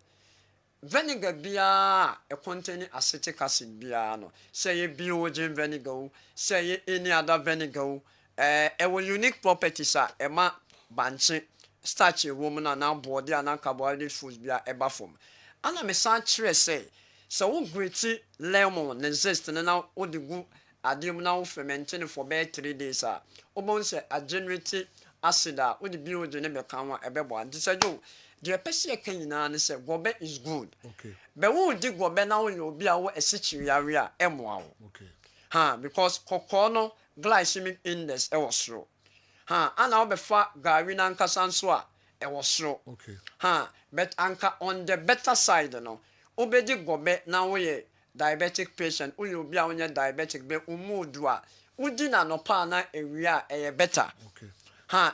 vinegar bia e contain acetic acid bia no say biogen vinegar say any other vinegar e will unique properties a e ma banche starch e wo mu na body and carbohydrate foods bia e ba form ana me san kire say so wo grate lemon ne zest na wo de gu adem na wo ferment for about 3 days a wo bon say a generate acid a wo de biogen ne be kan wa e be bo anti say jo the person can nyina say gobe is good okay but wo di gobe na wo obi a wo esichiriare a emoa wo okay because kokko no glycemic index e wo soro ana wo be fa gari na nkasa nso a e wo soro okay but anka on the better side no obedi gobe na wo ye diabetic patient wo obi a wo nye diabetic be umudu a udi na no pa na ewi a e better okay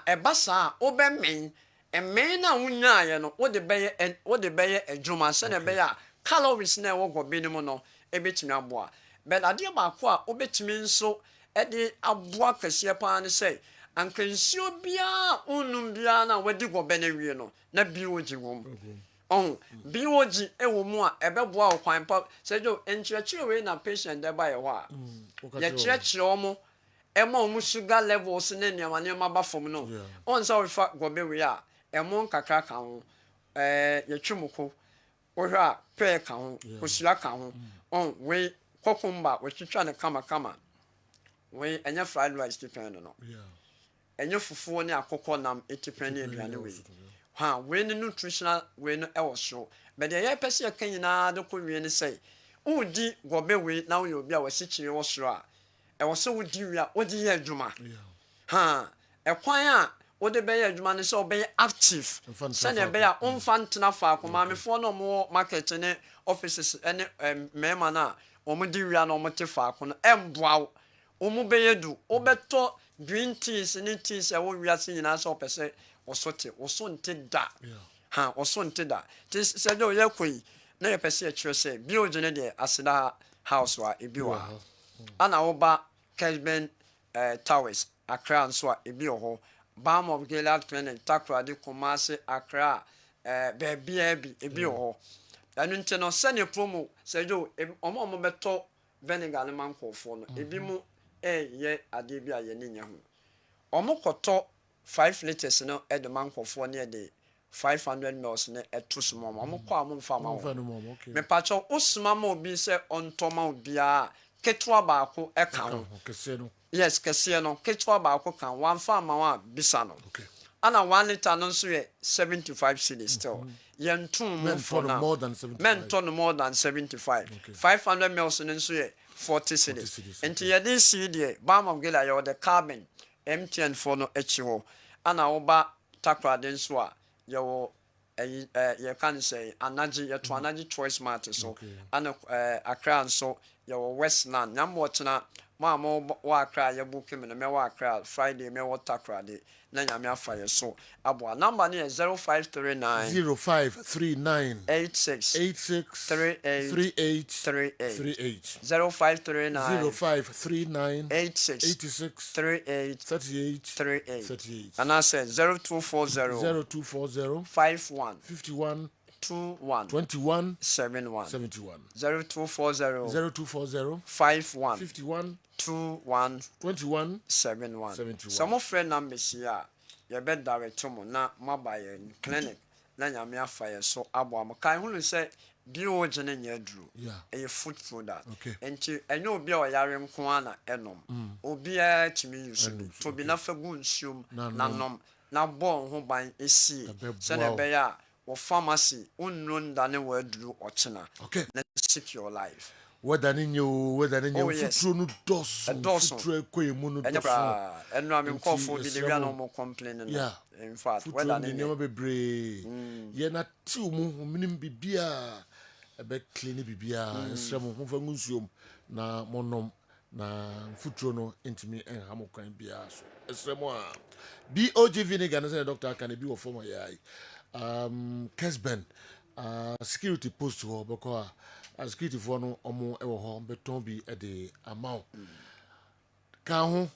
e basa obe men eme na wunya ye no wo de beye adwuma se na beye calories na wo gobe ni mu no ebetimi aboa but ade ba ko a obetimi nso e de aboa kase pa ne say ankansio bia unum bia na wadi gobe na wie no na bioji wom bioji e wo mu a ebeboa wo kwan pa se jo enchirechire we na patient de ba ye ho a ye chirechire omo ema omu sugar levels ne niamane ba fom no on sa we fa gobe we a emon kakra ka ho yetwumuko wo hwa a pe ka ho kosura ka ho on we kokumba we twitwa ne kama we enya fried rice depend no enya fufuo ne akokɔ nam etipend ne aduane we we ne nutritional we no ewo so but the ye pese kan nyina de ko wie ne say udi gobe we na wo obi a wasikyire wo soro a ewo so wodi wi a wodi ye adwuma ekwan a wode bɛyɛ adwuma ne sɛ wobɛyɛ active sɛnea ɛbɛyɛ a womfa ntena faako maamefoɔ no ɔmowɔ market ne offices ne mmarima no a ɔmode wia na ɔmote faako no ɛmboa wo ɔmu bɛyɛ du wobɛtɔ green teas ne teas ɛwɔ wiase nyinaa sɛ wopɛ sɛ wɔso te wɔso nte da wɔso nte da nti sɛ dɛ ɔyɛ kɔ yi na yɛpɛ sɛ yɛkyerɛ sɛ biogye ne deɛ aseda house a ebi wɔ ha ana woba Kessben Towers Accra nso a ebi wɔ hɔ Balm of Gilead Clinic Takoradi Kumasi Accra baabia bi ebi wɔ hɔ ɛno nti no sɛne promo sɛ dɛ ɔmo bɛtɔ vinegar ne ma nkɔɔfoɔ no ebi mu ɛyɛ adeɛ bi a yɛne nya ho ɔmo kɔtɔ 5 liters no ɛde ma nkɔɔfoɔ ne ɛde 500 mils ne ɛto so mo ɔmo kɔ a mo mfa ma wo mepakyɛw osuma ma obi sɛ ɔntɔ ma obiara ketewa baako ɛka ho yes kɛseɛ no ketewa baako ka wamfa ama wa bisa no ana 1 liter no nso yɛ 75 cedis still yɛntom mu for now mentɔ no more than 75 500 mils no nso yɛ 40 cedis nti yɛde si deɛ Balm of Gilead yɛwɔ the carbon MTN for no akyi hɔ ana woba Takoradi nso a yɛwɔ yɛka ne sɛ anagye yɛto anagye choice mart so ana Accra nso yɛwɔ Westland nyambo ɔkyena mo wɔ Accra yɛbu kim no mɛwɔ Accra Friday mɛwɔ Takoradi na nyame afa yɛ so aboa number no yɛ 0539 86 38 0539 86 38 and I said 0240 51 21 71 0240 51 21 71 some friend numbers here you bet direct to mo na mobile clinic na nyame afa ye so abo am kan hu say bio gene nya duru e food product enti enye obi a oyare nko ana enom obi a timi use bi to bi na fagu nsuom na nom na bo ho ban esi se na be ya wo pharmacy unno ndane wa duru ochena na seek your life whether in you futuro no dos futuro ekoyemu no dos eno am nkofo bi dey no mo complain no in fact whether in you bebre ye na tiw mu minim bibia ebe clean bibia nsrem ho fa nsuom na monom na futuro no intimi enha mo kwan bia so nsrem a BOG vinegar no say doctor can be wo form yai Kessben security post ho beko a security for no omo ewo ho beton bi e de amount kan ho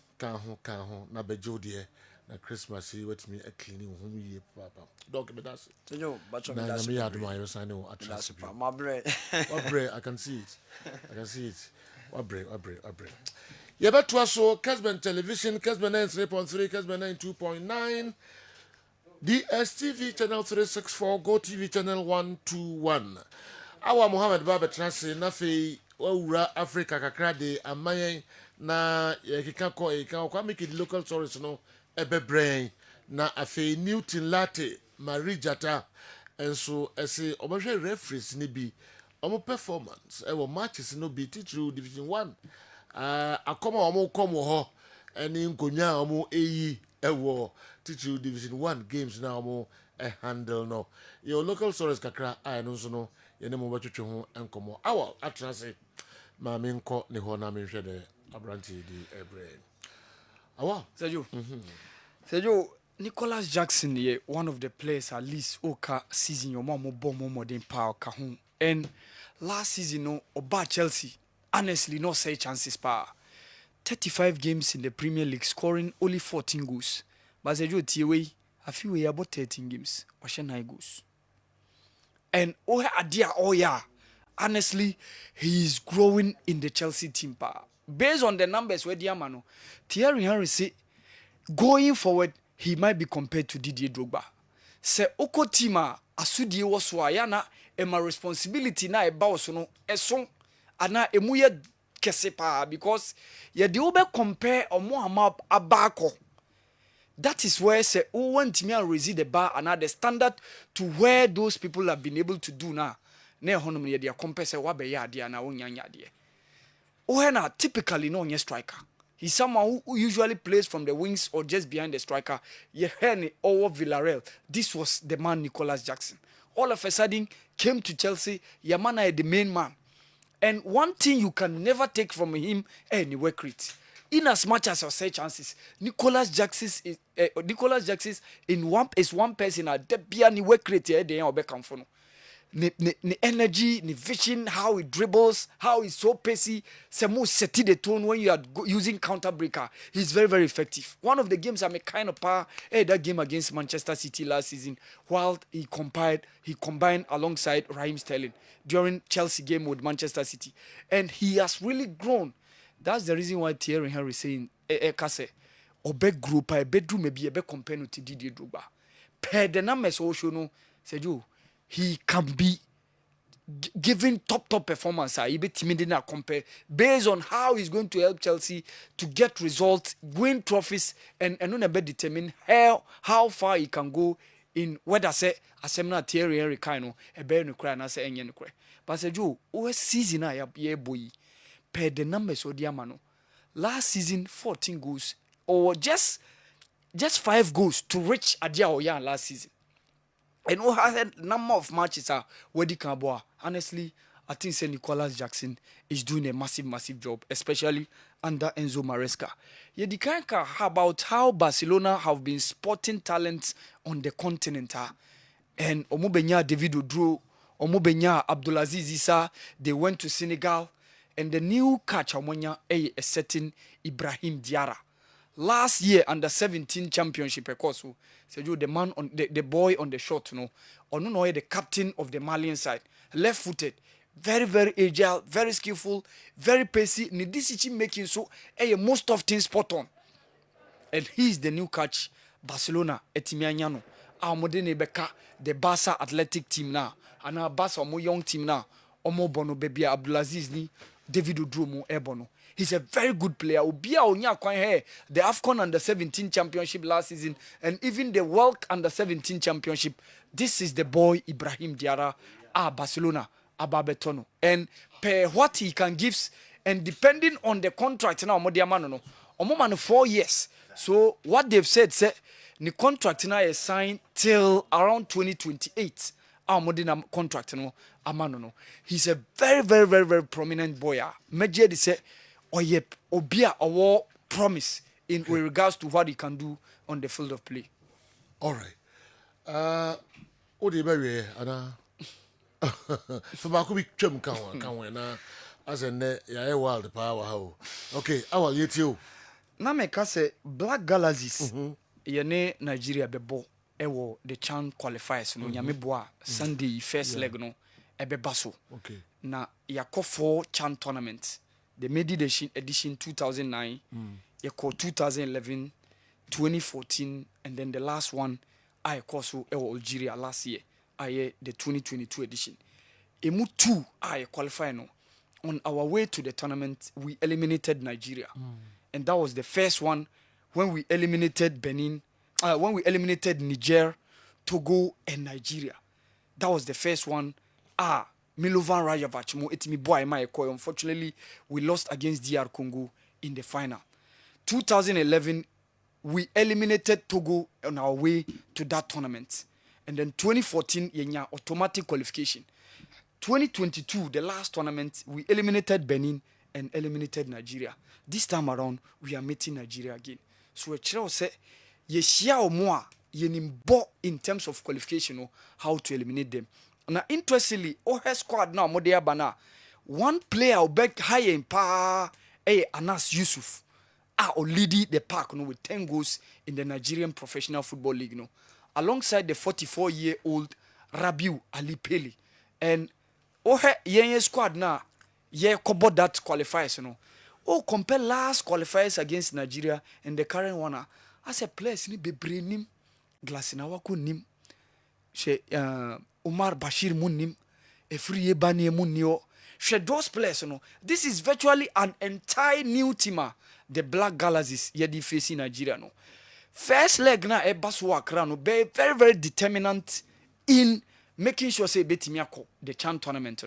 na bejo de na Christmas yi wetimi a clean ho yi papa dog me that's yo but na me ya do my sign o atlas my bre I can see it what bre you better so Kessben television Kessben 93.3 Kessben 92.9 DSTV channel 364 Go TV channel 121 Awa Muhammad Baba Transi na fe wura Africa kakra de amayen na yekika ko kwa make the local tourists no ebebrain na afe Newton Latte Marijata enso ese obehwe referees ni bi omo performance e wo matches no bi through division 1 akoma omo komo ho eni nkonya omo eyi ewo through division 1 games na omo handle no your local tourists kakra no so no yene mo batwetwe ho enkomo awa atrase ma me nko ne ho na me hwe de abranti di ebre awa Sergio Nicholas Jackson ye one of the players at least oka season your mom bo more modern power ka ho and last season no oba Chelsea honestly no say chances pa 35 games in the Premier League scoring only 14 goals but Sergio Tiewe I feel we about 13 games or 9 goals. And honestly, he is growing in the Chelsea team. Based on the numbers where Diamano, Thierry Henry say going forward, he might be compared to Didier Drogba. Se oko tima asudie waswa yana ema responsibility na eba osono eson ana emuye kesepa because ye de obe compare omo ama abako. That is where say who want me and raise the bar and the standard to where those people have been able to do now. Ne hono me dia compare say wa be ya dia na wonya nya dia. O he na typically no nye striker. He's someone who usually plays from the wings or just behind the striker. Yeheni over Villarreal. This was the man Nicolas Jackson. All of a sudden came to Chelsea. Yamana is the main man. And one thing you can never take from him, any work rate. In as much as I say chances, Nicolas Jackson is one person at the piano work rate here. They are back for no. The energy, the vision, how he dribbles, how he's so pacey. Semo seti the tone when you are using counter breaker. He's very, very effective. One of the games I'm a kind of power, that game against Manchester City last season, while he combined alongside Raheem Sterling during Chelsea game with Manchester City. And he has really grown. That's the reason why Thierry Henry is saying, Kase, obe group, a bedroom maybe a be compared to Didier Drogba. Per the numbers also no, said you. He can be giving top performance. He be timid in compare based on how he's going to help Chelsea to get results, win trophies, and not be determine how far he can go in whether say asemna Thierry Henry kind a bear no cry and say enye no cry. But say Joe, o season a ye boy per the numbers of Diamano. Last season 14 goals or just 5 goals to reach Adia Oyan last season. And we had a number of matches where they can boa. Honestly, I think say Nicolas Jackson is doing a massive job, especially under Enzo Maresca. Yeah, the kind about how Barcelona have been spotting talents on the continent. And Omubenya David Odro, Omubenya Abdulaziz Issa, they went to Senegal. And the new catch Omonya a certain Ibrahim Diarra. Last year under 17 championship, of course, so you the man on the boy on the short, the captain of the Malian side, left-footed, very agile, very skillful, very pacey. Nidisichi making so most of things spot on, and he's the new catch Barcelona etimianyano. Our modern Beka, the Barca athletic team now, and our Barca more young team now, Omo Bono Baby Abdulaziz ni David Odromo Ebono. He's a very good player. The AFCON Under-17 championship last season and even the World Under-17 championship. This is the boy Ibrahim Diarra, Barcelona, Ababetono. And per what he can give, and depending on the contract now, Omomano 4 years. So what they've said, the contract now is signed till around 2028. Our modern contract, Amano. He's a very prominent boy. Major say. Obia our promise in with regards to what he can do on the field of play. All right. What do you bury Anna? For my could be chum can na as a net ya wild power how. Okay, I will yet you. Na me ka say Black Galaxies yene Nigeria bebo ewo the CHAN qualifiers no nyame boa Sunday first leg no ebeba so. Okay. Na yakɔ 4 CHAN tournaments. The mid edition 2009, you call 2011, 2014, and then the last one I call so Algeria last year. The 2022 edition. Emu 2 I qualify no. On our way to the tournament, we eliminated Nigeria, and that was the first one when we eliminated Benin, when we eliminated Niger, Togo, and Nigeria. That was the first one. Milovan Rajovac, unfortunately, we lost against DR Congo in the final. 2011, we eliminated Togo on our way to that tournament. And then 2014, yenya automatic qualification. 2022, the last tournament, we eliminated Benin and eliminated Nigeria. This time around, we are meeting Nigeria again. So we say, yeshia omoa yenimbo in terms of qualification, how to eliminate them. Now, interestingly, Ohe squad now, Modea Bana, one player will back high in power, Anas Yusuf, leading the pack with 10 goals in the Nigerian Professional Football League, alongside the 44-year-old Rabiu Ali Peli. And Ohe Yenye squad now, covered that qualifiers, compare last qualifiers against Nigeria and the current one. As a place, ni be brainim, Glasinawaku nim, Omar Bashir Munim, Efriye Bani Munio. Those players, this is virtually an entire new team. The Black Galaxies, yedi facing Nigeria. First leg na Basu Accra, be very determinant in making sure say Betimiako the CHAN tournament.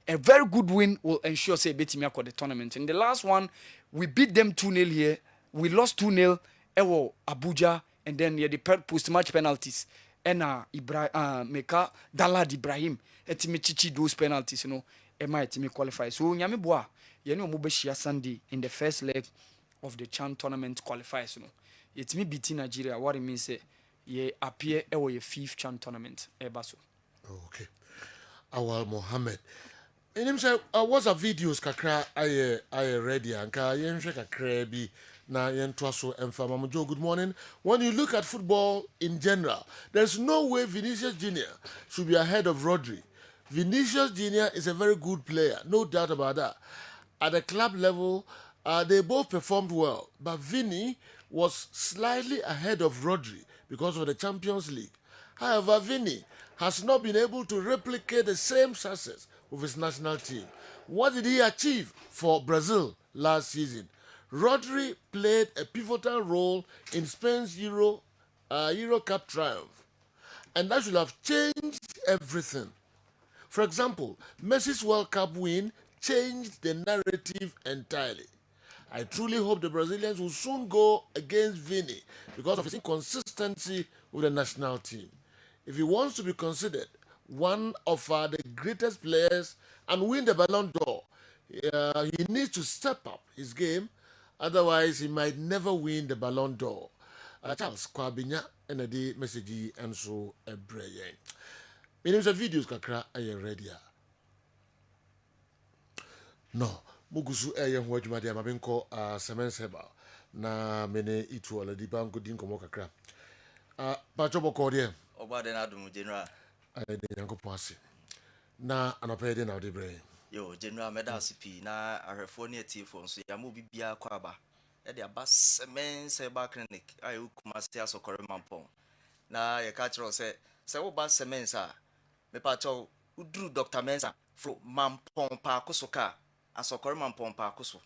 A very good win will ensure say Betimiako the tournament. In the last one, we beat them 2-0 here. We lost 2-0 ewo Abuja, and then the post-match penalties. And Meka Dalad Ibrahim etimi chichi those penalties, you know, Emma etimi qualify. So nyame boa, ye no mo be shia Sunday in the first leg of the CHAN tournament qualifiers, you know. Etimi beat Nigeria. What it means say ye appear ewo ye 5th CHAN tournament ebaso. Okay. Awal Mohammed. In him say, what's a videos kakra I ready and ka yen kakra bi na yen twaso emfa Mamujo. Good morning. When you look at football in general, there's no way Vinicius Junior should be ahead of Rodri. Vinicius Junior is a very good player, no doubt about that. At the club level, they both performed well, but Vini was slightly ahead of Rodri because of the Champions League. However, Vini has not been able to replicate the same success with his national team. What did he achieve for Brazil last season? Rodri played a pivotal role in Spain's Euro Cup triumph, and that should have changed everything. For example, Messi's World Cup win changed the narrative entirely. I truly hope the Brazilians will soon go against Vini because of his inconsistency with the national team. If he wants to be considered one of the greatest players and win the Ballon d'Or, he needs to step up his game. Otherwise, he might never win the Ballon d'Or. Charles Kwabinya and the message and so a brain. Meaning the videos kakra are ready. No, Mugusu Ayan Wajmadi Mabinko Semen Seba na mene itu ala di banko din komo kakra. Pachobo Cordia. Oba de na dum general. De yanko pasi. Na anopede na de brain. Yo general meda sipi na arefo ne tifo nso ya mo bibia kwaba. E de aba Semen Seba clinic ayu kumasi asokore mampon. Na ye ka kiro se wo ba Semen sa me pa cho udru Dr. Mensa fro mampon pa kosoka asokore mampon pa koso.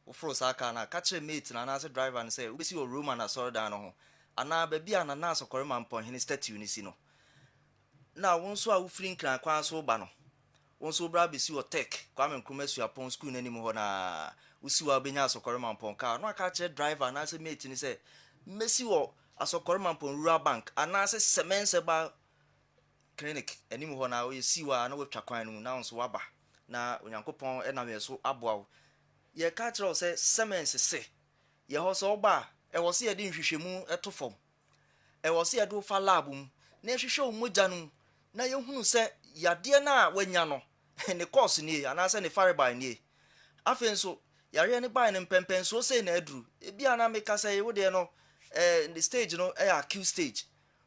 Wo fro sa ka na ka kire mate na na se driver ne se wo besi o room na sorry dan no ho. Ana ba bia na asokore mampon hini statue ni si no. Na won so a wo free nkran kwan so ba no. Won so bra besi o tech kwa me nkruma su apon school na nim ho na usi wa benya asokore mampon ka no aka kire driver na se mate ni se mesi wo asokore mampon rural bank ana se Semen Seba clinic anim ho na we siwa na we twa kwan no na nso waba na onyankopon e na me so aboa ye ka kire se Semen se ye ho so ba e wo se ye di nhwehwemu eto fom e wo se ye do fa lab mu na hwehwe o mogya no na ye hunu se yade na wanya no ne course ni ana se ne faribai ni afen so yare ne bai ne pempen so se na aduru e bia na meka se ye wo de no the stage no e acute stage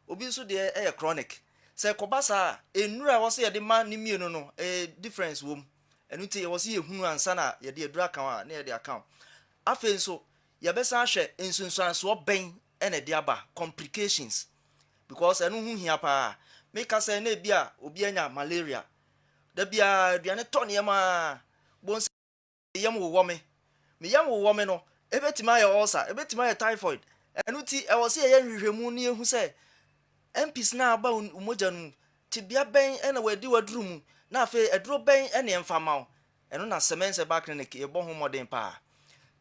obi so de e chronic se kobasa enura wo se ye de ma ni mienu no difference wom enu te wo se ye hunu ansa na ye de adura kan a na ye de account afen so ye besa hwe ensunsuanso ben ene de aba complications because enu hu hia pa meka se na bia obi anya malaria da bia aduane to ne ma bon se yam wo me yam wo me no ebetima ye ulcer ebetima ye typhoid enu ti e wo se ye hwehwemu ne ehu se MPs na aba umogya nu tibia ben ena wadi waduru mu na afi eduro ben ena emfama eno na Semen Seba clinic e bo ho modern pa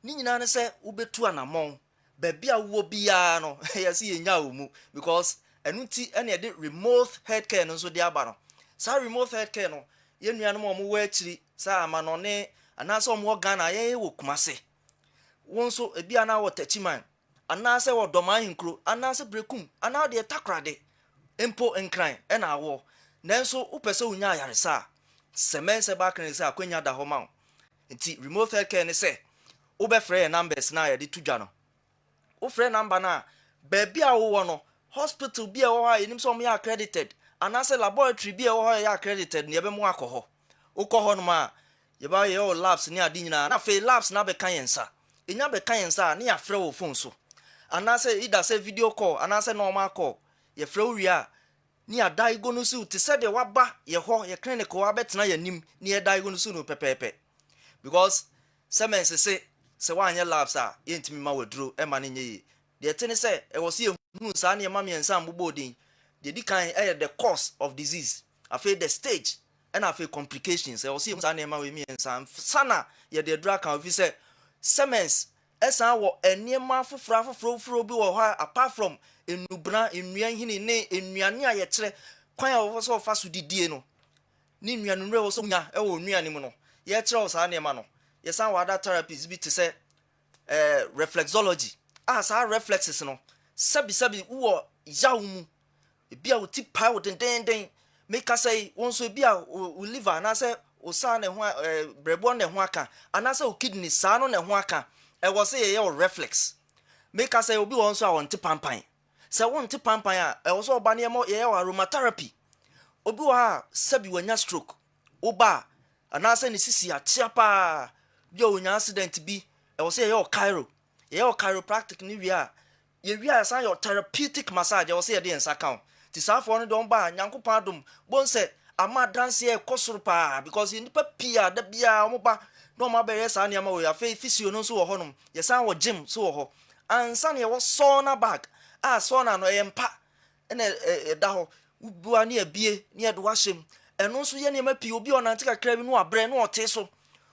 ni nyina ne se ubetu anamon ba bia wo bia no ya se yenya wo mu because enu ti ena de remote healthcare no so de aba no sa remote healthcare no ye nuanom omo wa akiri sa amanone anase omo Ghana ye wo kumase won so e bia na wo tachiman anase wo doma hinkro anase brekum ana de takrade empo enkran e na awo nanso upese unya ayaresa Semen Seba clinic se akwanya da homa nti remote healthcare ne se ubefre numbers na ye de tudwa no wo frɛ number na baabi a wo no hospital bi a wo ha enim so ya accredited anase laboratory bi a wo ha ya accredited ne yebe mu akɔ hɔ no ma ye ba ye o labs ne adi nyina na fe labs na be kan yensa enya be kan yensa ne ya frɛ wo phone so anase ida se video call anase normal call ye frɛ wo wi a ne ya diagnose te se de waba ye ho ye clinic wa betena ya nim ne ye diagnose no pepepe because Semen se wanye labs a yentimi ma waduro e ma ne nye de tene se e wo se ehunu sa ne ma miensa mbobodin de di kan the cause of disease afi the stage and afi complications e wo se sa ne ma we miensa sana ye de dura kan ofi se semens ɛsan wɔ nneɛma foforɔ bi wɔ hɔ apart from enubra nnua hini ne nnuane a yɛkyerɛ kwan a wɔfɔ so ɔfa so didie no ne nnuane wɔ so nya ɛwɔ nnuane mu no yɛkyerɛ wɔ saa nneɛma no yɛsan wɔ other therapies bi te sɛ reflexology saa reflexes no sabi wɔ yaw mu ebi a wɔti paa wɔ dendenden meka sɛ wɔn nso ebi a wo liver anaasɛ wo saa ne ho brɛboɔ ne ho aka anaasɛ wo kidney saa no ne ho aka ɛwɔ sɛ yɛyɛ wo reflex meka sɛ obi wɔn nso a wɔnte pampan sɛ wɔnte pampan a ɛwɔ sɛ ɔba nneɛma yɛyɛ wɔ aromatherapy obi wɔ ha sabi wɔnya stroke woba anaasɛ ne sisi akyea paa bi a wɔnya accident bi ɛwɔ sɛ yɛyɛ wɔ chiropractic ne wie a yɛwie a san yɛ therapeutic massage ɛwɔ sɛ yɛde nsa ka ho ti saafoɔ no dɔn ba nyankopɔn adom bon sɛ ama danseɛ ɛkɔ soro paa because nipa pii a da biara ɔmo ba na ɔmo abɛyɛ saa nneɛma wɔ afei physio no nso wɔ hɔnom yɛsan wɔ gym so wɔ hɔ ansa na yɛwɔ sauna bag a sauna no ɛyɛ mpa ɛna ɛda hɔ bua ne abie ne yɛde wahyɛ mu ɛno nso yɛ nneɛma pii obi ɔnante kakra bi no abrɛ no ɔte so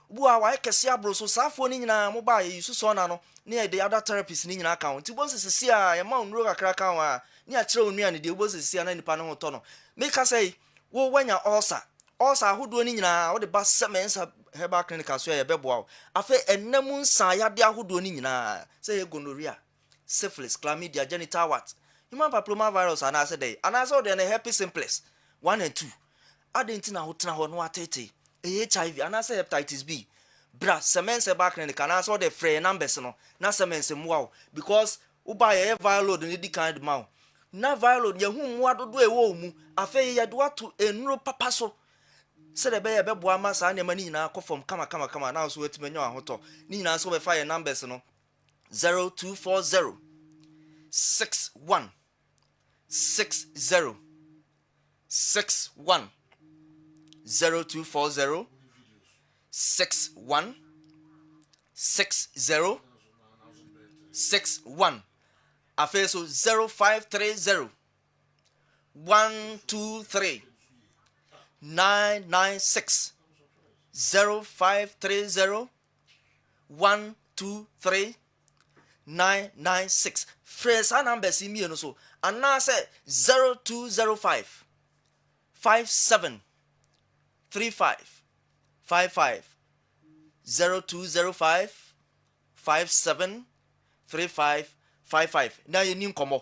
bua wae kɛse abro so saafoɔ no nyinaa mo ba yɛ yusu sauna no ne yɛde other therapies ne nyinaa ka ho nti bon sisi a yɛma nnuro kakra ka ho a ne akyerɛ onua ne deɛ bo sisi a na nipa no ho tɔ no meka sɛ wo wanya ulcer ahodoɔ no nyinaa wode ba sɛmɛnsa herbal clinic so a yɛbɛboa wo afei ɛnam nsa yade ahodoɔ no nyinaa sɛ yɛ gonorrhea syphilis chlamydia genital wart human papilloma virus anaasɛ dɛ anaasɛ wode ne herpes simplex 1 and 2 adɛn na wotena hɔ no watete HIV anaasɛ hepatitis B bra sɛmɛnsa herbal clinic anaasɛ wode frɛ numbers no na sɛmɛnsa mmoa wo because woba yɛyɛ viral ne di kan de ma wo na viral yɛhu mmoa dodo ɛwɔ mu afei yɛde wato nnuro papa so sɛde bɛyɛ bɛboa ma saa nneɛma no nyinaa kɔ fam kama na so watumi anya ahotɔ ne nyinaa so bɛfa yɛ numbers no 0240 61 60 61 0240 61 60 61 afei so 0530 123 996 0530 123 996 phrase our numbers in me so and now say 0205 57 35 55 0205 57 35 55 na yenim komo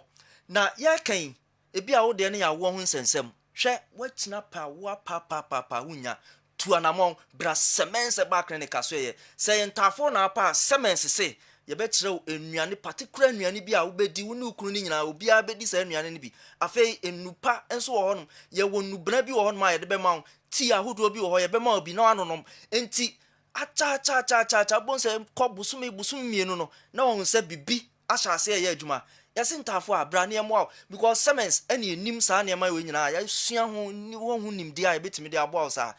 na ya kan ebi a wo de ne ya wo ho nsensem hwe watina pa wa pa wunya tu anamon bra semense ba clinic so ye say ntafo na pa semense se ye be kire enuane particular enuane bi a wo bedi wo ne ukuru ni nyina obi a bedi sa enuane ni bi afei enupa enso wo honum ye wo nubra bi wo honum a ye de be ma wo ti ahodo bi wo ho ye be ma obi na anonom enti acha bonse ko busum mienu no na wo nse bibi ahyase ye adwuma yɛse ntafo abra ne emo because semens ene enim saa ne ma we nyina ya sua ho ni wo hu nimde a yebetimi de abo saa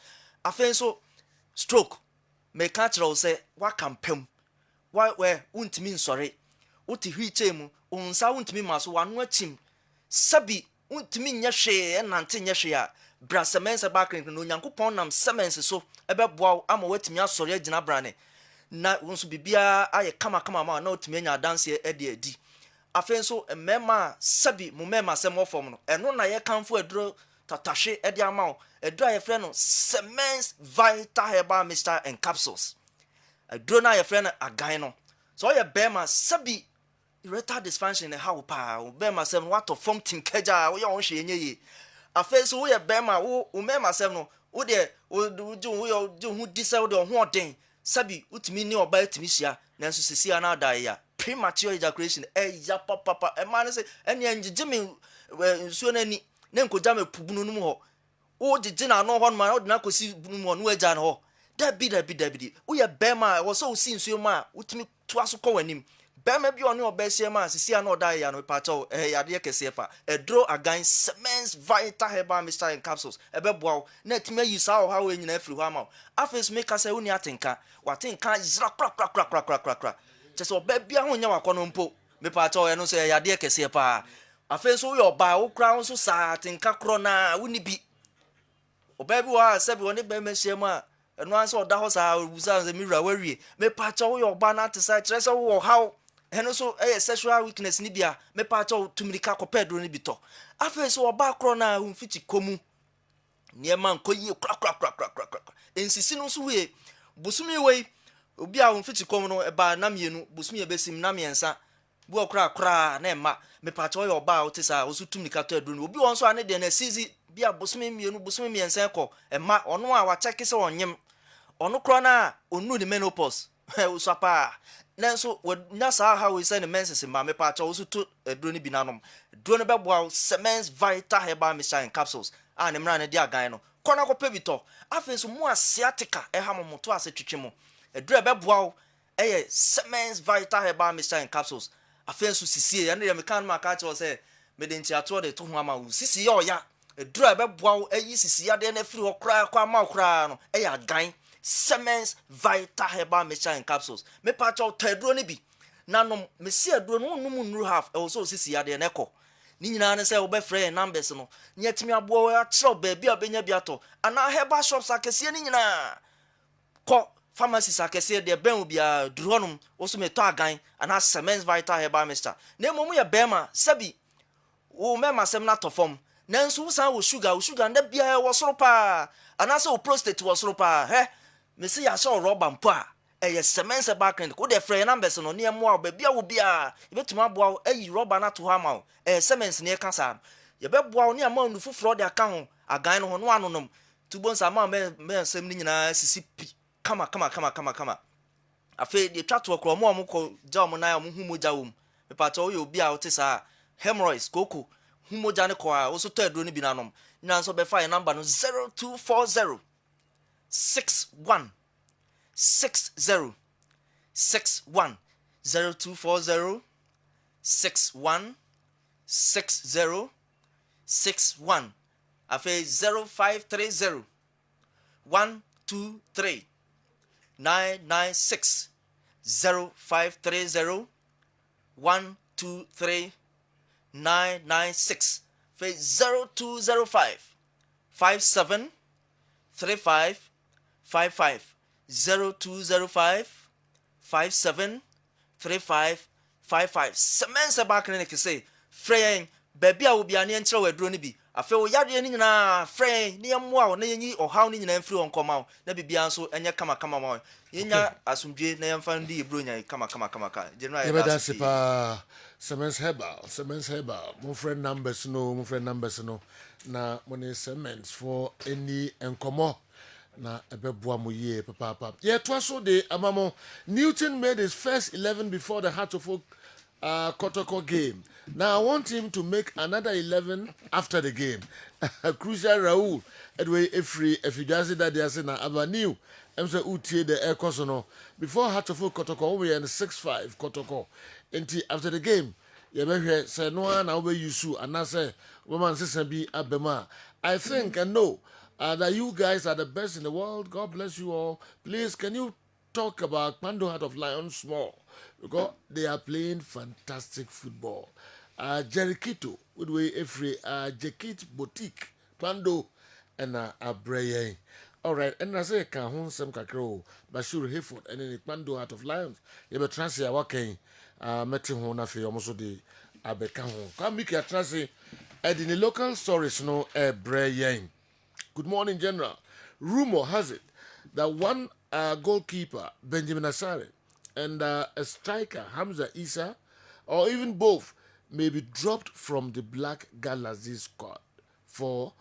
afen so stroke me ka kyerɛ wo sɛ wakampam we untimi nsɔre uti hwiche mu unsa untimi maso wano achim sabi untimi nyɛ hwe nante nyɛ hwe a bra semens ba clinic no nyankopɔn nam semens so ɛbɛboa ama watimi asɔre agina brane na wonso bibia aye kama ma na otimi anya dance edi afen so mema sabi mu mema sem ofom no eno na ye kanfo aduro tatahwe edi ama aduro ye frɛ no Semens Vital Herbal Mixture and Capsules aduro na ye frɛ no agan no so ye bema sabi erectile dysfunction ne how pa bema sem what of form tinkaja wo ye won hwe enye yi afen so wo ye bema wo mema sem no wo de wo hu disa wo de ho oden sabi utimi ni oba etimi hia nanso sisia na da ya premature ejaculation ya papa e man say ene angije me nsuo na ni na nkoja me pubunu num ho wo gigi na no ho no ma wo na kosi bunu mu no agya no ho da bi wo ye bema wo so si nsuo ma utimi to aso kɔ wanim bema bi ono oba hia ma sisia na da ya no pa chaw yade ye kese pa edro agan Semens Vital Herbal Mixture and Capsules ebeboa na timi ayi sa ho ha we nyina afiri ho ama afes make ka say woni atenka watenka yira kra chese oba bia ho nya wakono mpo me pa chaw ye no say yade kese pa afes so yo ba wo kra so sa atenka kro na woni bi oba bi wa sabi woni be me hia ma ɛno ansa ɔda hɔ saa ɔbusa sɛ mewura wawie mepakyɛ woyɛ ɔba no ate saa kyerɛ sɛ wowɔ haw ɛno so ɛyɛ sexual weakness ni bia mepakyɛ tumirika kɔpɛ aduro no bi tɔ afei so ɔba korɔ no a womfikyi kɔ mu nneɛma nkɔ yie korakorakorakorakora nsisi no nso wie bosomi wei obi a womfikyi kɔ mu no ɛbaa na mmienu bosomi ɛbɛsim na mmiɛnsa bi wɔ koraa na ɛma mepakyɛ woyɛ ɔba a wote saa wo so tumirika tɔ aduro no obi wɔ nso a ne deɛ na asizi bi a bosomi mmienu bosomi mmiɛnsa kɔ ɛma ɔno a wakyɛke sɛ ɔnyem ɔno korɔ no a ɔnu ne menopause wosua paa nanso wanya saa ha wei sɛ ne menses ma mepakyɛ wo so to aduro no bi nanom aduro no bɛboa wo Semens Vital Herbal Mixture and Capsules a ne mmara ne de agan no kɔ na kɔpɛ bi tɔ afei so mu asiatica ɛha mo moto ase twitwe mu aduro bɛboa wo ɛyɛ Semens Vital Herbal Mixture and Capsules afei so sisie ɛne deɛ meka no maka kyerɛ sɛ mede ntiatoɔ de to ho ama wo sisi yɛ ɔya aduro bɛboa wo ɛyi sisi yadeɛ no afiri hɔ koraa kɔ ama wo koraa no ɛyɛ agan Semens Vital Herbal Mixture and Capsules. Me pacho tedro ni bi. Nanom me si adro no num nru half e so sisi yade na ekọ. Ni nyina ne se wo be frɛ numbers no. Nya timi abo a kyerɛ baabi a benya bi ato. Ana herbal shops akɛse ni nyina. Kɔ pharmacies akɛse de ben obi a duru honum wo so me tɔ agan ana Semens Vital Herbal Mixture. Na mmom yɛ bɛma sabi wo mema sem na tɔfom. Nanso wo san wo sugar nda bia wo soro pa. Ana se wo prostate wo soro pa. He me see ya show rubber mpo a eye Semens backend ko de frɛ numbers no ne mo a ba bia wo bia e betuma boa ayi rubber na to ha ma Semens ne ka sa ye be boa ne ama nu fufuro de aka ho agan no ho no anonom tubon sa ma me nsɛm ni nyina sisi pi kama afi de twa to kro mo ko gya mo na mo hu mo gya wo me pa to ye obi a wo te sa hemorrhoids koko hu mo gya ne ko a wo so to aduro ni bi nanom nyina so be fa number no 0240 61 60 61 0240 61 60 61 afe 0530 123 996 0530 123 996 afe 0205 57 35 55 0205 57 35 55 Semens Clinic say frɛn baabi a wo bia ne nkyerɛ waduro ne bi afɛ wo yade ne nyinaa frɛn ne yɛmmoa wo na yɛnyi ɔhaw ne nyinaa mfiri nkɔma wo na bibia nso ɛnyɛ kama ma yɛnya asomdwe na yɛmfa ndi yɛburo nya kama general yɛbɛda se paa Semens Herbal mo friend numbers no na mo ne Semens for any nkɔmɔ na ebeboa mo ye papa to de amamo Newton made his first 11 before the Heart of Oak Kotoko game. Now I want him to make another 11 after the game. Crucial Raul Edway if you just that they are saying Avenue say utie the air cosono before Heart of Oak Kotoko we and 6-5 Kotoko until after the game you be say no one na we yusu and I say woman sister be abema I think and know that you guys are the best in the world. God bless you all. Please, can you talk about Pando Heart of Lions small? Because they are playing fantastic football. Jerikito, Woodway Efre, Jekit Boutique, Pando, and Abreye. All right, and I say, Kahun Sem Kakro, Bashur Hayford, and then Pando Heart of Lions. You better translate what can Metin Honafi almost the Abekahon. Come make a translate. And in the local stories, no Abreye. Good morning, General. Rumor has it that one goalkeeper, Benjamin Asare, and a striker, Hamza Isa, or even both, may be dropped from the Black Galaxy squad for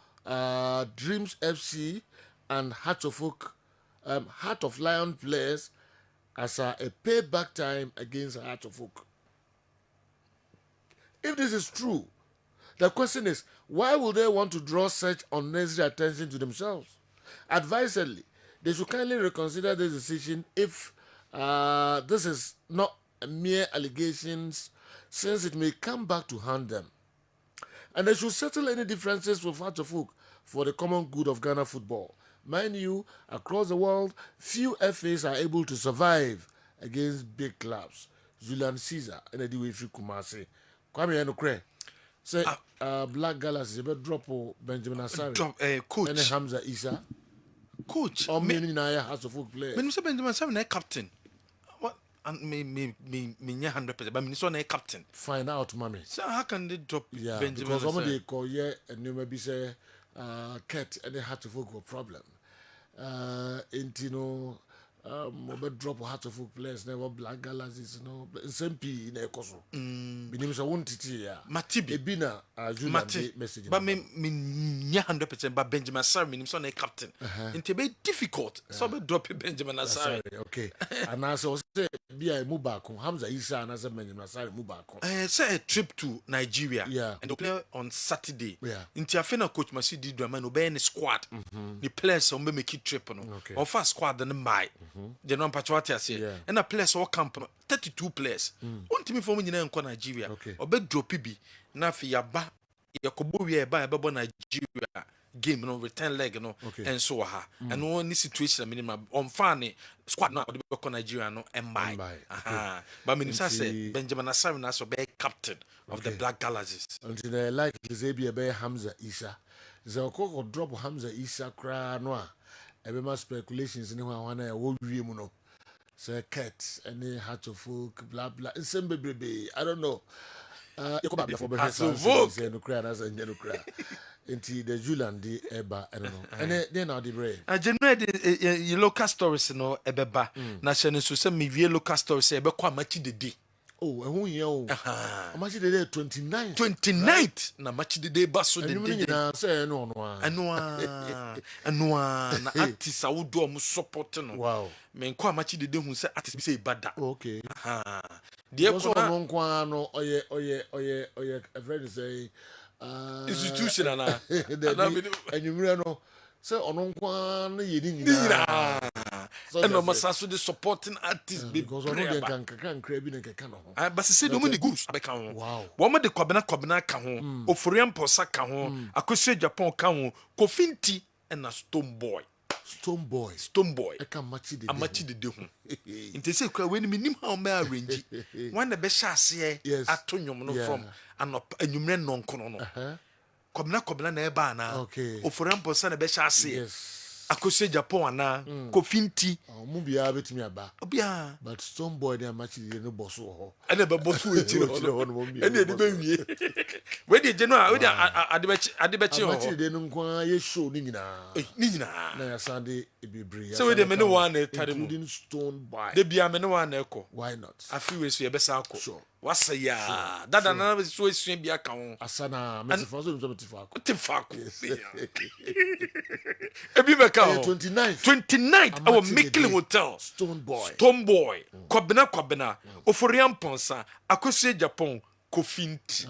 Dreams FC and Heart of Lion players as a payback time against Heart of Oak. If this is true, the question is, why will they want to draw such unnecessary attention to themselves? Advisedly, they should kindly reconsider this decision if this is not mere allegations, since it may come back to haunt them. And they should settle any differences with Heart of Oak for the common good of Ghana football. Mind you, across the world, few FAs are able to survive against big clubs. Julian Caesar and Ediwe Kumasi. Kwame Enokre. Say, Black Galaxy, you better drop Benjamin Asare. Coach. And Hamza Isa. coach or me na House of Folk players. Me say Benjamin Savi na captain. What and me 100%, but me so na captain. Find out, mommy. So how can they drop Benjamin? Because some they call and you maybe say Ket and they had to folk a problem. Intino drop Heart of Folk players never Black Galaxies no SMP in a coso. Binim so won't it here. Matibi Ebina Mati message. But me 100%, but Benjamin Asari meaning so na captain. It be difficult. So be drop Benjamin Asari. Okay. And I say be a move back on Hamza Isa and as a Benjamin Asari move back on. Say a trip to Nigeria. Yeah. And they play on Saturday. Yeah. Into a final coach must do drama no be any squad. The players on make it trip no. Okay. On first squad then buy. The non patriotic say. And the players all camp 32 players. Won't me for me in Nigeria. Okay. Or be drop bi na fi yaba yakobo wi e ba Nigeria game no return leg no and so ha and no any situation minimum on fan squad no be go Nigeria no embai but me say Benjamin Asari na so be captain of the Black Galaxies until they like Zebi be Hamza Isa Zeko drop Hamza Isa kra no a ebe speculations ni ho na wo wie mu no say Ket any Heart of Folk blah blah nsembebebe I don't know Into the Julian the Eba, I don't know. And then now the brain. Generally, local stories no ebeba. Na shene so say me vie local stories ebe kwa match the day. Oh, and who you? Match the day 29th. 29th na match the day baso the day. Na say no no. Anwa na artist awudo mu support no. Wow. Me kwa match the day hu say artist be say bada. Okay. Dear kono nkwa no oye a friend say institution na enyumre no say ono nkwa no ye ni nyina and no masaso the supporting artist because ono de kan kra bi ne keka no ho but say do money groups abeka ho wow wo mo de kwabena ka ho oforian posa ka ho akosua Japan ka ho kofinti and a Stone Boy e kan match the day ho inte say kwa weni minim how me arrange one the be hyase ato nwom no from anop anwumre nonkono no kwabena na eba na oforian posa na be hyase akosua Japan ana kofinti mu bia betimi aba bia but Stone Boy dey match the no boss ho ena be boss ho etire ho ena edi be wie we dey general we dey adebechi ho match the no nkwa ye show ni nyina na ya sande ebebre so we dey me no one tare mu including Stone Boy dey bia me no one eko why not afi we so ye be sa akọ sure wasa ya dada na so esua bia ka ho asana metifa so metifa ebi me ka ho 29th our Mikili Hotel Stone Boy kwabena oforian ponsa akosua Japan kofinti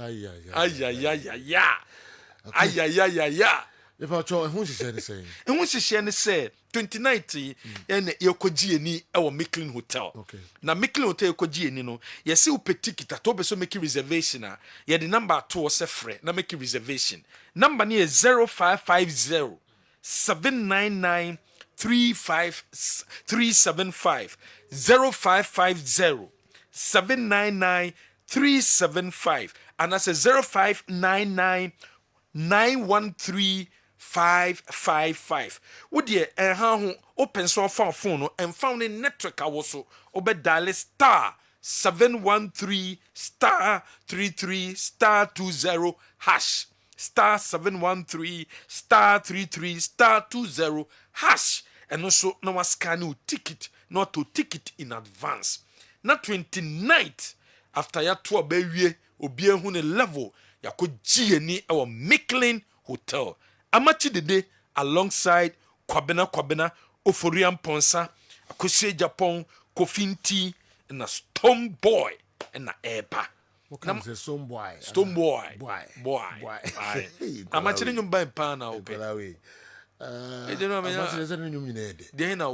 ayayayaya if I try who she said the same and who she say 2019 and yokoji eni e wo Mikili Hotel na Mikili Hotel yokoji eni no ye se upetikita to be so make reservation a ye the number to se frɛ na make reservation number ni 0550 799 375 0550 799 375 and that's a 0599 913 555 wo de ho open so phone no and found in network awoso obe dial star 713 star 33 star 20 hash star 713 star 33 star 20 hash and also no scan ticket not to ticket in advance na 29th after ya to abawie obi ehu ne level yakoji ani e wo Mikili Hotel amachi dede alongside kwabena oforian ponsa akosua Japan kofinti na Stone Boy na eba na Stone Boy amachi nyum ban pa na ope e no me amachi ze nyum nyina ede de na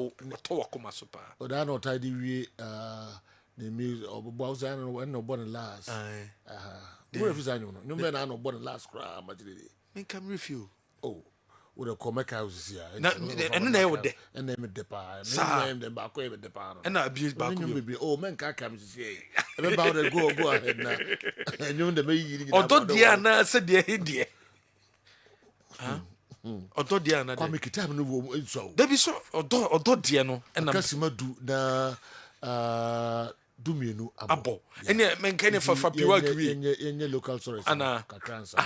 to wakoma so pa oda na otadi wie the music obo zan no born last we refuse anyo no nyum na no born last cry amachi dede me come review oh with a comic house here and na e wode and them de pa and them ba ko e de pa no and abuse ba ko oh men ka come see e be ba go ahead na and you dem yi odo dia na se dia he dia Odo dia na Kwame kitam no wo so. Debi so odo dia no enam Kasima du na dumienu abo. Ene menkene fa piwa kwi. Yenye local source. Ana Kakransa.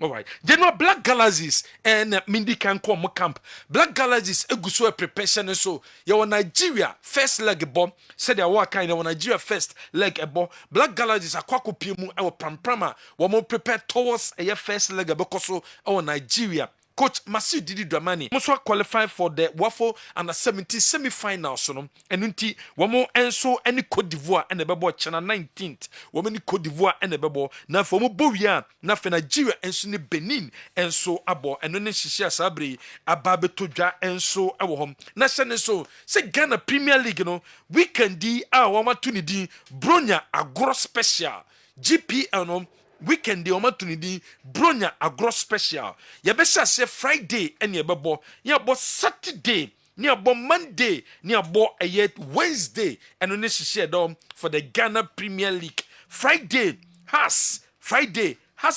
All right. General Black Galaxies and Mindy can come camp. Black Galaxies eguso preparation so. You Nigeria first leg bomb. Said ya what kind of Nigeria first leg a bomb. Black Galaxies akwako piemu e pamprama. Wamo prepare towards a first leg because so Nigeria. Coach Masi Didi Dramani also qualified for the Waffle under 70 semi-finals. So, and unti wamo enso any Cote d'Ivoire and the bebo China 19th. Woman Cote d'Ivoire and the bebo na for mo Boria na for Nigeria enso ni Benin enso abo and then she share sabri ababe toja enso awo home. Na so say Ghana Premier League no weekend di wama tunidi Bronya agro special GPL no weekend the opportunity bronya agro special ya be say Friday and ya bebo ya bo Saturday ni abo Monday ni abo Wednesday and on this share dom for the Ghana Premier League. Friday has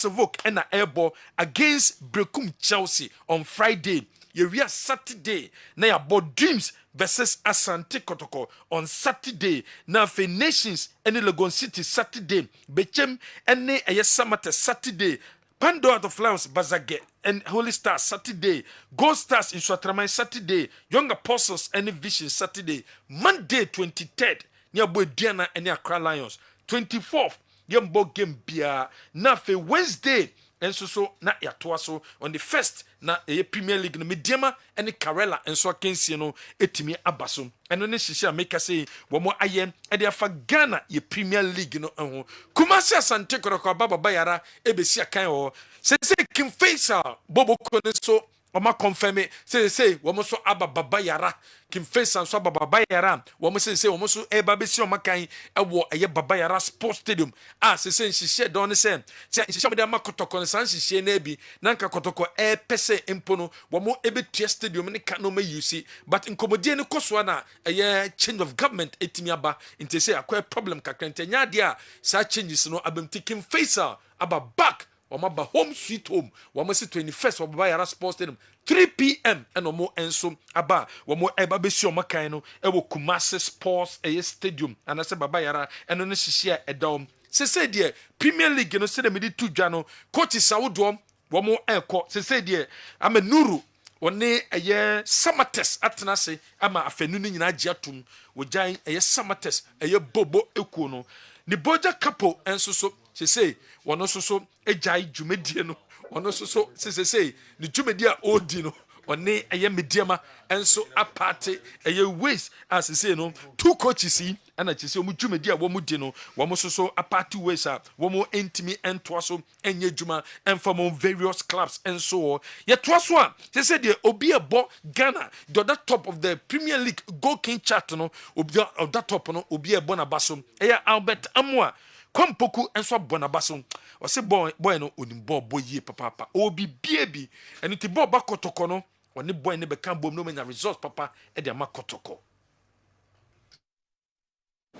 a vote and a airball against Brekum Chelsea on Friday. You Saturday na ya bo Dreams versus Asante Kotoko on Saturday. Now for Nations and Legon City Saturday. Bechem and Samate Saturday. Pandora of Flowers Bazage and Holy Stars Saturday. Gold Stars in Swatraman Saturday. Young Apostles and Vision Saturday. Monday 23rd. Near Boy Diana and Accra Lions. 24th. Yambo game bia. Now for Wednesday. And so na yatoaso on the first na Premier League no Mediama and Karela and so akensi no etimi abaso and no shisha make say womo ayen e dey fa Ghana ye Premier League no ho Kumasi Asante Kotoko baba bayara ebesi akan ho say Kim Faisal Bobo Kone so Oma confirm say womo so aba baba yara Kim Faisal so aba baba yara womo say womo so e ba besi oma kan e wo eye baba yara sports stadium say nhihye don say nhihye me ma Kotoko san nhihye na bi nanka Kotoko e pese empono womo ebetua stadium ne ka no ma use but nkomodie ne koso na eye change of government etimi aba inte say akwa problem kakrante nya dia sa changes no abemti Kim Faisal aba back Wamaba home sweet home. Wamasi 21st wababa yara sports stadium 3 p.m. and omo enso aba wamo eba besi omo kaino ewo Kumasi Sports Stadium and ase baba yara eno ne hihia edom. Se die Premier League no se de medi tu dwa no coach Saudom wamo enko se die amenuru one eye Samates atenase ama afenu ni nyina agiatum wojan eye Samates eye bobo ekuo no ni boja couple enso so say one so ejai dwumedie no one so say ni dwumedie a odi no one eye mediama enso aparte eye ways as say no two coaches yi ana che say omu dwumedie a wo mu di no wo so aparte ways a wo mu entimi ento so enye dwuma from various clubs and so ye to so a say the obi ebo Ghana the top of the Premier League goal king chart no obi of that top no obi ebo na baso eye Albert Amwa Kwampoku enso bonabaso o se boy no onimbo boy ye papa obi biebi eno ti bo ba Kotoko no oni boy ne be kan bom no menya results papa e de ma Kotoko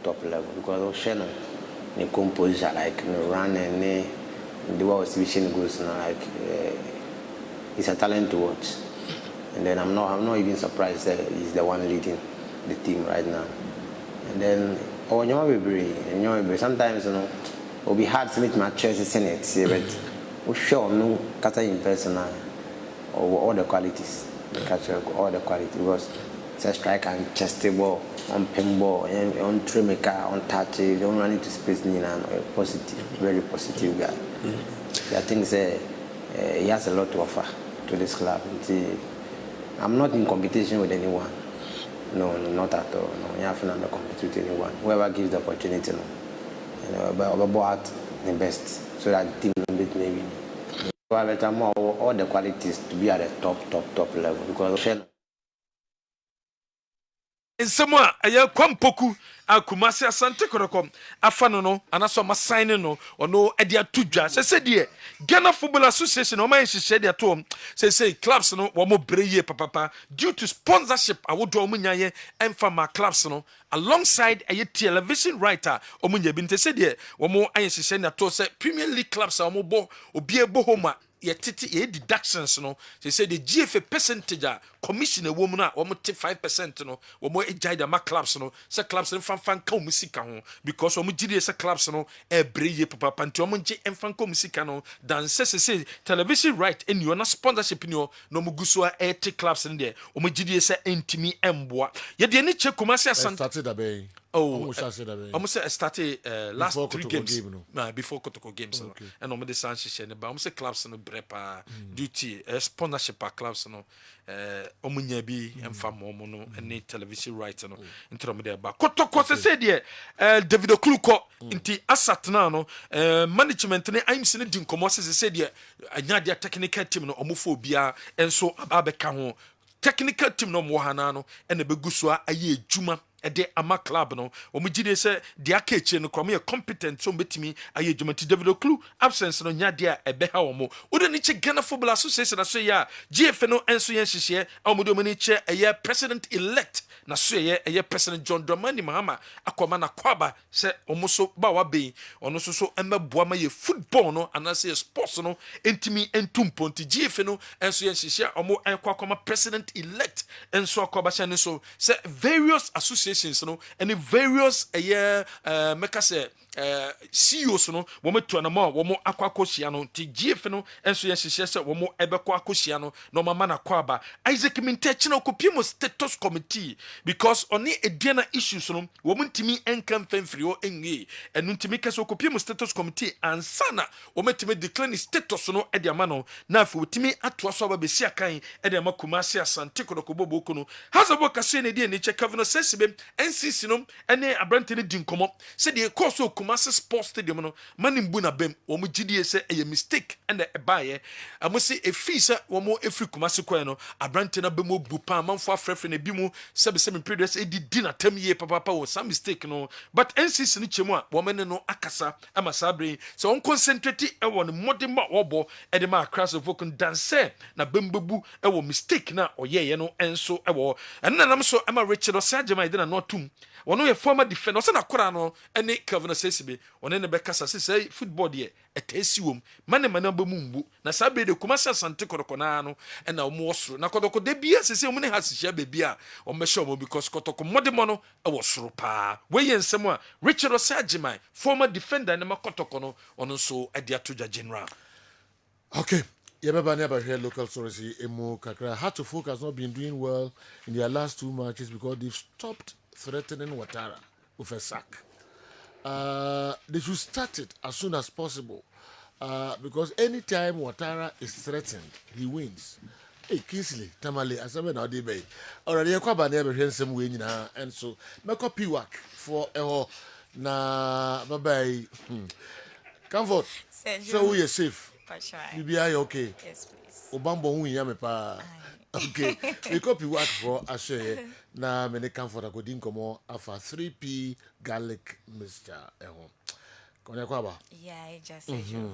top level because Osheno ne composure like no run and the way exhibition goes now like he's a talent to watch and then I'm not even surprised that he's the one leading the team right now and then sometimes you know it'll be hard to meet my choices in it but we sure no catch in person or all the qualities the catcher all the quality because it's a strike and chest ball on pinball and on trimmaker on touch you don't run into space positive very positive guy I think he has a lot to offer to this club I'm not in competition with anyone. No, not at all. No, you have to compete with anyone. Whoever gives the opportunity, about the best, so that the team will beat maybe. So I better more all the qualities to be at the top level because. In somewhere, a Kwampoku, a Kumasi Asante Kotoko, Afano no, and also my signing no, or no, Edia Tuja. Say, dear, Ghana Football Association, or my said at home, say, clubs no, one more brave papa, due to sponsorship, I would do Omunyaye and from my clubs no, alongside a television writer, Omunya Binte said, dear, one more I said at all, say, Premier League clubs are more or be a bohoma. yɛtete yɛ deductions no say the GFA percentage a commission a woman a wɔn te 5% no wɔn agya de ama clubs no sɛ clubs no fanfan ka wɔn sika ho because wɔn gyi de sɛ clubs no ɛbrɛ yie papa nti wɔn gye mfa nka wɔn sika no dan sɛ television right ɛni hɔ na sponsorship ni hɔ na wɔn gu so a ɛte clubs no deɛ wɔn gyi de sɛ ɛntumi ɛmboa yɛde ani kyɛ Kumasi Asante. Started that bay. Almost started last Before 3 Kotoko games. game, no? Before Kotoko games. Okay. And on the Sanchez and almost clubs no brepa duty sponsorship clubs no omunya bi emfa momo and television right no into me there ba Kotoko say there David Okluko inti asat na no management ne I'm seeing din komo say there anya dia technical team no omophobia enso ababeka ho technical team no mo hana no ene begu so aye adwuma ede ama club no omugide se de akeche no kwame competent so betimi aye adwuma ti David Oklu absence no nya de a ebe ha wo mo ode ni che Ghana Football Association so ya GF no enso yen hihye amudo mani che eye president elect na so eye president John Dramani Mahama akoma na kwaba se omuso ba wa be ono so emeboa ma ye football no anase sports no entimi entumpo nti GF no enso yen hihye omo ekwakoma president elect enso akoba hye so se various associations no and various meka se CEOs no womo to na ma womo akwakohia no ti GF no enso yen hihye se womo ebekọ akohia no no mama na kwaba Isaac Mintechi na okopimo status committee because oni ediana issues no womo ntimi enkam famfiri o enwe enu ntimi kase okopimo status committee ansana womo ntimi declare status no edi ama no na afi wotimi atoa so ababesi akan edi ama Kumasi Asante kodokobobo kono hazabo kase ne die ne che Kevin Sesibe NCC no ene abrante ne dinkomo se de course Kumasi Sports Stadium no manimbu na bem womo gidie se eye mistake ene ebaye amosi efisa womo efri Kumasi kwan no abrante na bem obupa amanfo afrefre na bi mu sebe previous edi na tam ye papa wo some mistake no but NCC ni chemu a womene no akasa ama sabre se on concentrate e won modern ma wobo e de ma crash of okun dance na bembebu e wo mistake na oyeye no enso e wo enna nam so ama Richard Osajema ide na no tum wono ye former defender so na kora no ene Kevin Sesibe one ne be kasa se football de etesi wom mane ba mumbu na sabe de Kumasi Asante kodokona no e na omo osoro na kodoko de bia se omo ne hasihia bebia o me show mo because kotoko modemo no e wo soro pa we ye nsem a Richard Osajema former defender ne makotoko no ono so e de atoja general. Okay. Yababa never hear local stories. Emo Kakra had to focus, not been doing well in their last 2 matches because they've stopped threatening Ouattara with a sack. They should start it as soon as possible because anytime Ouattara is threatened, he wins. Hey, Kingsley, Tamale, Asame na Odebe. Already, a kwaba never heard some way na, and so make up work for a na bye bye. Comfort. So we are safe. BBI okay. Yes, please. Obambo hu yame pa. Okay. We copy work for Ashe na mene comfort akodin komo afa 3p garlic mixture ehon. Konya kwaba? Yeah, I just said you.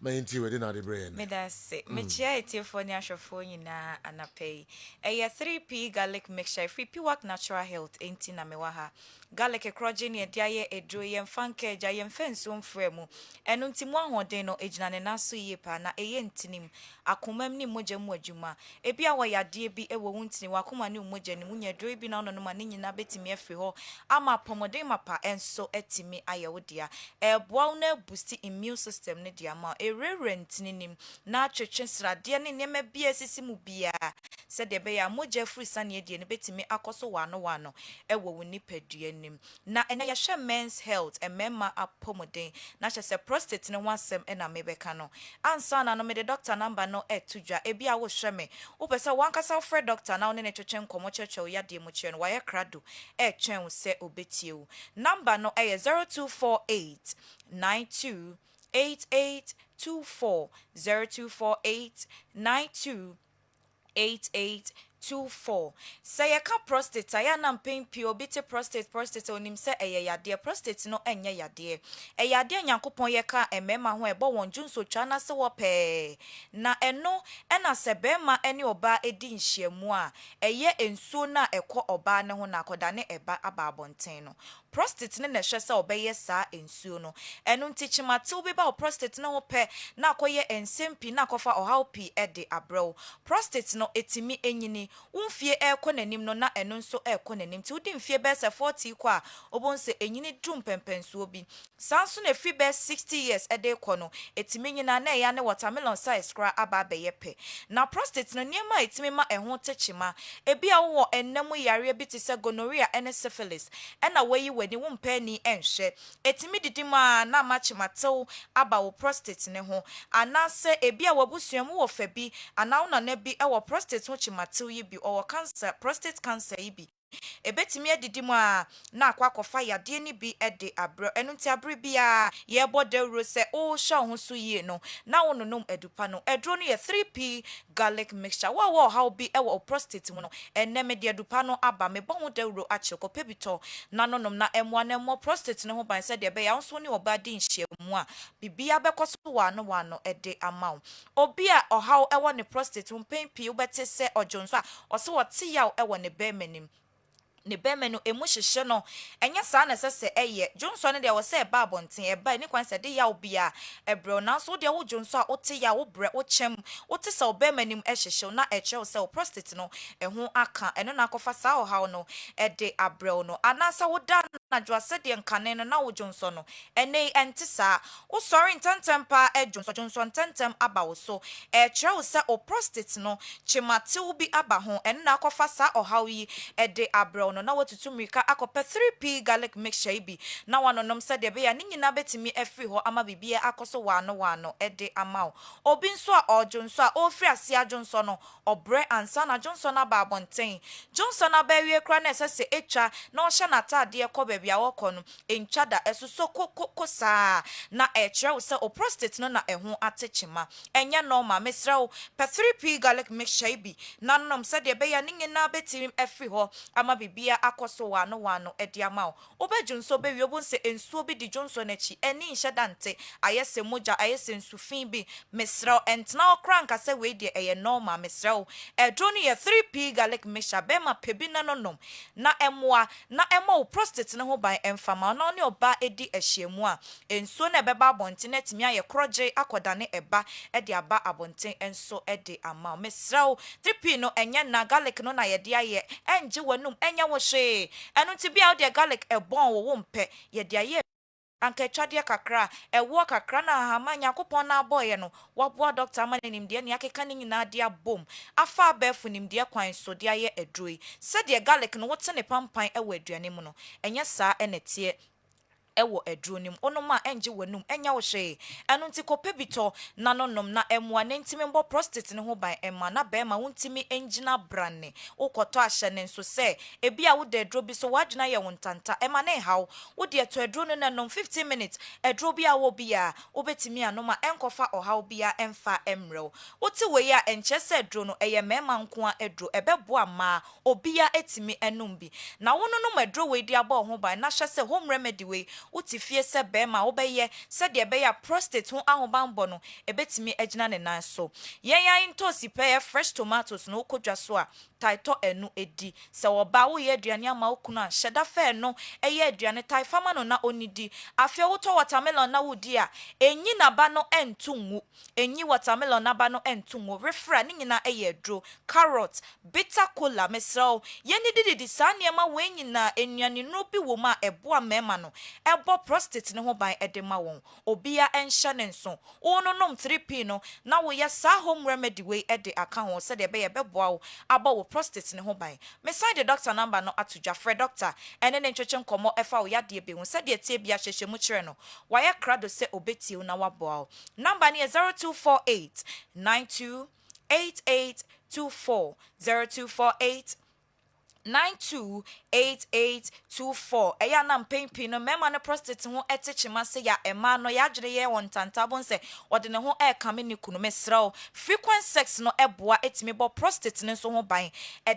Mainti we na the brain. Me da say. Me chia etifo ni ahwefo nyina anapay. Eye 3p garlic mixture free p work natural health enti na mewa ha. Garlic ekroje ne dia ye edro ye mfanka eja ye mfenso mfremu. Enu ntimu ahoden no ejina ne naso ye pa na eye ntinim. Akomam ni moja mu adwuma. Ebi awa yade bi ewo wuntini wakoma ni moja ni munya dro bi na ono no ma ni nyina betimi afri ho. Ama pomoden mapa enso etimi ayewodia. Eboa na boost immune system ne dia ma ererentininim na twetwe srade ne nema bia sisi mu bia. Se de be ya moja free sane die ne betimi akoso wano ewo woni padua nim na ena ya hwe men's health emema apomoden na hwe se prostate ne wansem ena mebeka no ansa na no me de doctor number no etudwa ebi a wo hwe me wo pese wankasa free doctor na one ne twetwe nkomo cheche ya de mu che no waye krado twen se obetie wo number no 0248 92 8824 0248 92 8824 024. Say a ka prostate, I am pain pure bitter prostate on him say a yadear prostate no enya yadear. A yadear yankupon yaka and mema who a bow June so chana so wape. Na eno ena sebema any oba edin shemwa. A ye en sona e ko oba ne ho na kodane eba ababonteno. Prostate ne hwɛ sɛ ɔbɛyɛ saa ensuo no ɛno nti kyematew bi ba wo prostate ne ho pɛ na akɔyɛ nsɛm pii na akɔfa ɔhaw pii ɛde abrɛw prostate no etimi enyini womfie ɛkɔ n'anim no na ɛno nso ɛkɔ n'anim ti wodi mfie bɛɛ sɛ 40 kɔ a obon sɛ enyini dum pɛmpɛnsuo bi saa nso na efi bɛɛ 60 years ɛde kɔ no etimi nyina na ɛyɛ ne watermelon size kora aba abɛyɛ pɛ na prostate no nneɛma a etimi ma ɛho te kyema ebi a wowɔ ɛnam yare bi te sɛ gonorrhea ɛne syphilis ɛna wɔyi w'ani wo mpɛ ni ɛnhwɛ etimi didi ma na makyematew aba wo prostate ne ho anase ebi a wabusuam wɔ fa bi ana wo na bi ɛwɔ prostate ho kyematew yi bi ɔwɔ cancer prostate cancer yi bi ebetimi adidi mu a na akwakofa yade ni bi de abro enu nti abre bia ye bode ro se o sha ho so yie no na wononom adupa no edro no ye 3p garlic mixture wo how bi e wo prostate mu no enne me de adupa no aba me bon de ro ache ko pebito na nonom na emwa na emwa prostate ne ho ban se de be ya nso ne oba di nhyiamu a bibia bekoso wa no de amaw obi a how e wo ne prostate mu pempi wo bete se ojonso a ose wo te yaw e wo ne be manim ne bema no emu hyehye no enya saa na sese eye Johnson ne de wo se ba abonten e ba ni kwan se de ya obi a ebro na so de wo Johnson a wote ya wo bre wo chem wote se obema nim hyehye na eche wo se wo prostate no eho aka eno na akofa saa ohaw no e de abre no anasa wo da na dwa se de nkane no na wo Johnson no ene ente saa wo sorry ntentempa e Johnson tentem aba wo so eche wo se o prostate no chimate wo bi aba ho eno na akofa saa ohaw yi e de abre no na watutu mirika akope 3p garlic mixture ibi na wanonom se de be ya nyina betimi afri ho ama bibie akoso wano ede amaw obi nso a ojo nso a ofri ase ajo nso no obre ansa na Johnson na ba abonten Johnson na ba wie kra na sese etwa na o hye na tade ko ba bia wokọ no entwada esoso kokosa na ekre wo se o prostate no na eho atechima enye normal mesrew pe 3p garlic mixture ibi na nonom se de be ya nyina betimi afri ho ama bia akoso wano edi amao obedjun so be wiobun se ensuo bi di Johnson achi eni nhedante ayese moja ayese nsufin bi mesraw entna okranka se we de eye normal mesraw edro ni ye 3p garlic mixture be ma pebi na nonom na emoa na emo prostate ne ho ban emfama no ne oba edi ahyiemu a ensuo na beba abonten atimi aye kroje akodane eba edi aba abonten enso edi amao mesraw 3p no enye na garlic no na ye de aye enje wanum enya wo hwe enu ti bia de garlic ebon wo mpe ye de aye anka twade kakra ewo kakra na hamanya kopon na aboye no waboa doctor amanim de ne akeka ni nyina de abom afa abefu nim de kwan so de aye adroi se de garlic no wote ne pampan ewo aduane mu no enya saa enetie ewo edronim onoma enje wanum enya wo hwe enu nti kopebito na nonom na emwa ne ntimi mbo prostate ne ho ban emma na be ma wontimi engina branne ukoto ahye ne nso se ebi a wo de edro bi so wadwena ye wontanta emma ne haw wo de to edro no na nom 15 minutes edro bi a wo bi a obetimi anoma enkofa ohaw bi a emfa emrew wote we a enche se edro no eye mema nko a edro ebebo ama obi a etimi enum bi na wono no edro we di aba ho ban na hye se home remedy we uti fie se bema obeye se de be ya prostate ho ahobambo no ebetimi agina ne nan so yen ya into sipe fresh tomatoes no kodwa so a taito enu edi se oba wo ye aduane ama okunu a hyeda fe no eye aduane tai fama no na onidi afia wo to watermelon na wodi a enyi na ba no entungu enyi watermelon na ba no entungu refra ni nyina eye adro carrot bitter cola mesraw ye ni didi sane ma wenyi na enuane no bi wo ma eboa mema no ebo prostate ne ho ban edema won obia enhye ne nso ononom 3p no na wo ye sa home remedy we ede aka ho se de be ye beboa wo aba wo prostate ne ho ban me sign the doctor number no atudwa fre doctor ene ne ntwetwe nkomo efa wo yade be hu se de tie bia hyehye mu kire no wa ye krado se obetie na waboa wo number ne 0248 928824 0248 928824 eya na mpempi no mema ne prostate ho etechima se ya ema no ya adwere ye won tantabon se ode ne ho e kame ne kunu mesraw frequent sex no eboa etimi bo prostate ne so ho ban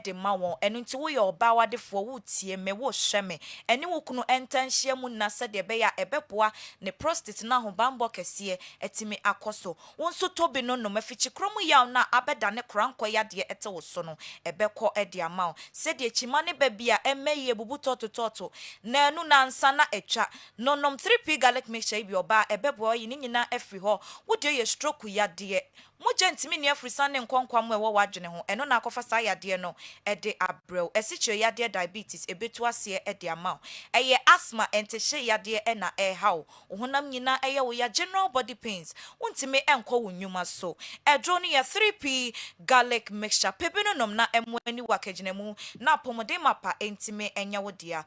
de ma won eno nti wo ye oba wadefo wo tie me wo hweme ene wo kunu entanhia mu na se de be ya ebeboa ne prostate na ho ban bo kese etimi akoso won so tobi no no mafichi kromu ya na abeda ne kranko ya de ete wo so no ebekọ edi ama se de chima ne babia emeye bubu totototo na enu na nsa na etwa nonom 3p garlic mixture bi oba ebebo yi ni nyina afri ho wo de ye stroke ya de mo gentimi ne afrisa ne nkonkwam ewo wadwene ho eno na akofa sa ya de no ede abrew esiche ya de diabetes ebetu ase ede ama eye asthma entehye ya de na haw honam nyina eye wo ya general body pains untimi enko wonwuma so edro no ya 3p garlic mixture pepino nom na emwani wakagene mu na pomode mapa entimi enya wo dia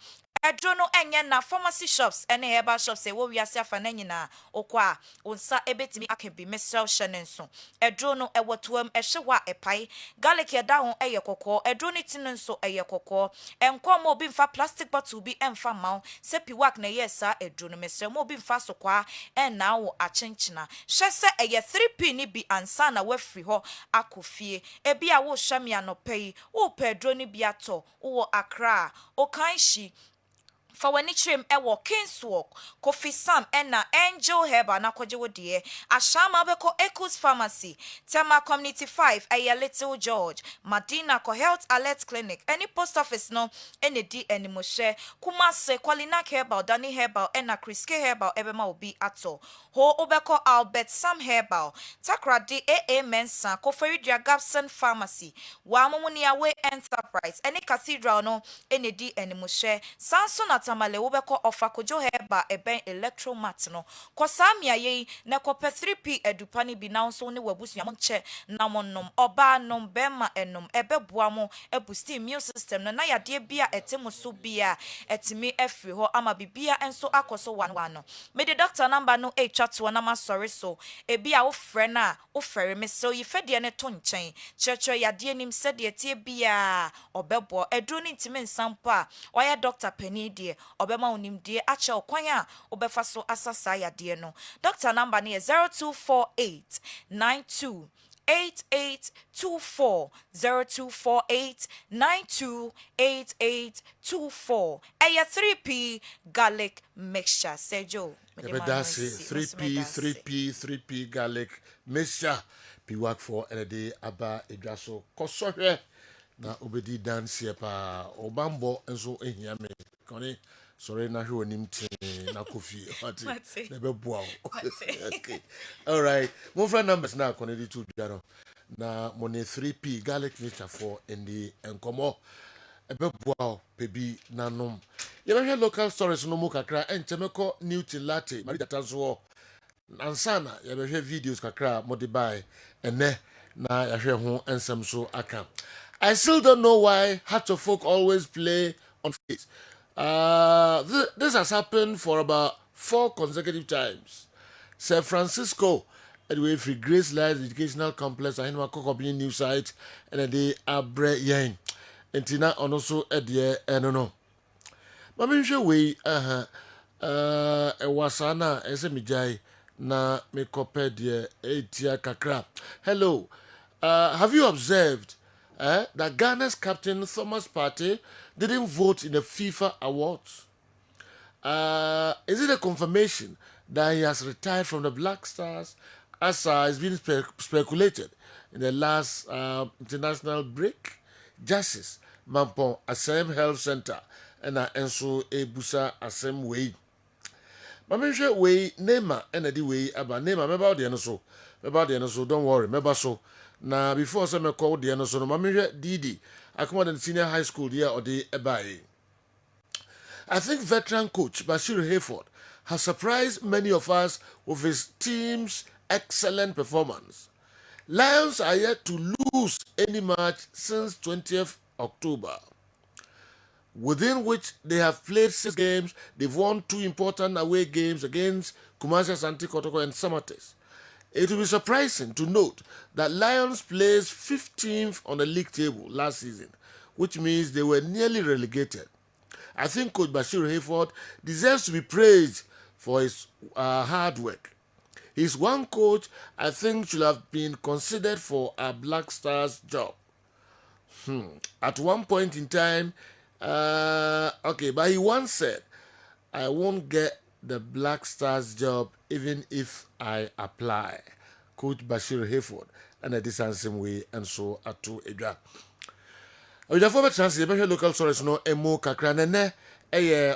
edro no enye na pharmacy shops ene herbal shops e wo wiase afa na nyina okwa onsa ebetimi akebi mesel shenenso edro no ewotoam ehyewa epai garlic yeda ho eye kokko edro no tinenso eye kokko enko mo bi mfa plastic bottle bi emfa maw sepi wak na yesa edro no mesel mo bi mfa sokwa na wo achenchina hwese eye 3p ni bi ansa na wafri ho akofie ebi a wo hwame anopai wo pedro ni bi ato wo Accra okanshi fa wani trim ewo Kingswalk Kofi Sam ena Angel Herba na koje wodie ashama beko Echoes Pharmacy Tema Community 5 aya Little George Madina ko Health Alert Clinic any post office no ene di enimoshe Kumase Kwalina Herbal Dani Herbal ena Kriske Herbal ebema obi ato ho obeko Albert Sam Herbal Takradi AA Mensa Koferidria Gabson Pharmacy wa momuni awe Enterprise any cathedral no ene di enimoshe Samson tamale wobeko ofakojo heba eben electromat no kosamia ye na kope 3p edupani bi na nso ne wabusu amche na monnom oba nom bema enom ebeboa mo ebusti immune system na yade bia etemu so bia etimi afri ho ama bibia enso akoso wanwano me the doctor number no to na ma sorry so ebia wo frɛ na wo frɛ me so yi fede ne to nkyɛn kyerɛkyerɛ yade nim sɛde tie bia obebo edru ne ntimi nsampo a oya doctor pani die obema onimdie ache okwan a obefa so asasa yade no doctor number ne 0248 92 8824 0248 928824 aya 3p garlic mixture sejo That's 3p garlic mixture be work for a day aba edraso kosohwe na obedi dance pa obambo enso ehia me kone sorry na hwe onim tin na kofi ati na be boa okay all right mo friend numbers na connect to biaro na money 3p garlic mixture for in the enkomo ebe boa pebi nanom ye be local stories no mo kakra enchemeko new latte mari datanso ansana ye be videos kakra modify ene na ya hwe ho ensem so aka. I still don't know why Hearts of Folk always play on face. This has happened for about 4 consecutive times. San Francisco, anyway, free Grace Life Educational Complex, I know a new site, and a day abre yang. And Tina also at the no. Mami show way, wasana, esemijai, na me koped ye, etia kakra. Hello, have you observed that Ghana's captain Thomas Partey didn't vote in the FIFA awards? Is it a confirmation that he has retired from the Black Stars, as has been speculated in the last international break? Justice Mampong Asem Health Center and Enso Ebusa Asem Way. Mamisha way Nema and the way about Nema about the so don't worry, remember so. Now before some call the no so Mamisha Didi, I come out senior high school here or the Ebai. I think veteran coach Bashir Hayford has surprised many of us with his team's excellent performance. Lions are yet to lose any match since 20th October, within which they have played 6 games. They've won 2 important away games against Kumasi Asante Kotoko and Samates. It will be surprising to note that Lions placed 15th on the league table last season, which means they were nearly relegated. I think Coach Bashir Hayford deserves to be praised for his hard work. He's one coach I think should have been considered for a Black Stars job. At one point in time, but he once said, I won't get the Black Stars job even if I apply. Coach Bashir Hayford and a distance way and so atu edwa. Ojafo be chance be local source no emo kakra ne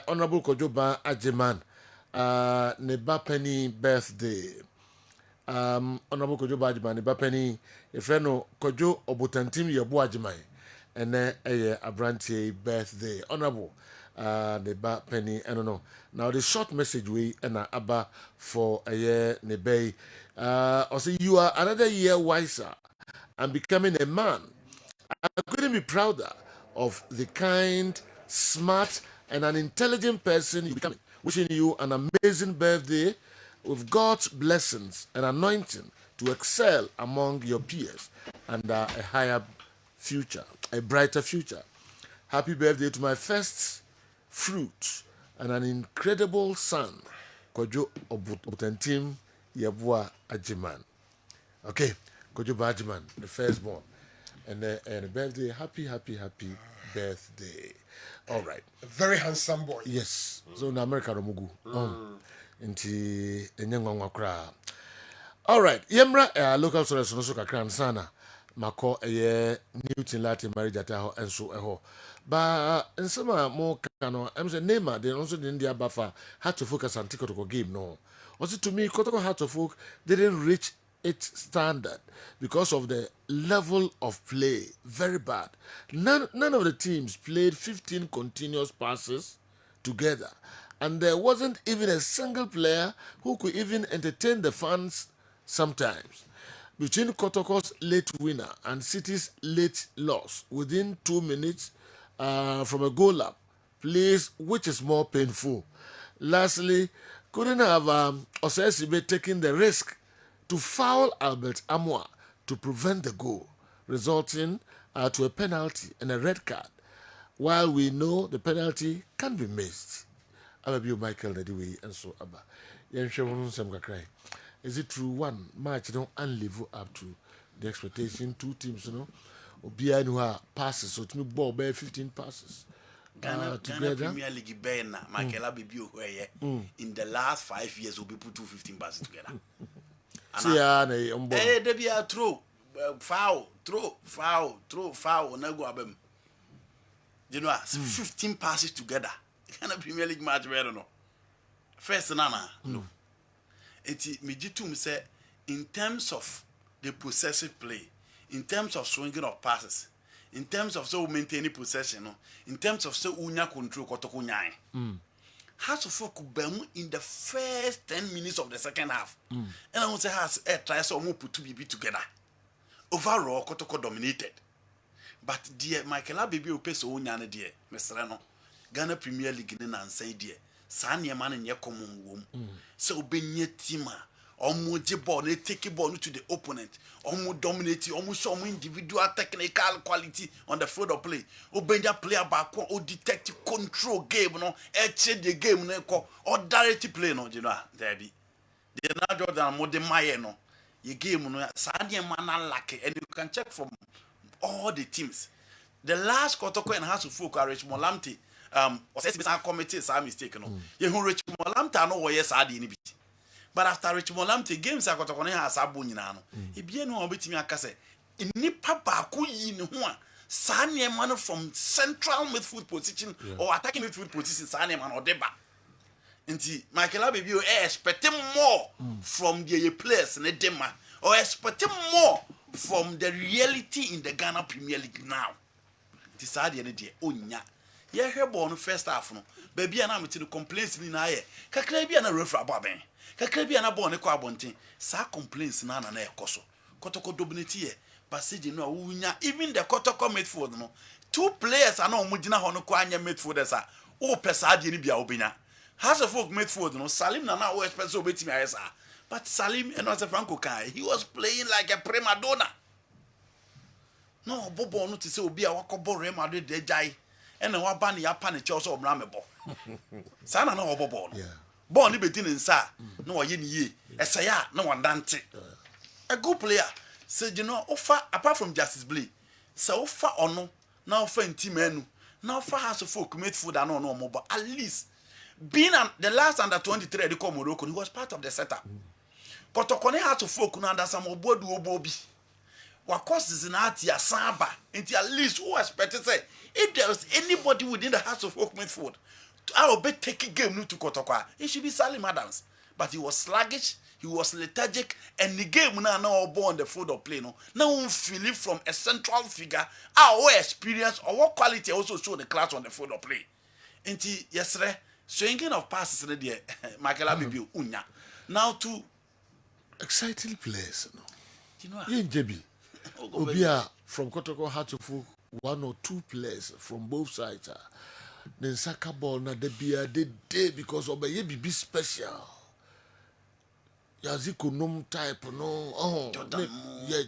honorable Kojoba Ajiman ne bapeni birthday. Honorable Kojoba Ajiman ne bapeni e friend no Kojo Obutantim Yebo Ajiman ene abrantie birthday. Honorable ne bapeni I don't know. Now the short message we and abba for a year ne bay. Also you are another year wiser and becoming a man. I couldn't be prouder of the kind, smart, and an intelligent person you becoming. Wishing you an amazing birthday with God's blessings and anointing to excel among your peers and a higher future, a brighter future. Happy birthday to my first fruit and an incredible son, Kojo Obutantim Yabua Ajiman. Okay, Kojo Bajiman, the firstborn. And a birthday, happy birthday. All right. A very handsome boy. Yes. So in America, Romugu. Inti enyangwa kra. All right. Yemra local source no so kakra sana. Mako Newton Latin marriage at ho enso eho. Ba nsema mo kano em say Neymar they also the India Bafa had to focus on Tikotoko game no. Also to me Kotoko had to focus didn't reach its standard because of the level of play. Very bad. None of the teams played 15 continuous passes together. And there wasn't even a single player who could even entertain the fans sometimes. Between Kotoko's late winner and City's late loss within 2 minutes from a goal up, plays which is more painful. Lastly, couldn't have Osesibe taken the risk to foul Albert Amoa to prevent the goal, resulting to a penalty and a red card, while we know the penalty can be missed. Ababio Michael Nadiwe and so Abba. Is it true one match don't live up to the expectation? Two teams, you know, Obia who passes, so to me ball bear 15 passes. Ghana Together. Premier League Bena, Michaela Bibi in the last 5 years will be put 15 passes together. They be a throw, foul, and go abem. You know, 15 passes together. Ghana Premier League match, I don't know. First, Nana, no. It's me say, in terms of the possessive play, in terms of swinging of passes, in terms of so maintaining possession, in terms of so unya control, kotoko nyai. Has to focus in the first 10 minutes of the second half. And I want to has try some put to be together. Overall, Kotoko dominated. But dear Michael Abibi will pay so unyane dear, Mr. Reno. Ghana Premier League in and say dear. Sanya man in your common womb. So be near Tima. Almost ball, they take a ball to the opponent. Almost dominating, almost some individual technical quality on the field of play. Obenya player back or detect control game, no, change the game, no, or direct play, no, you know, there be. They are not Jordan more than my no. Your game, no, Sadia man lucky, and you can check from all the teams. The last Kotoko and House of Folk are Richmond Lamptey. Was committee is a mistake, no. You who Richmond Lamptey, no, yes, I didn't. But after Richmond Lamptey games, I got to has a bunyan. He be no bit me a casse. In Nipa Baku yin one. Sanya man from central midfield position or attacking midfield position, Sanya man or Deba. And Michael Abibi expecting more from the players in the Dema or expecting more from the reality in the Ghana Premier League now. Decide any day. Oh, yeah. Yeah, her born first half. No, baby, and I'm to the complaints in air. Kaklebi and a referee baben. Kaklebi and a born a carbontin. Sa complaints nana na ekoso. Kotoko dominate but say you know even the Kotoko midfield no. 2 players are no mudina hono kwanya midfielders are. Oh, pesadi ni bia obina. Has a folk midfield no. Salim nana always peso betting asa. But Salim and also Franco Kai, he was playing like a prima donna. no bobo no to say obi a wakɔbɔ Real Madrid de jai ɛna waba ne yapa ne kyɛw sɛ ɔmra mebɔ saa na ɔbɔbɔ no ball ne bɛdi ne nsa na ɔyɛ ne yie ɛsɛyɛ a na wɔndante a good player say you know offer apart from Justice Blay say offer ɔno na offer Ntimanu na offer House of Folk Midfield and no more but at least being the last under 23 they come Morocco he was part of the setup Kotokone House of Folk no under some obodu obobi wakos is na atia samba until at least who expected say if there was anybody within the House of Folk Midfield I will be taking game to Kotokwa it should be Salim Adams but he was sluggish he was lethargic and the game now born on the field of play no now feeling from a central figure our experience or what quality also show the class on the field of play until yesterday swinging of passes in the Michael Abibu unya now to exciting players no you know JB Obia from Kotoko had to full 1 or 2 players from both sides then soccer ball na de bia de day because obey be special Yaziko Nom type, no,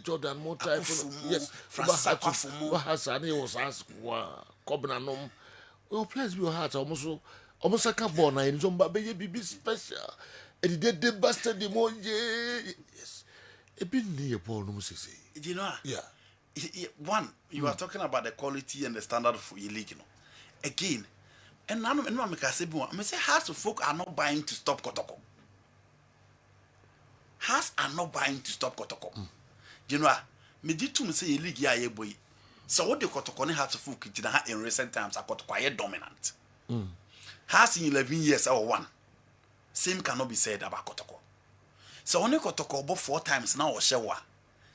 Jordan Mo type, yes, Hasani was asked, Cobna Nom. Well, players be heart almost a carbon, and some baby be special. And he did busted the more, yes. A bit near Paul Nomsi. You know, yeah. One, you are talking about the quality and the standard for your league, you know. Again, and none of them say, House of Folk are not buying to stop Kotoko. Has are not buying to stop Kotoko. You know, me did to say league ya boy. So what the Kotoko ne has to fuck in recent times are quite dominant. Has in 11 years or 1. Same cannot be said about Kotoko. So only Kotoko about 4 times now or Shewa.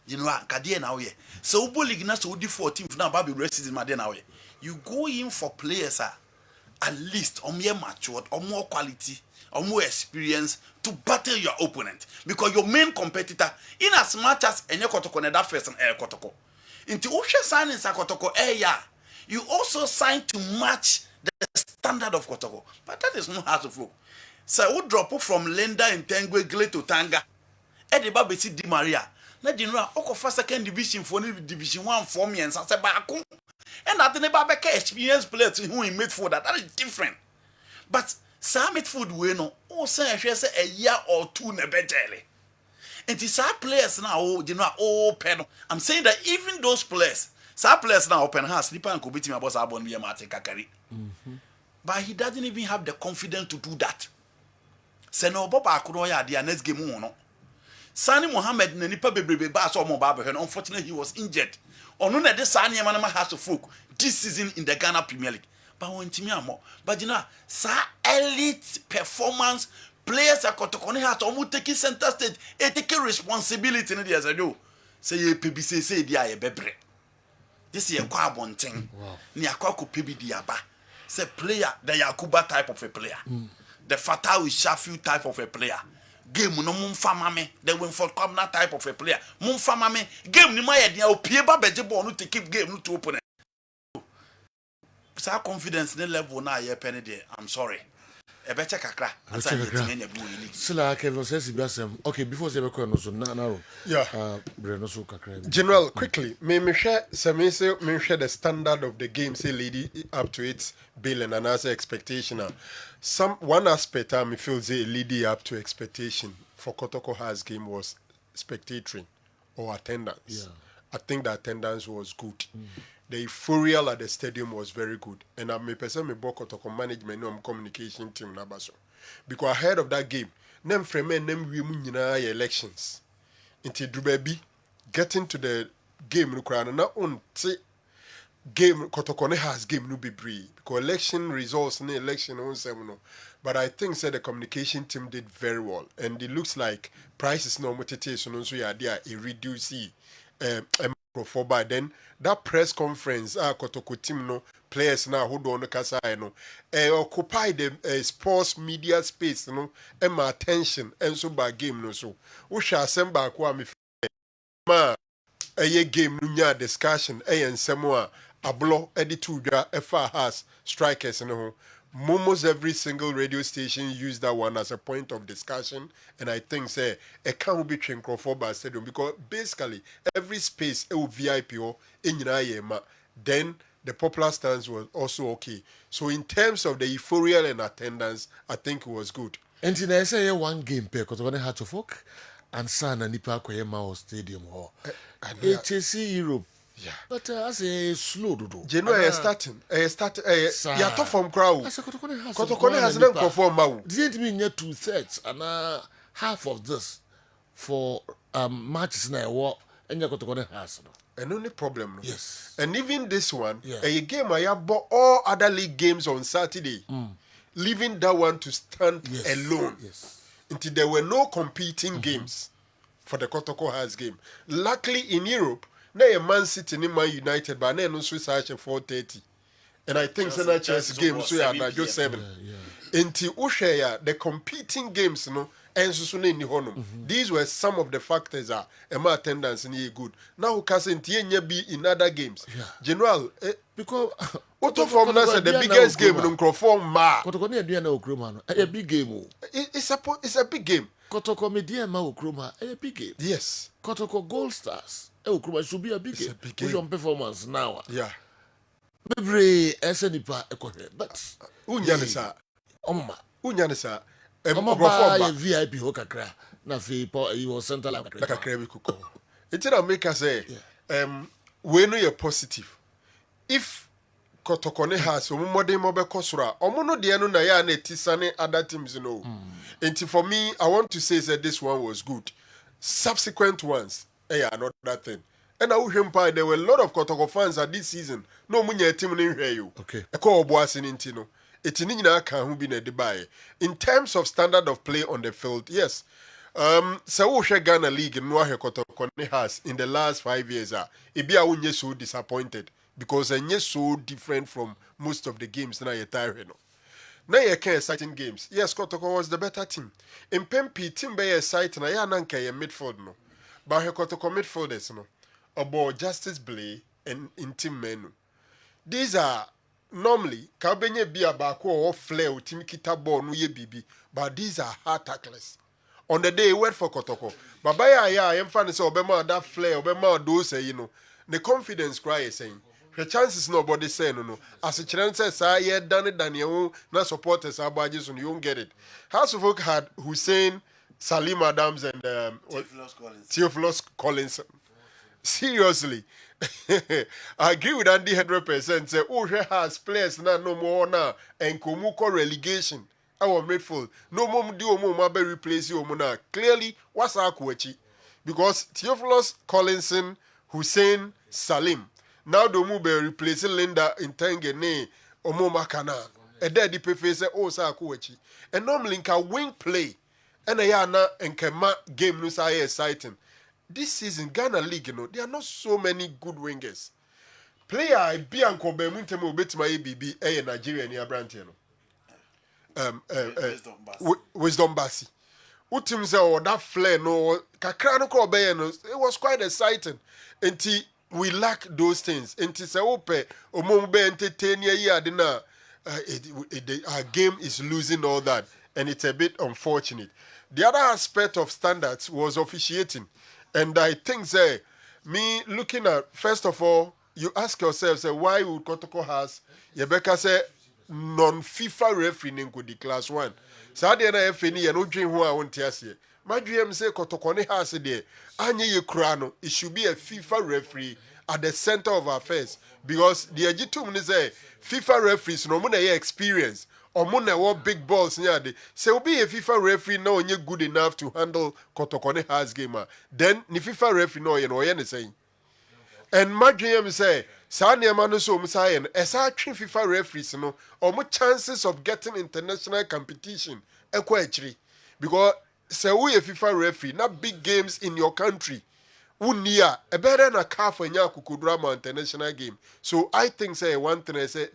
You know, Kadia now ye. So league na so di 14th now baby rest in my now ye. You go in for players at least or more matured or more quality or more experience to battle your opponent because your main competitor in as much as any Kotoko na that first and air Kotoko into Osha signing Kotoko you also sign to match the standard of Kotoko but that is not how to flow so we drop from Lenda in Tengwe Gle to Tanga Eddie Babesi Di Maria na di no okofa second division for division 1 for me and say baako and that ne ba beka experience players who in midfield that is different but some midfield we no o say a year or 2 na bejele and these players now you know open I'm saying that even those players some players now open has sleeper and could beat him about Sabon via Martin Kakari but he doesn't even have the confidence to do that say no Boba Akuno ya the next game no Sani Mohammed na nipa bebrebe ba so mo ba be no unfortunately he was injured ono na de Sani Emanama has to folk this season in the Ghana Premier League but when timi amo but you know sa elite performance players are Kotoko has to take center stage e take responsibility in the do say ye PBC say dia ye bebre this ye kwa abonten ni akwa ko pebi dia ba say player the Yakuba type of a player the Fatah Shafiu type of a player game no mumfama me the win for corner type of a player mumfama me game ni ma ye dia opie ba beje ball no to keep game no to open sa confidence ne level na ye penny there I'm sorry e be check kakra asa ye tinye bu yi sila ke no sense biasem okay before say be ko no so na yeah bre no so kakra general quickly me share the standard of the game say lady up to its billion and as expectation some one aspect me feel say lady up to expectation for Kotoko has game was spectating or attendance. Yeah. I think the attendance was good. The euphoria at the stadium was very good. And I may person me bought Kotoko management and communication team nabaso. Because ahead of that game, nem frame nem we elections. Into Drubebi getting to the game not on game Kotoko has game no be bree because election results in the election on 7 but I think the communication team did very well and it looks like prices no motivation so yeah there a reduce microphone by then that press conference Kotoko team no players now who don't kasa no occupy the sports media space no and my attention and so by game no so we shall send back me ma a game no discussion and some more ablo editu dwa efa has strikers no almost every single radio station used that one as a point of discussion, and I think say it can't be trained for by stadium because basically every space it will VIP or in then the popular stance was also okay. So in terms of the euphoria and attendance, I think it was good. And in I say one game pay because when I had to folk and son and Nipa Koyema Stadium hall. HSC Europe. Yeah. But I say slow do. January starting. Yeah, top from crowd. I said Kotokone has not performed now. Didn't mean yet 2/3 and half of this for matches now what and you Kotokone has no. And only problem. No? Yes. And even this one, a game I have bought all other league games on Saturday, leaving that one to stand alone. Yes. Until there were no competing games for the Kotoko Hearts game. Luckily in Europe, now a Man City and Man United, but then also such a 4:30. And I think Chelsea game so yeah, just 7. Until Ushaya, the competing games, and so these were some of the factors that my attendance in good. Now Kasen be in other games. Yeah. General, because what from us the biggest game in Crawford Ma. Kotoko near no Kroma. A big game. It's a big game. Kotoko media ma Kroma. A big game. Yes. Kotoko Gold Stars. Kroma should be a big game. A big game. Which on performance now. Yeah. Bebre SNipa ekore. But Unyanisa. Oma. Unyanisa. Oma VIP ho kakra. Na fi he was center like kakra bi kuko. It's that make us say we know you're positive. If Kotokone has omode mo be kosura, omo de no na ya na tisane other teams no. And for me, I want to say that this one was good. Subsequent ones, another thing. And I wish there were a lot of Kotoko fans at this season. No munya team in here you. Okay. A call boss in Intino. It's in can who been a Dubai. In terms of standard of play on the field, yes. So Ghana League in Noah Kotoko has in the last 5 years Ibia unye so disappointed because they're so different from most of the games na you tired. Now you can exciting games. Yes, Kotoko was the better team. In Pempi, team be exciting. I nanka ye midfield no. But he Kotoko midfielders no. About Justice Blay and in team menu. These are normally Kabenye be a bako or flare team kita ball no ye bibi. But these are hard tacklers. On the day wait for Kotoko. But by I am fan say obema that flare obema do say the confidence cry is saying. The chances nobody say no. As a chance says, I done it than you not supporters are badges and you won't get it. House of Folk had Hussein, Salim Adams, and Theophilus Collins. Seriously. I agree with Andy 100%. Say, has players now no more now and Komuko relegation. Our midfield. No more do more be replace you now. Clearly, what's our kuechi? Because Theophilus Collinson, Hussein, Salim. Now the move be replacing Linda in Tangene or Momakana. A daddy prefer say sa kuechi. And normally can wing play. And ayana and kema game no say exciting. This season Ghana League, there are not so many good wingers. Player Bianco Bemuntemo betima ABB a Nigeria near Brantiano. Wisdom Bassi. Utim say or that flare no kakrano ko be no. It was quite exciting. Until we lack those things. Until say ope omombe entertain ya dina our game is losing all that, and it's a bit unfortunate. The other aspect of standards was officiating, and I think say me looking at first of all, you ask yourself say why would Kotoko has Yebeka say non-FIFA referee in the class 1. So the na FA ni no dream who I want to say. My dream say Kotoko ne has there. Anye ye krano, it should be a FIFA referee at the center of affairs because the agitum is say FIFA referees no muna experience or muna what big balls near the say be a FIFA referee no only good enough to handle Kotoko ne has game. Then the FIFA referee no you know saying. And my dream say Sanya Manu so Musayan, as I train FIFA referees, or more chances of getting international competition, because say we a FIFA referee, not big games in your country. Unia a better than a car for Nyaku drama international game. So I think say one thing I say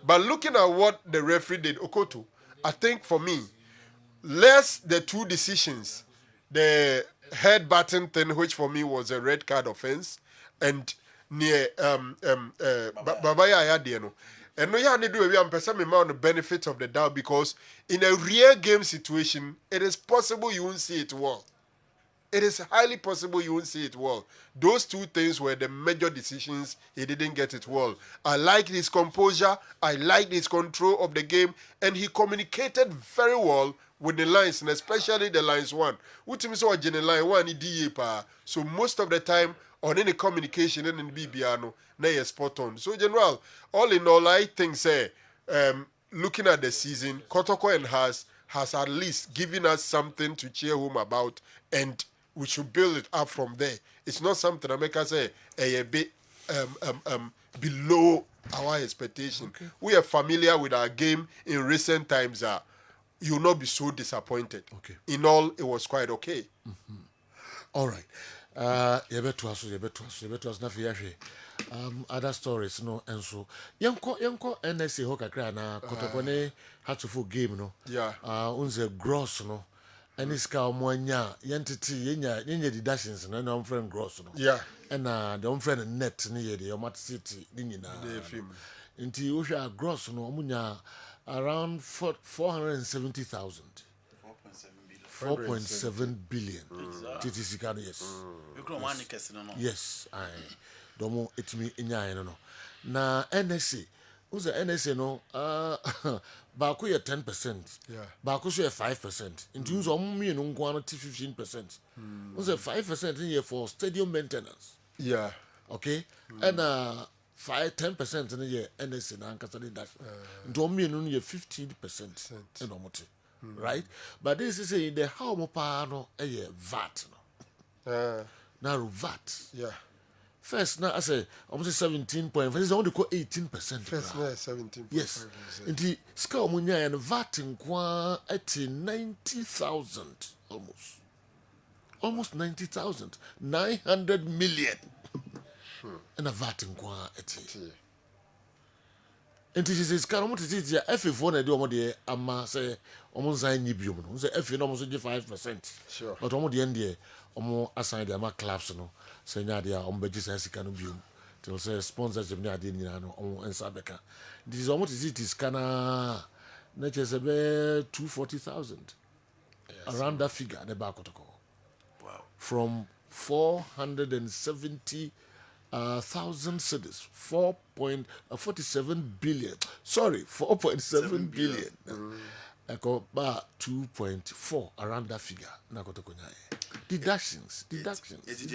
but looking at what the referee did, Okoto, I think for me, less the two decisions, the head button thing, which for me was a red card offense, and near Babaya Ayadiano. And no, yeah, need do we am person me on the benefit of the doubt because in a real game situation, it is possible you won't see it well. It is highly possible you won't see it well. Those two things were the major decisions. He didn't get it well. I liked his composure. I liked his control of the game. And he communicated very well with the lines, and especially the lines one. Which means what in line one, so most of the time, on any communication in BBR, no, spot on. So, general, all in all, I think, say, looking at the season, Kotoko and has at least given us something to cheer home about, and we should build it up from there. It's not something I make us say a bit below our expectation. Okay. We are familiar with our game in recent times. You will not be so disappointed. Okay. In all, it was quite okay. Mm-hmm. All right. You better na fiyashi. Other stories no and so yanko NSA hoka kra na kotokone hatuful game no. Yeah. Unze gross no. And it's ka omwanya yentity yenya deductions no na friend gross no. Yeah. And the friend net ni ye the mat city ni nyina. The film. Inti usha gross no omunya around 470,000. 4.7 billion. TTC can yes. Yes, I don't it me in no. Na NSA, who's the NSA no? Baku 10%. Yeah. Baku 5%. In terms of me no go 15%. Who's the 5% in here for stadium maintenance? Yeah. Okay. And 10% in here NSA na nkasa dash. Into me no 15% in omote. Right? But this is saying the how mopano a VAT no. Now VAT. Yeah. First now I say almost 17.5. This is only 18%. First now 17.5%. Yes. In the scale munya and VAT in kwa at 90,000 almost. Almost 90,000. 900 million. And a VAT in kwa at and this is kind of it ya F4 na do omode ama say omo nsan nyi biom no say F no almost 5%. Sure. But omo de end omo assign the ama clubs no say nya de omo beji say sika no biom till say sponsorship ni ade ni no omo ensa beka. This is almost it is kana na chese be 240,000. Around that figure the back to go. Wow. From 470 thousand cities, 4.47 billion. Sorry, 4.7 billion. I got about 2.4 around that figure. Deductions. You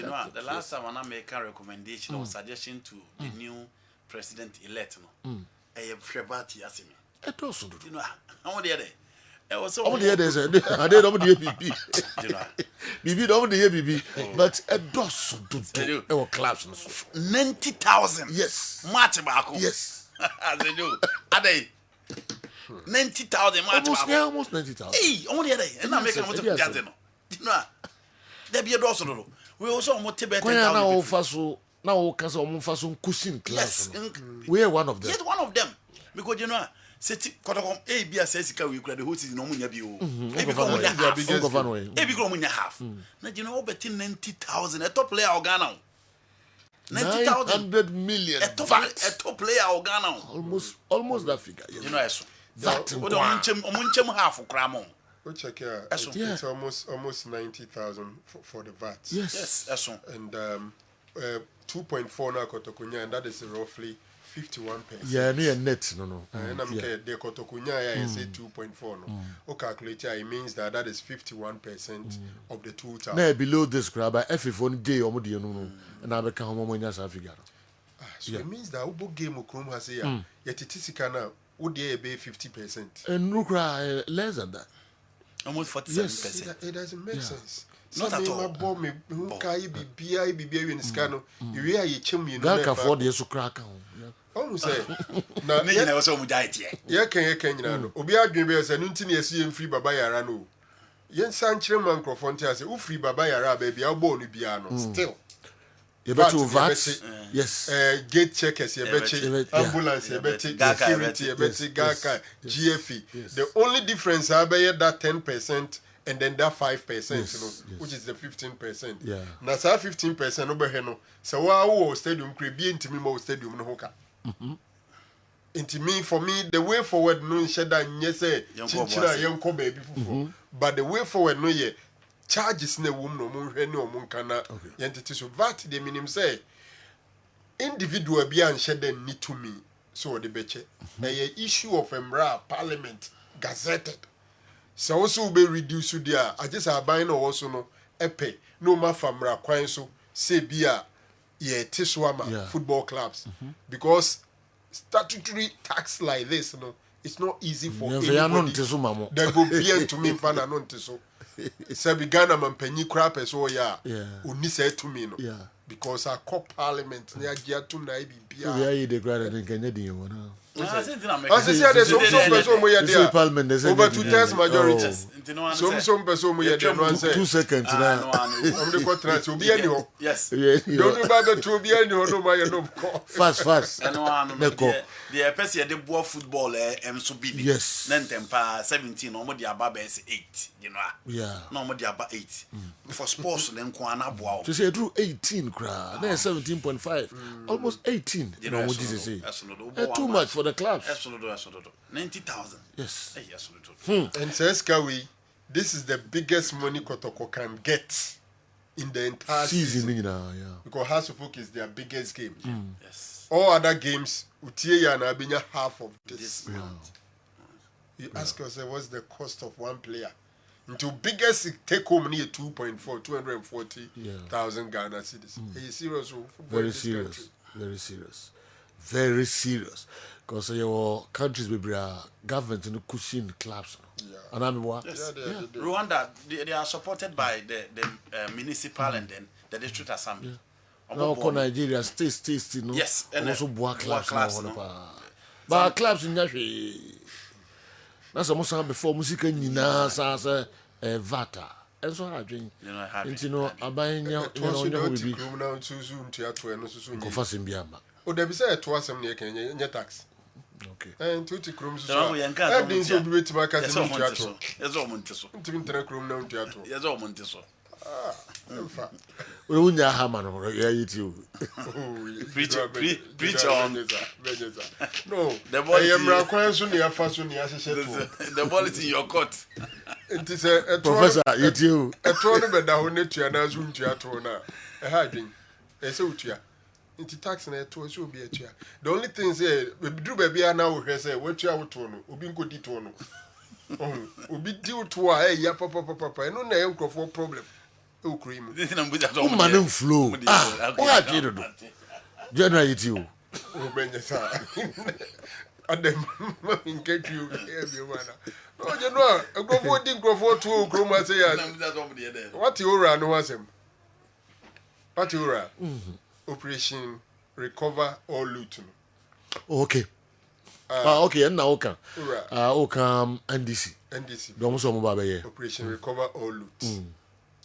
know, the last time when I make a recommendation or suggestion to the new president-elect, I have Frebati asking me. It also do. You know, how many other? I was so. How many others? I did not hear BB. BB don't hear BB, but a dozen do. Our clubs 90,000. Yes. Matibako. Yes. As they do. Are they 90,000 Matibako? Almost 90,000. Hey, only a day. And I'm making a motor. You know, there be a dozen. We also want to bet 10,000. Now, because I'm fason cushion class. We are one of them. Yet one of them. Because you know. Seti kotoko ABS says we could the host is no munya bio. Ebi grow munya half. Na you know bet 90,000 a top player of Ghana. 900 million. A top player of Ghana. Almost that figure. You know eso. That omunchem half kramo. We check here. It's almost 90,000 for the VAT. Yes. Eso. And 2.4 now kotokunya, and that is roughly 51%. Yeah, near net, no. And I'm the Kotokunya, I say 2.4. No, o calculate it means that is 51% of the total. Now below this crab, by F1 day or more, no, and I become home when you have figure. So it means that Ubo game of Chrome has here, yet it is kana would they be 50%. And no cry less than that. Almost 47%. Yes, it doesn't make sense. Not at all. Bomb me, who can be in Scano? You are a chimney. That can afford the so crack. Almost say, now, I was on diet here. Yeah, can you know? Obia Greenbells and Untin, see free Babaya Rano. Yen Sanchel Mancrofonte as a free Babaya, baby, I'll born piano. Still, you bet to VAT. Yes, gate checkers, you bet ambulance, you bet security, you bet Gaka, GFE. The only difference I bear that 10%. And then that 5%, which is the 15%. Yeah. Now, 15% over here, no. So, wow, stadium could be intimate stadium no hoka. Into me, for me, the way forward, no shada, yes, chinchina, yanko baby, but the way forward, no ye charges ne womb no moon, no moon kana, entity so that the minimum say individual be and shed need to me, so the beche. The issue of Emra Parliament gazetted. So also be reduced there. I just are buying also no epe no ma famra kwan so say bia ye tiswama football clubs because statutory tax like this no it's not easy for anybody. There go be to me fan anon so say be Ghana man penny crap so ya uni say to me no because our co parliament near to na bia we are the grad and Canadian I say there's some person where there over 2/3 majority. Some person where there no say 2 seconds now. I'm the contract will be anyhow. Yes. Don't about to be anyhow no my no. Fast. The person the boy football so big. Yes. Nentempa 17 no more the ababa 8, you know. Yeah. No more the ababa 8. For sports then kwana boa. To say through 18 crowd. Then 17.5. Almost 18. You know what this is. Too much for the clubs. Absolutely. 90,000. Yes. Absolutely. And says Kawi, this is the biggest money Kotoko can get in the entire season. Because House of Oak is their biggest game. Yes. All other games, Utiye and Abinya half of this. You ask yourself, what's the cost of one player? Into biggest take home near 240,000 Ghana cedis. Are you serious? Very serious. Because your countries will be government in cushion clubs. And I'm what? Yes. Rwanda, they are supported by the municipal and then the district assembly. Now, Nigeria, state, no. Yes, and also boa clubs. But clubs in Yashi. That's almost before music nina sa vata. And so I drink. You know, I buy now oh, there be say twice some near Kenya tax. Okay. And 20 crooms. So we encourage. I didn't so be to my cousin. Yes, all Monteso. Room now theatre. Yes, all Monteso. We wouldn't have man or you. Preach on. No, the ball I am requiring near fast when the ball is in your court. It is a professor, you. A tournament that will net you and as room theatre now. A hiding. A so to into tax and to us will be a chair. The only thing say, we do baby now, we say, what you are to know, Ubingo di tono. Oh, Ubi due to a ya papa, and no name for problem. Oh, cream. Man flow. What you do? Generate you. Oh, Benja. And then, get you everyone. No, you know, a go for ding go for 2 chroma say, what you run was him? What you run? Operation Recover or Loot. Okay. Okay, and now okay. NDC. Don't so mobile. Operation Recover or Loot.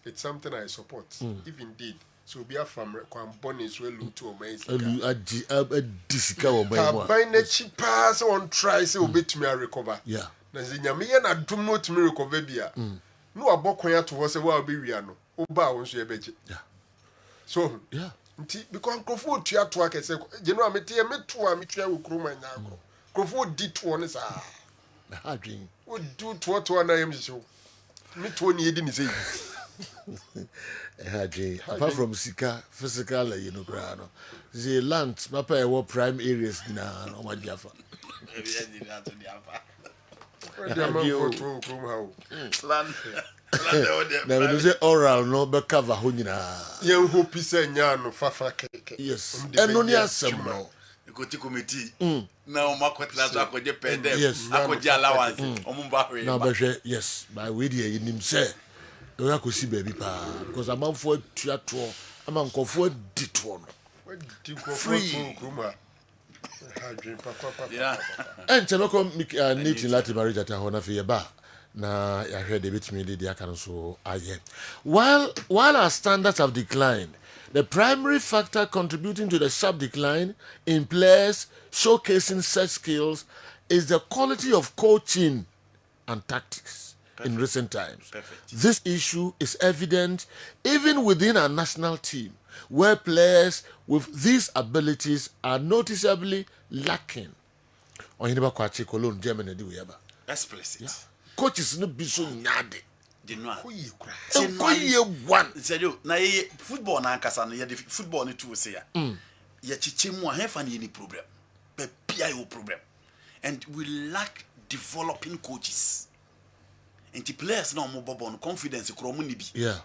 It's something I support. If indeed, so be a farmer can born is well loot to amazing. A disca or buy a cheap pass on try so bit me a recover. Yeah. Nazinya me and do not to me recover beer. No, a bokoya to was a well be riano. Oba wants you a budget. Yeah. So, yeah. Because Crawford to your I say, you know, I'm a tear, me too, I'm a chair with Kruma and Yago. Crawford did one is a dream. Would do to what one I am so. Me 20 didn't say. Apart from Sika, physical, you know, the land, Papa, what prime areas now, on my Jaffa. Now we say oral no be cover ho nyina. Yen hope say nya no fafa keke. Yes. Eno ni asem no. Ekoti committee. Na o makwetla to akoje pendem. Akoje allowance. Omumba hwe. Na be hwe yes. By we dey nim say. We akosi baby pa because amanfo atuato amankofo dito no. Free. Yeah. And Cheloko need in Latin marriage at Hona Fieba. Na I heard a bit me the can so aye. While our standards have declined, the primary factor contributing to the sharp decline in players showcasing such skills is the quality of coaching and tactics in recent times. This issue is evident even within our national team, where players with these abilities are noticeably lacking. on hiniba kwache Cologne Germany di we ba. Explicit. Coaches no bi so nyade. Di no. Koye kura. One. Say you na football na ankasa no ye the football no too say ya. Ye chiche mu a hefa na any problem. But PIO problem. And we lack developing coaches. And the players now more born confidence kro mu ni bi. Yeah.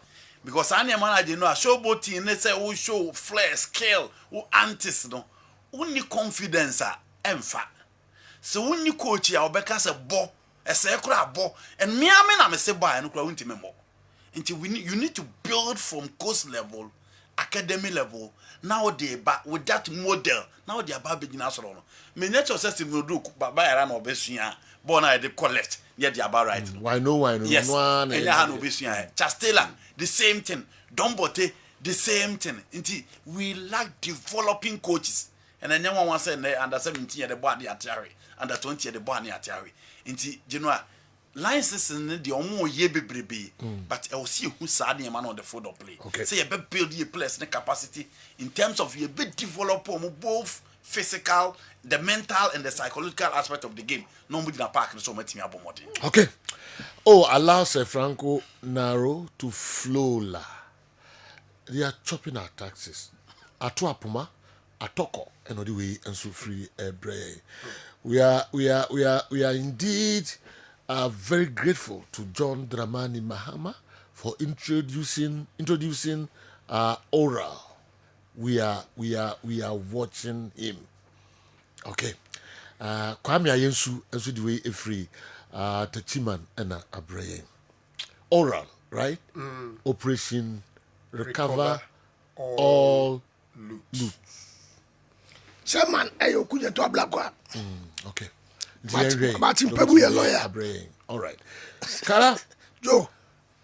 Because any man I know a show both team they say who show flair, skill, who antis no. Only confidence emfa. So when you coach ya obeka se bo, e se kura bo, and me na me se ba no kura wonti me mo. Until you need to build from course level, academy level. Now they back with that model. Now they are back beginning so no. Me nature system no do ba era na obesua. Born I dey collect. Yeah, they are about right. Why no? Yes. And they have no obesua. Chastela, the same thing. Dombote, the same thing. Until we lack developing coaches. And then one wants say under 17 year the body at Terry, under 20 year the body at Terry. Until you know license in the omo ye be but I will see who sad man on the field of play. Okay. Say you be build your players the capacity in terms of you be develop both physical, the mental and the psychological aspect of the game. Nobody na park so much me abomodi. Okay. Oh, allows Franco Naro to flow la. They are chopping our taxes. Atuapuma, Atoko, and all the way and so free bread. We are indeed very grateful to John Dramani Mahama for introducing Oral. We are watching him. Okay. Kwame Ayensu also the way free Tachiman and Abraham. Oral, right? Operation Recover all loot. Chairman, ayo kuja to ablakwa. Okay. Martin Pebu a lawyer. All right. Kara, Joe.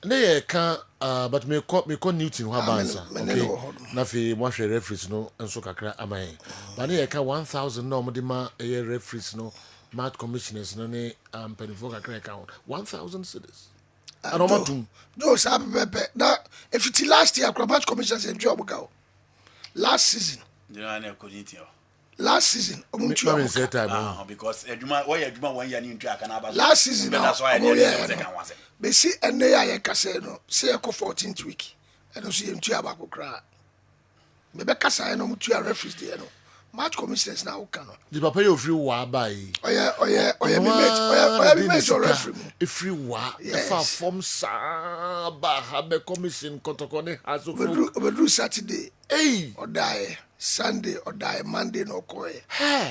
Ne can but me call Newton wa bansa. Okay. Na fi mo hwe referees no enso kakra amai. But ne can 1000 no mo de ma referees no match commissioners no ne penifo kakra account 1000 cedis. Anomatum. Joe sabe pepe. Na if it last year match commissioners en job go. Last season. You know na community. Last season, because Ejuma 1 year into Akanaba. Last season, that's why they see and they are Casino, say a 14th week. I don't see him to Abaco cry. Maybe Casa no to a reference there. No match commissioners now cannot. The papa you free wa by. Oh yeah, we made your referee. If free wa, if I form Saba have a commission, Kotokone has we do Saturday. Hey, or die. Sunday or die Monday no koi.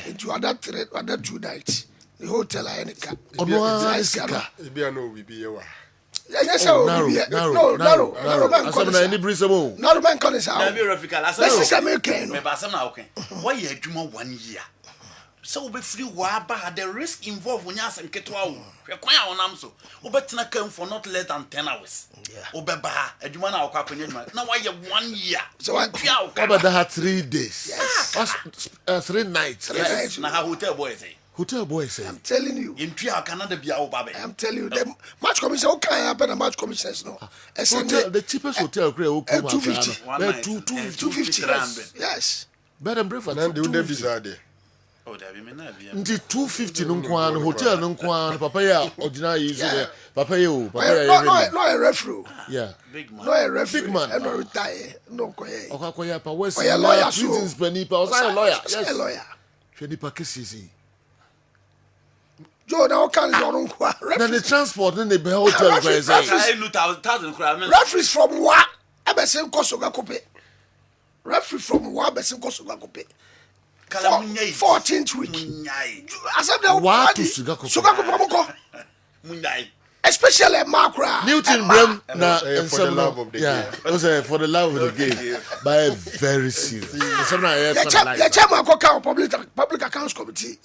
Into other 2 nights. The hotel I any car. Oh no, we be here. Yes, narrow. Any breezable. Narrow man calls out. This is American. Maybe some now okay. Why you do 1 year? So be free waba the risk involved when you ask and get wow. Require on amso. Obetina come for not less than 10 hours. Yeah. Obeba, a Jumana or Capone. Now why you 1 year? So I about that 3 days. Yes. 3 nights. 3 nights. Now hotel boy say. Hotel boy say. I'm telling you. In Tria Canada be our baby. I'm telling you. The match commission okay happen match commissions no. Hotel, the cheapest hotel crate okay 250. 250. Yes. Bed and breakfast. And the visa there. Oh, there be me na be. Nti 250 no kwan hotel no kwan papa ya original use there. Papa you no a referee. Yeah. Big man. No a referee. Big man. And no retire. No koye. Okakoya pa west. A lawyer prisons penipa. Was a lawyer. Yes. A lawyer. Penipa kesisi. Joe now can you kwa. Then the transport then the hotel guys say. Referees from what? Ebesen kosoga kope. Referee from what? Ebesen kosoga kope. 14th week. Especially Makra. Newton Bram for the love of the game. It was for the love of the game. But very serious. The chairman of public accounts committee.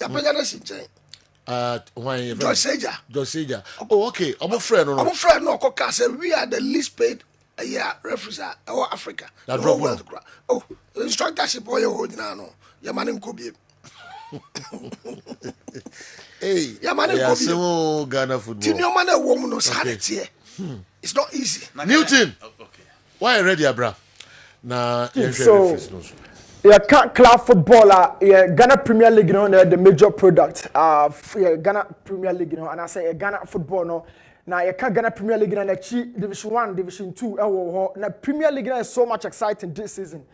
Joy Sager. Oh, okay. I'm a friend. No, we are the least paid referees in Africa. Oh, the instructorship or no. Your man in Kobe. Hey, your man in Kobe. So Ghana football. Your man a woman knows how it here. It's not easy. Newton. Okay. Why ready, Abra? Na so Yeah, club footballer, yeah, Ghana Premier League, you know, the major product. Yeah, Ghana Premier League, you know, and I say Ghana football, no. Now you can't Ghana Premier League and Division 1, Division 2. Now Premier League is so much exciting this season.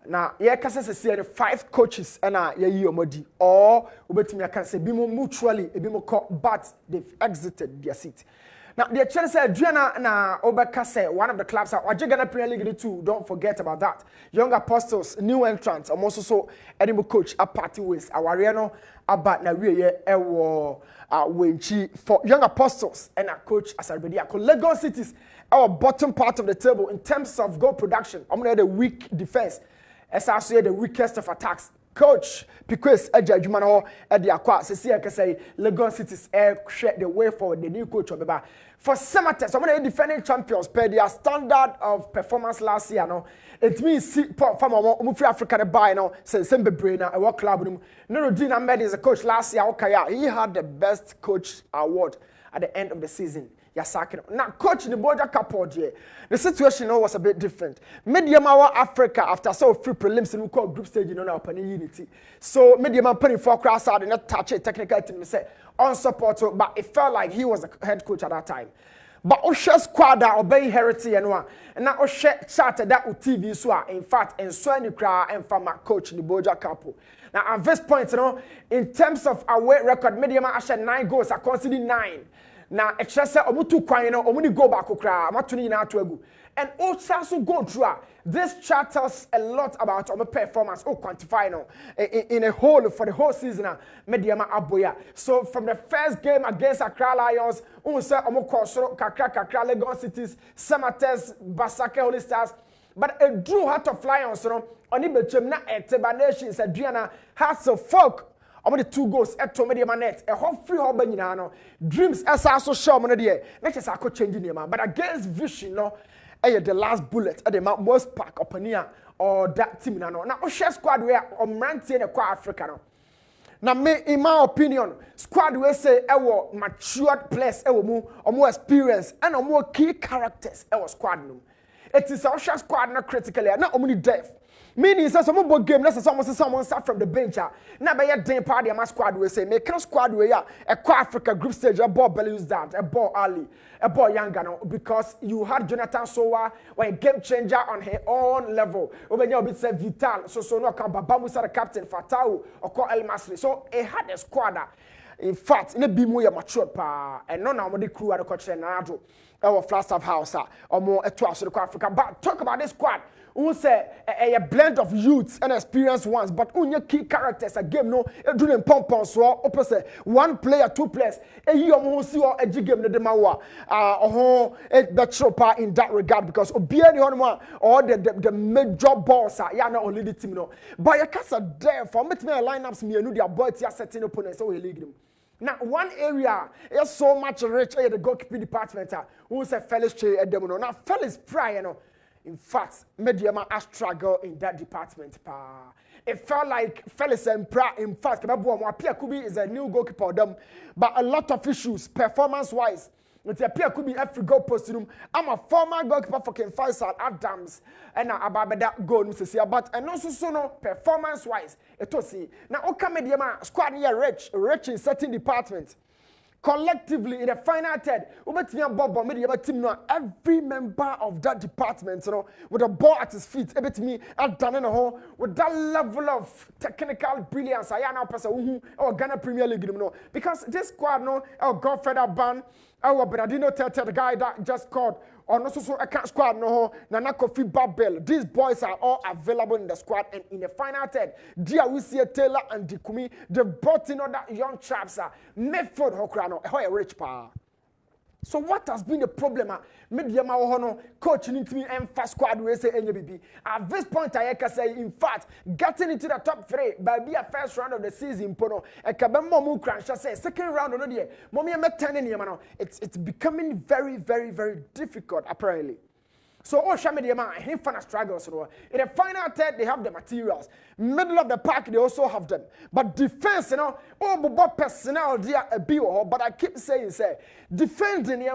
Now yeah, can say 5 coaches and yeah, you modi or ubetimi I can say bimo mutually, bimo but they've exited their seat. Now, the chance Adriana na Obekase, one of the clubs at Ghana Premier League 2. Don't forget about that. Young Apostles, new entrants, I'm also so animal coach a party with Awariano about na we ewo wenchi for Young Apostles and a coach Asarbedi. Lagos Cities our bottom part of the table in terms of goal production. I'm gonna the weak defense. As I say the weakest of attacks. Coach because Juma no at the aqua say Lagos Cities share the way forward the new coach Obeba. For Samates, some of the defending champions per their standard of performance last year. No, it means from Africa buy now since Brainer a work club. Nuruddin Ahmed is a coach last year. Okay, he had the best coach award at the end of the season. Now, coach in the border couple, the situation was a bit different. Medium hour Africa after so few prelims in call group stage, you know, now penny unity. So medium penny 4 cross out and not touch it technical team say on support, but it felt like he was the head coach at that time. But Osha squad that obey heritage and one, and now Osha started that with TV so in fact and so any cry and from my coach in the border couple. Now at this point, you know, in terms of away record, medium Asha 9 goals, I consider 9. Now, extra omutu kwano, omuni go back okra, matuni na atu and also go through. This chart tells a lot about our performance or quantify no in a whole for the whole season. Mediama Aboya. So from the first game against Accra Lions, unsa omukosoro kakra Lagos Cities, Samates, Basake Holy Stars, but a drew heart of Lions, no, oni bechem na Eteba Nations, Adriana Hearts of Folk. I'm the 2 goals at Tomedy Manet, a whole free hobby, dreams as I so show me there. Next is I could change the name, but against Vision, no, the last bullet at the most pack up near or that team. Now, Osha squad where I'm ranting a quite African. Now, me, in my opinion, squad we say our matured players, our more experience, and our more key characters, our squad. It is Osha squad not critically, not only deaf. Meaning, so some more game, let's someone start from the bench. Now, by your day party, my squad will say, make a squad where a Africa group stage, a ball Belis that, a ball Ali, a ball Yangano, because you had Jonathan Sowa, a game changer on her own level. When you say Vital, so no can Babamusa the captain, Fatau, or call El Masri. So, it had a squad. In fact, in a be more mature pa, and no now the crew at the coach and Nado, our Flagstaff House, or more a 12 to Africa. But talk about this squad. Who say a blend of youths and experienced ones, but unya key characters a game no doing pom so opposite 1 player 2 players a you see or a game the demawa a in that regard because obiani on or the major balls are yeah not only the team no but you can't there for me lineups me and their boys are setting opponents so we league them. Now, one area is so much rich at the goalkeeping department who say Felix Che at them. Now, Felix Pryor, you know. In fact, Mediama has struggled in that department. It felt like Felix and Pra, in fact, Pierre Kubi is a new goalkeeper, them, but a lot of issues, performance-wise. Pierre Kubi every goal post room. I'm a former goalkeeper for Ken Faisal Adams, and about that goal, Mrs. But and also so no performance-wise. It was see now. Okay, Mediama squad here rich in certain departments. Collectively in the final third, every member of that department, you know, with a ball at his feet, with that level of technical brilliance, I now person or Ghana Premier League, you know, because this squad, no, our Godfrey Ban, our Bernardino Tete, the guy that just called, or no so a squad, no, Nana Kofi Babel. These boys are all available in the squad, and in the final third, dear we see Taylor and Dikumi, they brought in other young chaps, Midfield Hokrano, a rich power. So what has been the problem? Mediama Hono, coach need to be and fast squad we say NBB. At this point, I can say, in fact, getting into the top 3 by be a first round of the season, Pono, and Kabemo Mukran say second round on the year. Mommy, I'm 10 in Yamano. It's becoming very, very, very difficult, apparently. So Osha Mediama, him fan struggles. In the final third, they have the materials. Middle of the pack, they also have them. But defense, you know, but personnel there a bio. But I keep saying, say, defending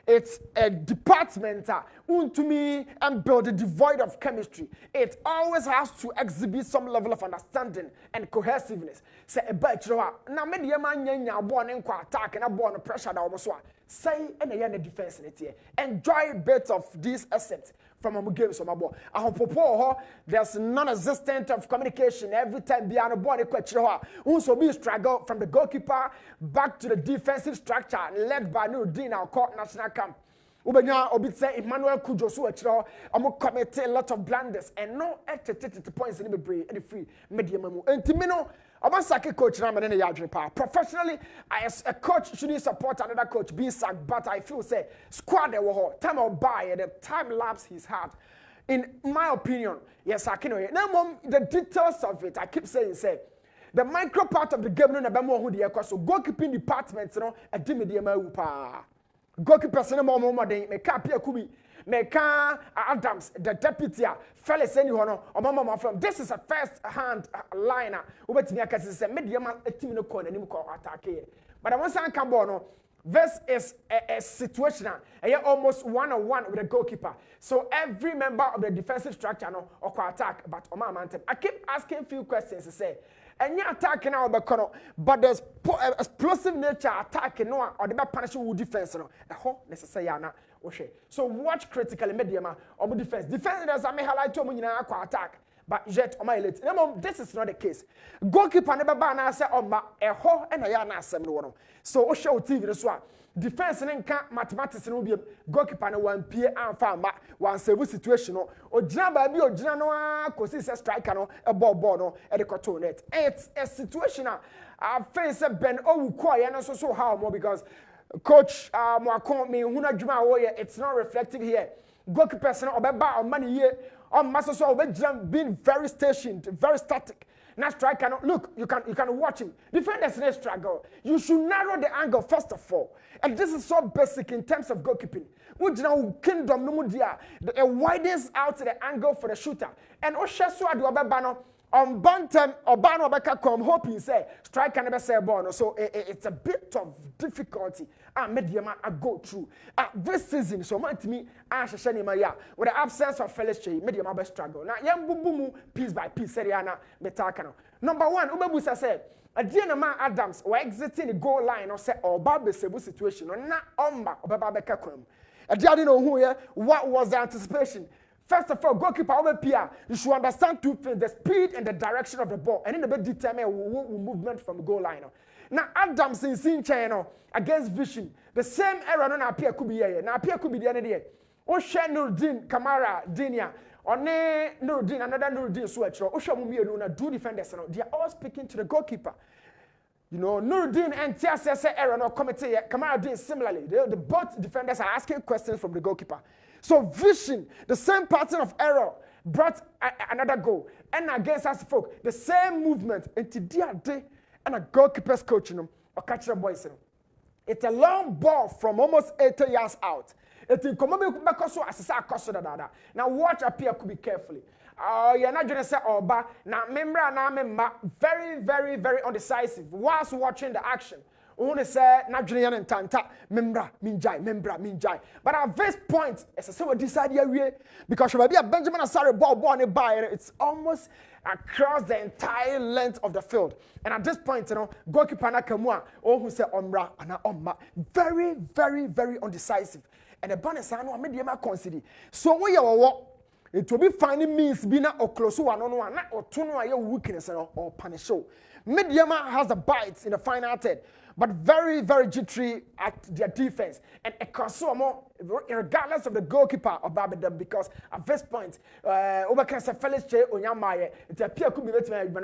it's a department untumi and build a devoid of chemistry. It always has to exhibit some level of understanding and cohesiveness. Say a batch na me de man nya ball ne kwa attack na ball no pressure da almost so say and a defense in it. Enjoy bits of these assets from our games from our ball. I hope there's non-existent of communication every time beyond the ball. Also be struggle from the goalkeeper back to the defensive structure led by Nuruddin, our court national camp. Ubenya obitse Emmanuel Kujo so achiro amo commit a lot of blunders and no points in the free medium mu entimi no Obasake coach na me ne yadwene pa. Professionally, as a coach shouldn't support another coach being sacked, but I feel say squad wo time or buy the time lapse he's had. In my opinion, yes, I can. Now, the details of it, I keep saying say the micro part of the game no na be mo hu de yakwa so goalkeeping department no adimi de ma wu pa. Goalkeeper se no mo den me ka pia kubi Meka Adams, the deputy, Felix Anyhono, or Mama from this is a first hand liner. Ubetinia Cassis, a medium team no corner, and attack. But I want to Cambono. This is a situation, almost 1-on-1 with the goalkeeper. So every member of the defensive structure no or attack, but Omar I keep asking a few questions to say. And you're attacking our back, but there's explosive nature attacking no or the punishing with defense. No, necessary. So watch critically, medium or defense. Defenders, I may highlight to me in attack, but yet on my late. This is not the case. Goalkeeper never ban I say on my and I am so show TV this one. Defense and mathematics will be goalkeeper and one peer and farm one save situation or jamba be or jano cause a striker a ball no at the cotonet. It's a situation I face a Ben quiet and also so how more because coach it's not reflecting here. Goalkeeper or beba money here on master so being very stationed, very static. Now striker look, you can watch him. Defenders in a struggle. You should narrow the angle first of all. And this is so basic in terms of goalkeeping. Kingdom no dia it widens out the angle for the shooter. And Oshasu Adwabano on Bantam or Bano Beka come hoping say striker never say ball. So it's a bit of difficulty. Mediama I go through. This season, so much to me, Maya, with the absence of Felix Che, Mediama be struggle. Now, young Bumu, piece by piece, Seriana, Betakano. Number one, Ubebusa said, a Diana Adams were exiting the goal line or say, or Barbie Sebu situation, or not Omba or Babeka Krum. A didn't know who here, what was the anticipation? First of all, goalkeeper over Pia, you should understand two things, the speed and the direction of the ball, and in a bit determine movement from the goal line. Now Adams in sin channel against Vision. The same error no appear could be here. Now appear could be the end here. O Nuruddin Kamara Dinia or Nuruddin another Nuruddin switch or Mumia na do defenders. They are all speaking to the goalkeeper. You know, Nuruddin and TSS error no committee. Kamara did similarly. The both defenders are asking questions from the goalkeeper. So Vision, the same pattern of error brought another goal. And against us folk, the same movement into day. And a goalkeeper's coach or catch the boys. It's a long ball from almost 80 yards out. It's in common because now watch up here could be carefully. You're not going to say Oba. Now member very, very, very undecisive. Whilst watching the action. Only say Nigerian and Tanta, membra, minjai. But at this point, as I say, we decide here because maybe a Benjamin Asare ball born by it's almost across the entire length of the field. And at this point, goalkeeper Nakamura, who say Omra and Omma, very, very, very undecisive. And the banner say no medium consider. So we are it will be finding means being or close one on one, or two no weakness or punish show. Mediama has the bites in the final third. But very, very jittery at their defense. And a consumer, regardless of the goalkeeper of Babadam, because at this point, Obakansa Felix Che Onyamaye, it appeared could be better, but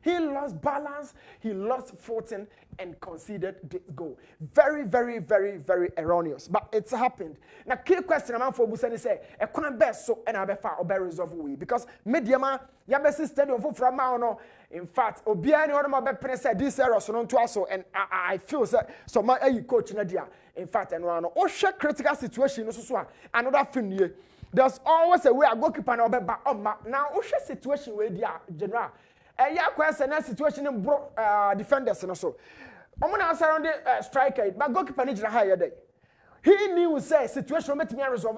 he lost balance, he lost footing, and conceded the goal. Very, very, very, very erroneous. But it's happened. Now, key question I'm for Busani say, a can best so and I far or resolve we because Mediama, Yabesi Stadium for Framano. In fact, Obiani or my best said this error so non to us, and I feel so my coach in idea. In fact, and one Osha critical situation, so another thing here. There's always a way I go keep an over now. Osha situation where they are general. A ya question situation in defenders and so. I'm gonna answer on the striker, but goalkeeper need to higher day. He knew say situation met me resolve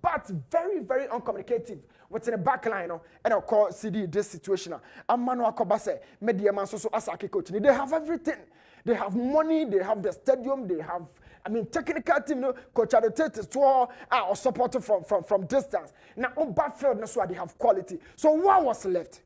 but very very uncommunicative within the back line and I'll call CD this situation. A man who say media man so asake coach. They have everything. They have money, they have the stadium, they have technical team, coach Adotete tour or supported from distance. Now on backfield that's why they have quality. So what was left?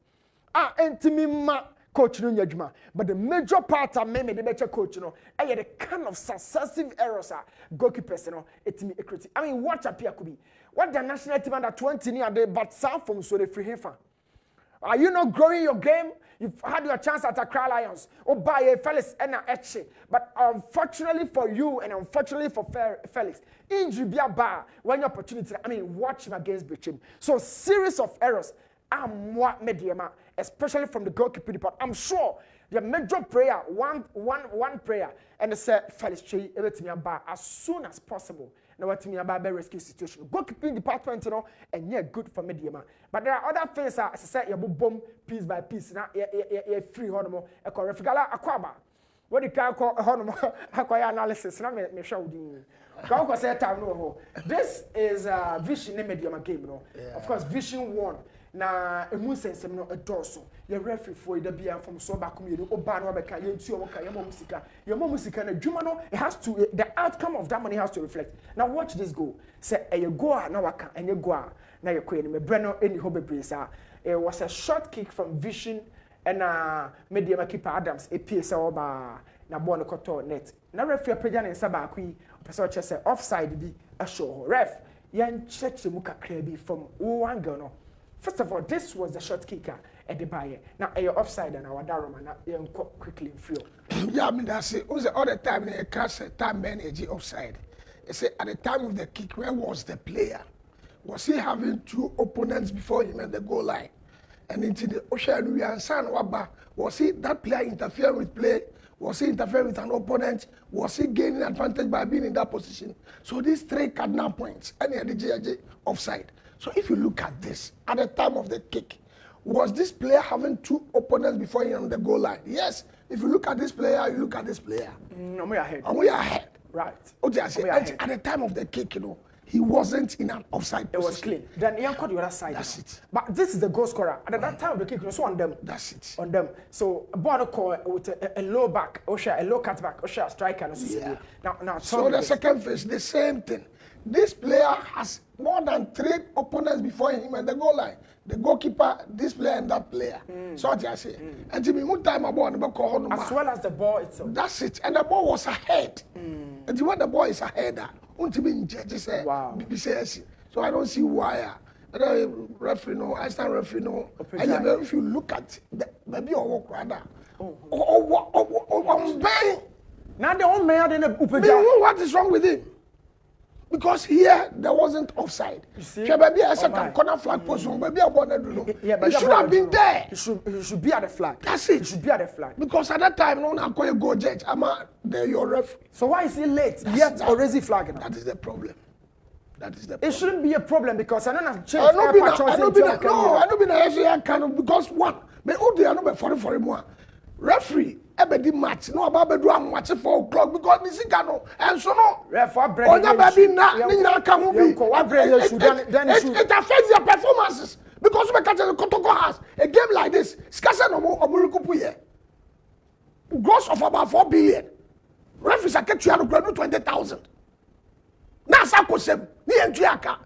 Entimi coach no nyadwuma, but the major part of me the better coach the kind of successive errors goalkeepers etimi ekriti. Watch appear could be what the national team under 20 near the but some from so the free hefa. Are you not growing your game? You've had your chance at Accra Lions. By Felix and Etche. But unfortunately for you and unfortunately for Felix, injury be a bar when your opportunity. Watch him against Bichim. So series of errors. What mediama, especially from the goalkeeper part. I'm sure the major prayer, one prayer, and they said Felix Chey everything bar as soon as possible. Now what me about rescue situation. Goalkeeping department, and yeah, good for mediama. But there are other things as I said, you bomb piece by piece. Now you free honomo, a correfigala aquaba. What you can call honomo, analysis. Now me show you. This is Vision mediama game, Of course, Vision won. Na emu sensem no edoso ye referee for ida bia from so back me oba no be ka ye ntu o ka ye mo musika na dwuma no it has to the outcome of that money has to reflect. Now watch this goal say e go a na waka enye go a na ye koye ni me bre no eni ho bebre sa it was a short kick from Vision and medium keeper Adams e pie say oba na ball no koto net na referee pagya ne nsa ba ku yi person che say offside bi a show ref yan cheche mu kakra bi from one angle no. First of all, this was the short kicker at the buyer. Now, you're offside and our Daroma now you quickly in field. Yeah, that's it. All the time they cast time manage offside. They say at the time of the kick, where was the player? Was he having two opponents before him at the goal line? And into the ocean, we are saying, was he that player interfering with play? Was he interfering with an opponent? Was he gaining advantage by being in that position? So these three cardinal points, any of the JJ offside. So if you look at this, at the time of the kick, was this player having two opponents before him on the goal line? Yes. If you look at this player, you look at this player. We are ahead. And we are ahead. Right. At the time of the kick, he wasn't in an offside position. It was clean. Then he caught the other side. That's it. But this is the goal scorer. At that time of the kick, so on them. That's it. On them. So border call with a low back, or a low cut back, or a striker. Yeah. Now. So the second phase, the same thing. This player has more than three opponents before him at the goal line. The goalkeeper, this player, and that player. So what I say. And to me, one time about as well as the ball itself. That's it. And the ball was ahead. And when the ball is ahead, wow. So I don't see why. Referee no, I stand referee no. And if you look at maybe or walk rather. Now the old man didn't. What is wrong with him? Because here there wasn't offside. You see, maybe a second corner flag position, maybe a border. He should have been there. He should be at the flag. That's it. He should be at the flag. Because at that time, no one could go judge. There your referee. So why is he late? Yet already flagging. That is the problem. That is the problem. It shouldn't be a problem because I don't have changed. I don't know because one. But who they are not for more referee. Every match, no about bedroom watch 4 o'clock because Misigano and so no. Onya baby na come be. It affects their performances because we catch the Kotoko has a game like this. Skasa no more Omurukupuye. Gross of about 4 billion. Referees are kept to 20,000. Na sa kosem ni entuaka.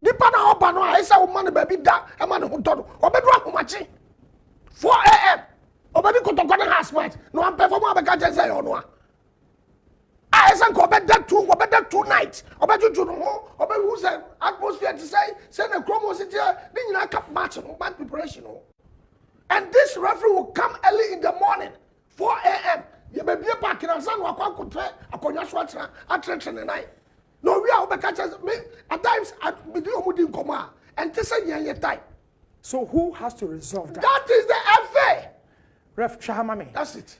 Dipa na oba no a esa o man baby da e man ho todo. Obedru ahomachi 4 AM. Obedi Kotoko has match. No one perform abeka jese yo no a. I san ko obeda 2 nights. Obedu ju no. Obedu who say atmosphere to say the chromo city ni nyina cap match no match preparation no. And this referee will come early in the morning 4 AM. You be be parking and san wa kwa kotre akonya so atra atrentre night. No we are obeka jese me at times me do omudi nkoma and te say yen time. So who has to resolve that? That is the FA. Ref Shahamami. That's it.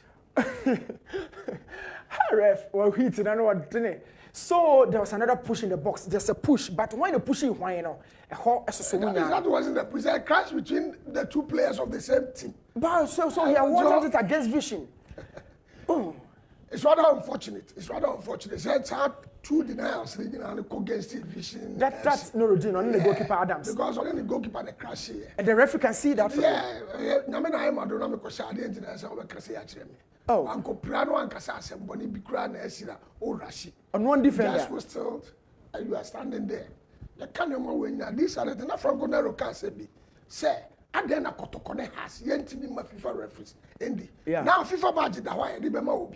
Ref, well, hit and I know what didn't it. So there was another push in the box. There's a push, but when the pushing, why you know? That wasn't the push. A crash between the two players of the same team. But so he awarded it against Vision. It's rather unfortunate. It's hard two denials against the vision. That's no routine on the goalkeeper Adams. Because only the goalkeeper the crash here. And the referee can see that. Oh, Uncle Prano and Casas Bonnie Bicran Esina, or Rashi. On one defender. Just was told, and you are standing there. You can't know when you are this and that. Franco Nero can say, and then a Kotokone has Yentini FIFA referees. Now FIFA budget that why the Bemo.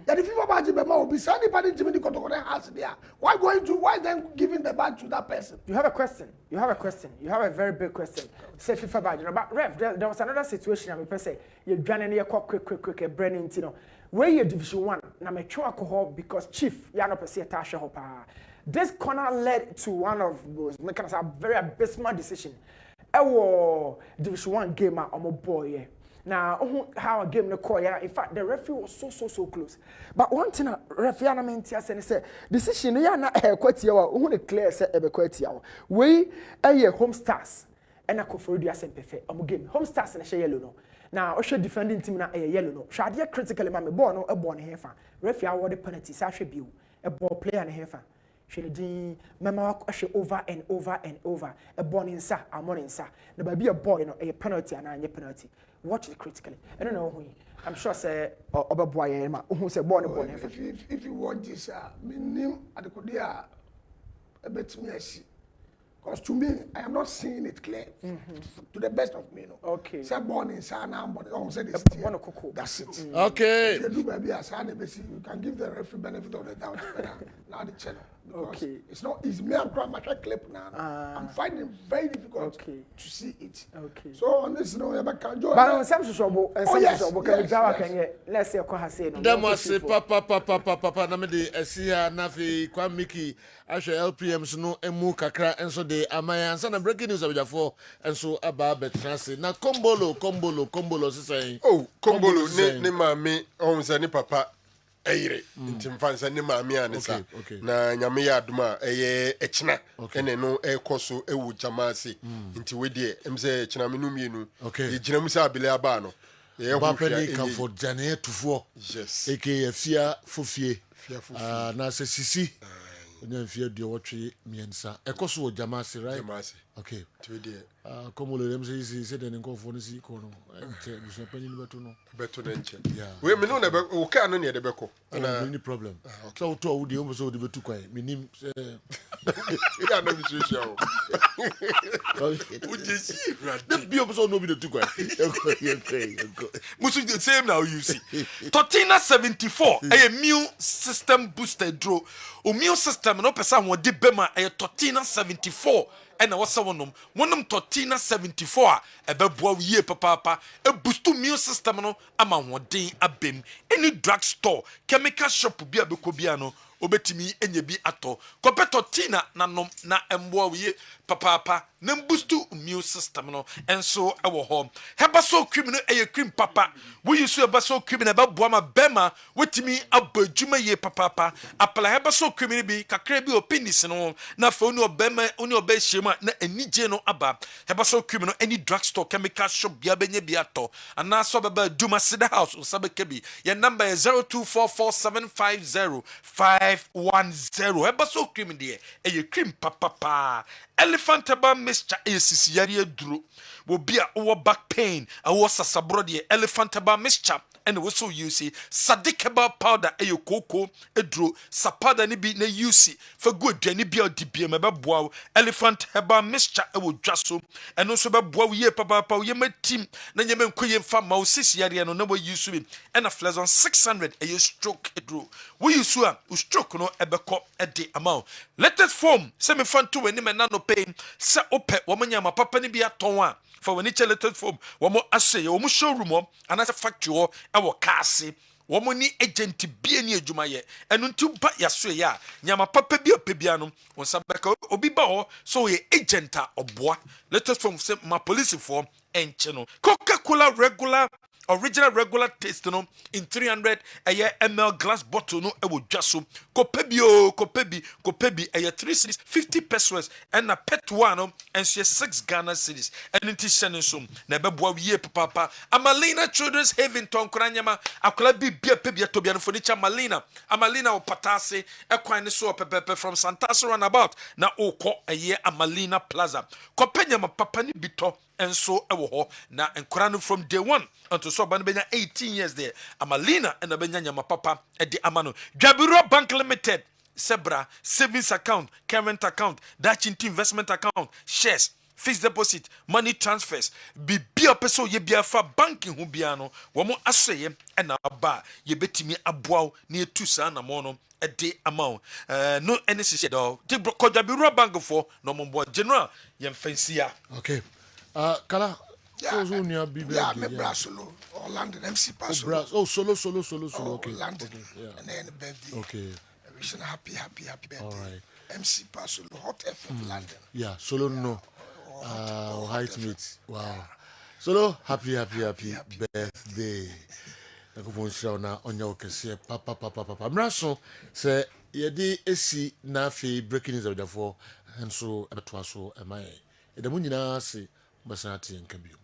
That the FIFA budget Bemo will be anybody Jimmy Kotokone has there. Why then giving the badge to that person? You have a question. You have a very big question. Say FIFA badge. But ref, there was another situation I mean say you done any quick branding, you know. Where you Division 1, na me try alcohol because chief ya no person tasha hopa. This corner led to one of those making a very abysmal decision. Division 1 game on my boy. Now, how a game no call, in fact, the referee was so close. But one thing, referee I mean, said decision ya na quite yawa. Who clear say ebe quite yawa. We home stars and a kofori asempefe. Game home stars and yellow no. Now, Osha defending team na yellow no. Shadia critically mama born no a born hefa. Referee awarded penalty. Sasha Bill a ball player and hefa. She mama over and over. A born in sa, a morning sa. The baby a boy, a penalty and a penalty. Watch it critically. I don't know who. I'm sure say Oba boy who say born. If you watch this, my name at the Kodia a bit me. Because to me, I am not seeing it clear. To the best of me, no. Okay. Say born in Sana, but almost said that's it. Okay. If you do baby as you can give the referee benefit of the doubt. Now the channel. Because it's not easy. Me and grandma clip now. I'm finding it very difficult to see it. Okay. So on this, no, you can join. But on some social and some social can let's say I say no. That must say papa na me de esia na fi kwa Mickey ahwe LPMs no emu kakra enso de amaya ansa na breaking news abjafo enso aba betrase na kombolo sisan. Oh, kombolo ne mame on say ne papa eyire ntimfansa ne mame anesa na nyame ya aduma eye echina ene no ekoso ewu jamase nti we de emse echina me no mienu e gina mu sa abele aba no Bapeni Comfort Jane Tufo. Yes. Aka Fia Fufie. Na se sisi. Onye fia dio watwe miensa. Ekoso Jamasi, right? Jamasi. Okay. Today. Komo le dem se den nkofo no si ko no. Enche biso pani ni beto no. Beto na enche. Yeah. We me no na be o ka no ne de beko. Na any problem. So to wo de o so de betu kwai. Minim ya na bi so o. O jesi rad. The bi o so no bi de tu kwai. Musu the same now you see. Totina 74 a immune system booster draw. Immune system no person won de bema a Totina 74 and I was one Totina 74 a beboa ye papa a boost immune system no ama won abem any drugstore chemical shop bi abekobiano obetimi enye bi ato kompeto tina na nom na emboa ye papa na boostu immune system no enso ewo ho heba so cream no eye cream papa we use heba so cream na ba boa ma bema wetimi abadwuma ye papa apala heba so cream bi kakra bi openis no na fa oni obema oni oba hyema na anije no aba heba so cream no any drugstore chemical shop bia benye bi ato ana so baba duma sida house usabeka bi your number is 0244750510 heba so cream de eye cream papa elephant herbal mixture is yari duro will be a back pain a was a sabrodi elephant herbal mixture and also use sadiq herbal powder a cocoa a dro sapada ni be na use for good any be dbm boa elephant herbal mixture a would just so and also boa ye papa ye my team na ye men koye fam ma sis yari no na we use me and a flash on 600 a stroke a dro we use stroke no ebeko a day amount let us form semi fun to any man no pain se ope womanya ma papa ni bi aton a for when it's a little form womo ase womo showroom and as a factory e wo kaase womo ni agent bi ani adwuma ye enu nti ba yaso ya nyama papa bi opebia no won sabeka obi ba ho so ye agent a oboa let us form say my police form enche no Coca-Cola regular original regular taste no in 300 ml glass bottle no e wo dwa so kopebi 3 cities 50 pesos and a pet one no and she 6 Ghana cedis and it is sending some na beboa wie papa Amalina Children's Haven tonkranyama akola bibia pebia tobia no furniture Amalina o patase e kwan ne so pepepe from Santaso runabout na okọ Amalina Plaza kopanyama papa ni bito enso ewo ho na enkora no from day one until so ban benya 18 years there Amalina and benya nyama papa e di amano Dwabiro Bank Limited Sebra savings account current account Dachinti investment account shares fixed deposit money transfers bibia peso ye bia fa banking ho bia no wo mo aseye na ba ye betimi aboaw na etu sa na mo no e de amount no any share do te Dwabiro Bank for no mo general ye fancy okay Kala, so near BB. Yeah, me Brasolo or London MC Paso. Solo. Okay. London. Okay. Yeah. And then birthday. Okay. I wish you a happy birthday. All right. MC Paso, Hot FM London. Yeah, Solo no. Height meet. Wow. Solo, happy birthday. Nakufon shira na onya okese papa. Mraso say yedi esi na fe breaking news of the for and so ebeto so am I. Edamu nyina se Basati and Kabium.